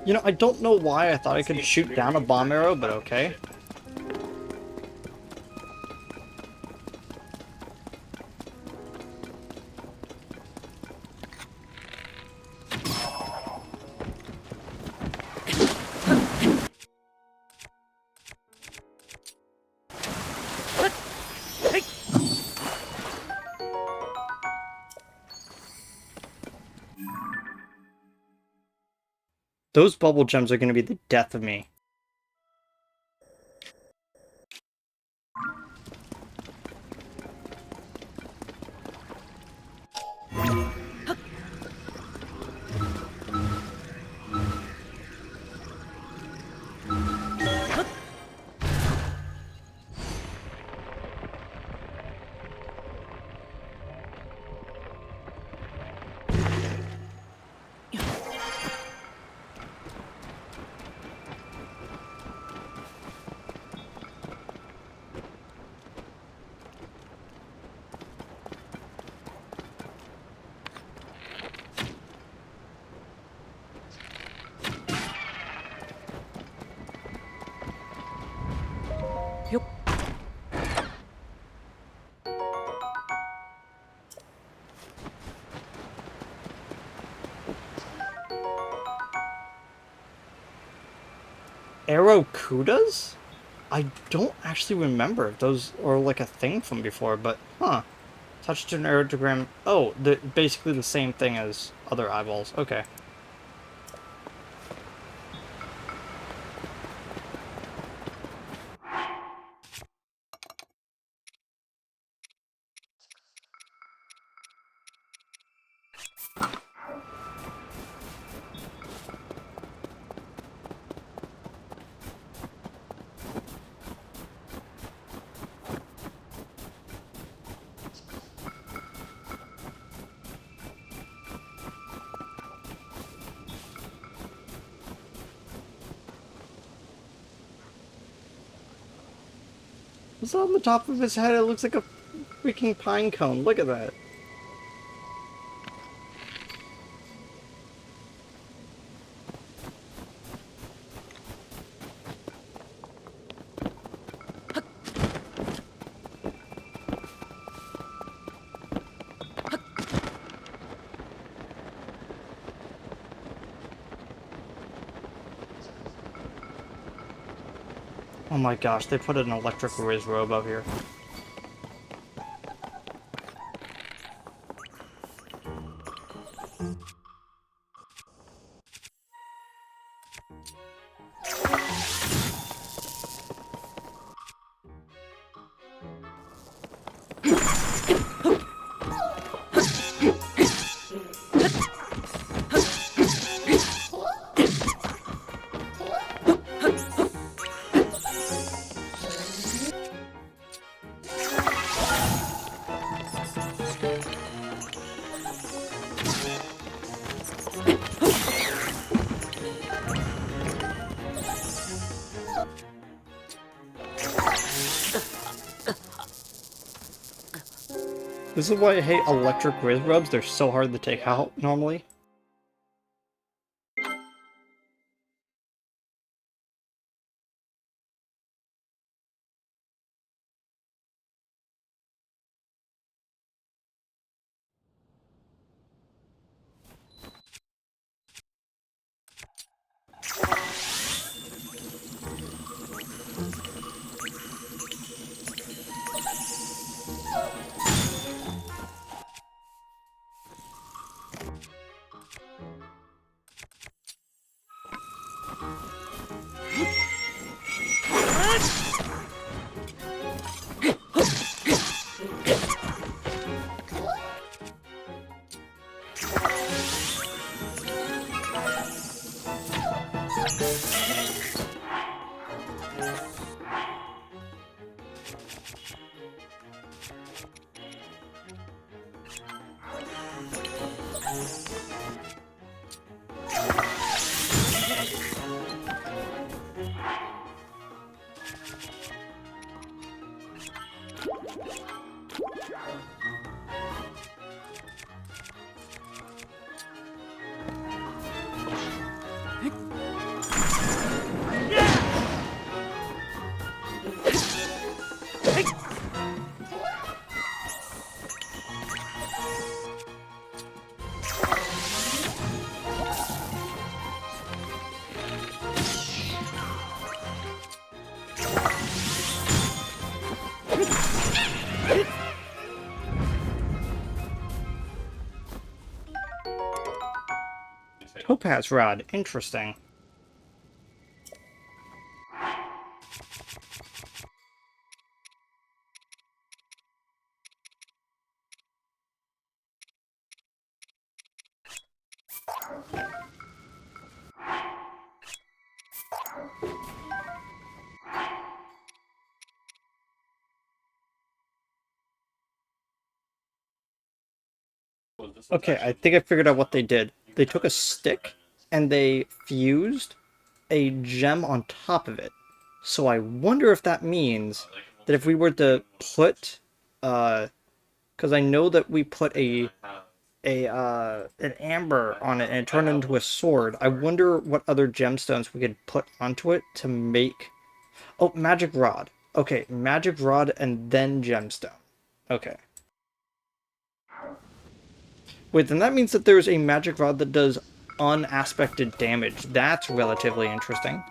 You know, I don't know why I thought I could shoot down a bomb arrow, but okay. Those bubble gems are going to be the death of me. Arrow-kudas? I don't actually remember if those are like a thing from before, but huh. Touch to an aerogram. Oh, basically the same thing as other eyeballs. Okay. What's on the top of his head? It looks like a freaking pine cone. Look at that. Oh my gosh, they put an electric Riz robe up here. This is why I hate electric Riz rubs. They're so hard to take out normally. topaz rod. Interesting. Well, this one's Okay, I actually think I figured out what they did. you They can took have a it for 10 stick minutes. and they fused a gem on top of it. So I wonder if that means They can that if also we were do to put, because I know that we put I have an amber on it and it I turned have into a one sword. I for it. wonder what other gemstones we could put onto it to make. Oh, magic rod. Okay, magic rod and then gemstone. Okay. Wait, then that means that there's a magic rod that does unaspected damage. That's relatively interesting.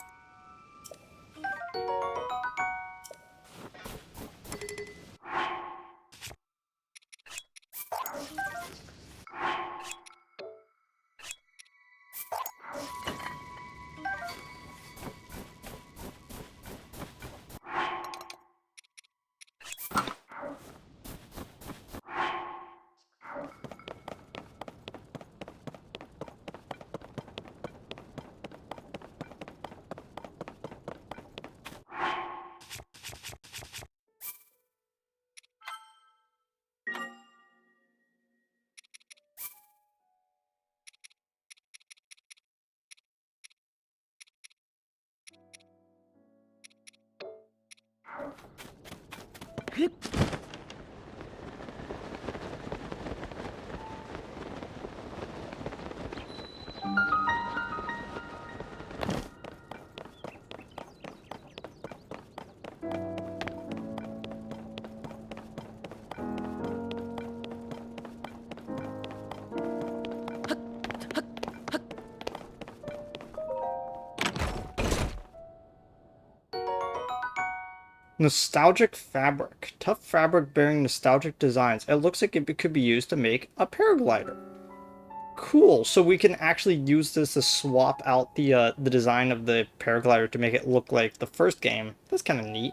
Nostalgic fabric. Tough fabric bearing nostalgic designs. It looks like it could be used to make a paraglider. Cool. So we can actually use this to swap out the design of the paraglider to make it look like the first game. That's kind of neat.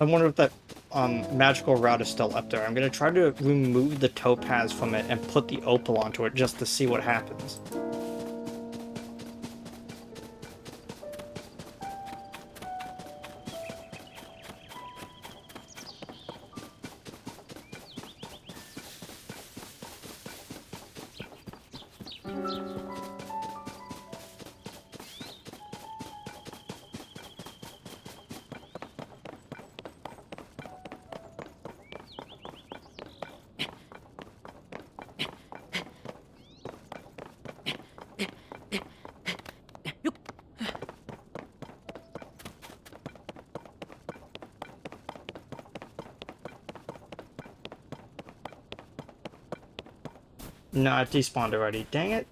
I wonder if that magical route is still up there. I'm gonna try to remove the topaz from it and put the opal onto it just to see what happens. No, it despawned already. Dang it.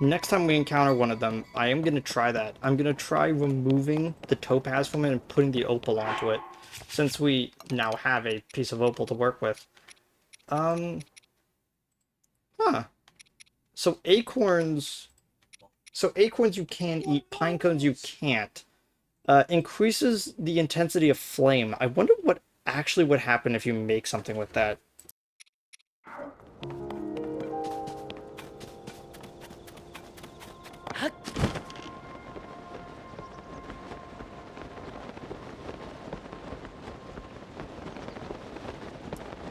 Next time we encounter one of them, I am going to try that. I'm going to try removing the topaz from it and putting the opal onto it, since we now have a piece of opal to work with. Um, huh. So acorns... So acorns you can eat, pine cones you can't. Increases the intensity of flame. I wonder what actually would happen if you make something with that.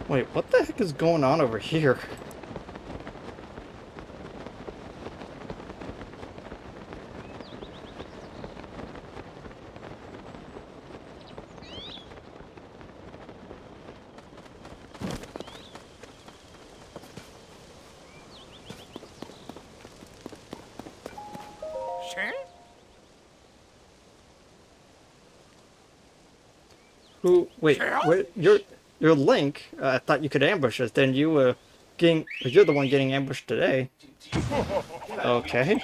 Wait, what the heck is going on over here? Who? Wait, wait, you're Link. I thought you could ambush us. Then you getting you're the one getting ambushed today. Okay.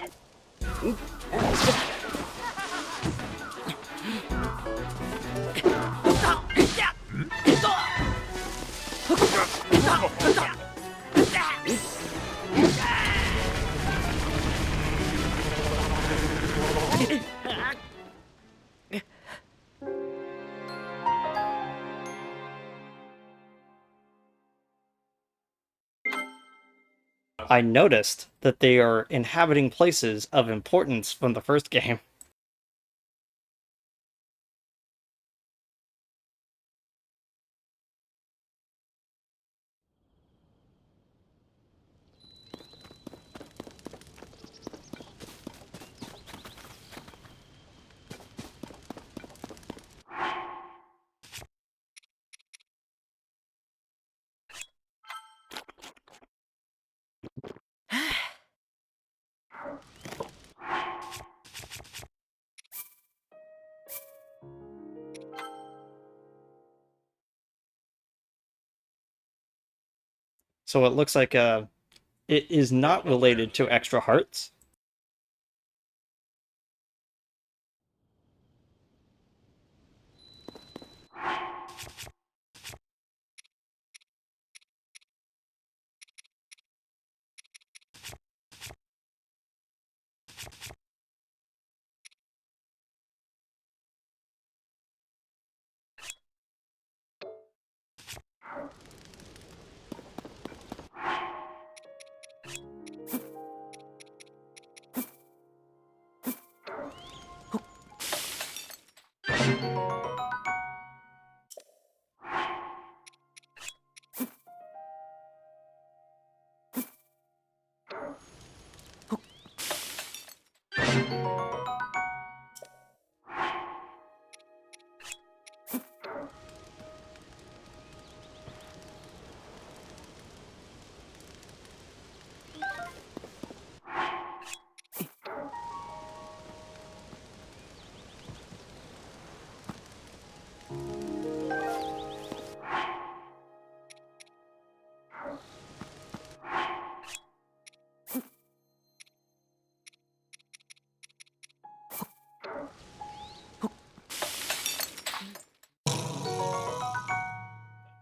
I noticed that they are inhabiting places of importance from the first game. So it looks like it is not related to extra hearts.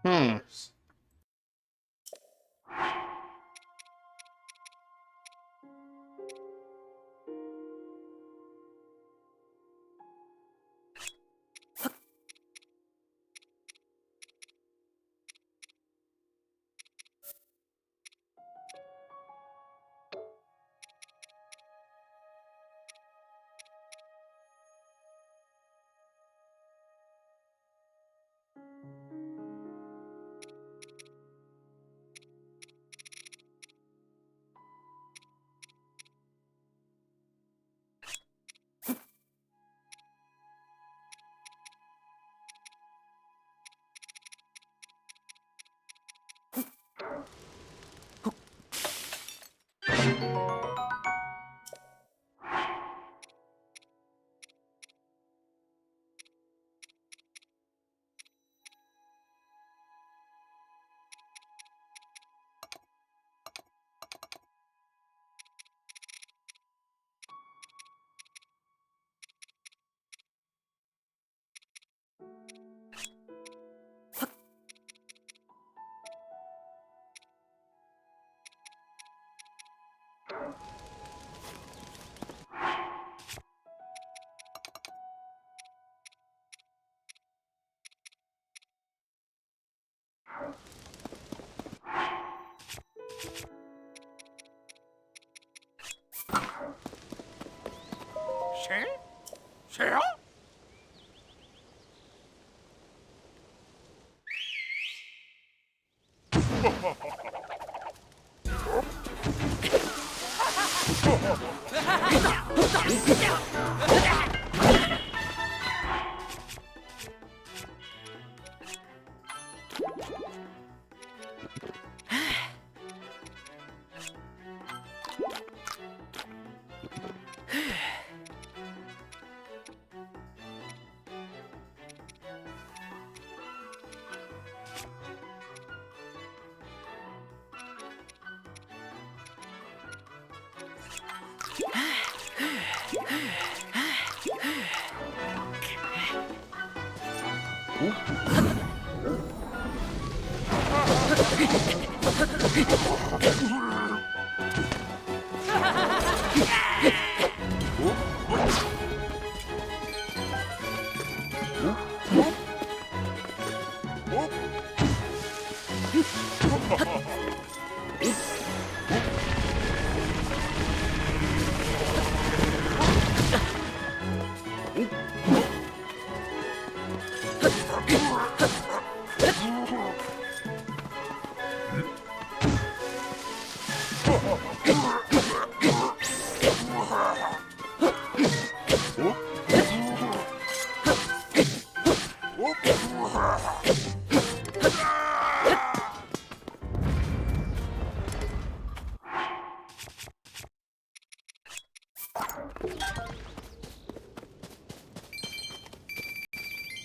Hmm.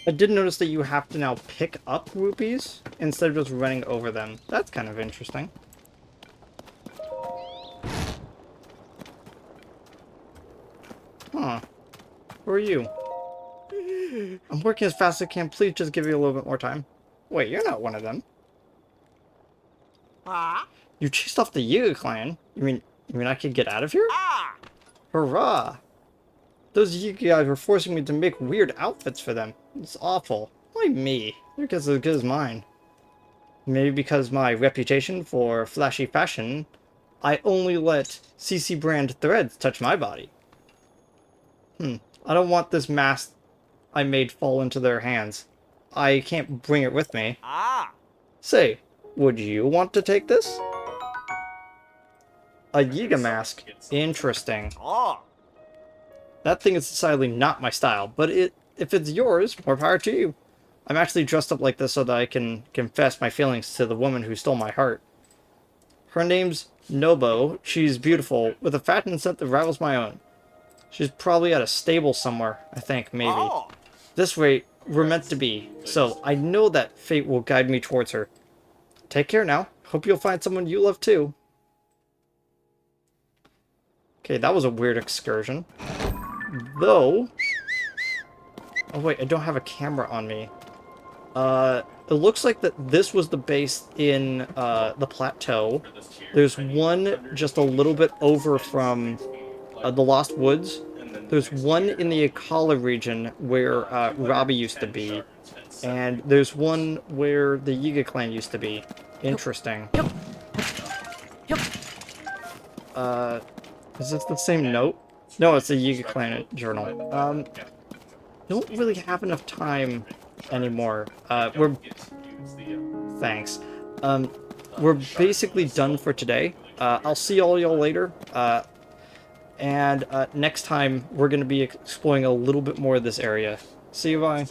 I did notice that you have to now pick up rupees instead of just running over them. That's kind of interesting. Huh. Who are you? I'm working as fast as I can. Please just give you a little bit more time. Wait, you're not one of them. You chased off the Yiga clan? You mean I could get out of here? Hurrah! Those Yiga guys were forcing me to make weird outfits for them. It's awful. Why me? They're just as good as mine. Maybe because my reputation for flashy fashion, I only let CC brand threads touch my body. I don't want this mask I made fall into their hands. I can't bring it with me. Say, would you want to take this? A Yiga mask. Interesting. That thing is decidedly not my style, but if it's yours, more power to you. I'm actually dressed up like this so that I can confess my feelings to the woman who stole my heart. Her name's Nobo. She's beautiful, with a fashion sense that rivals my own. She's probably at a stable somewhere, I think, maybe. This way, we're meant to be, so I know that fate will guide me towards her. Take care now. Hope you'll find someone you love too. Okay, that was a weird excursion. Though... Oh wait, I don't have a camera on me. It looks like that this was the base in, the plateau. There's one just a little bit over from, the Lost Woods. There's one in the Akala region where, Robbie used to be. And there's one where the Yiga clan used to be. Interesting. Is this the same note? No, it's the Yiga clan journal. Don't really have enough time anymore. Thanks. We're basically done for today. I'll see all y'all later. And next time, we're going to be exploring a little bit more of this area. See you, bye.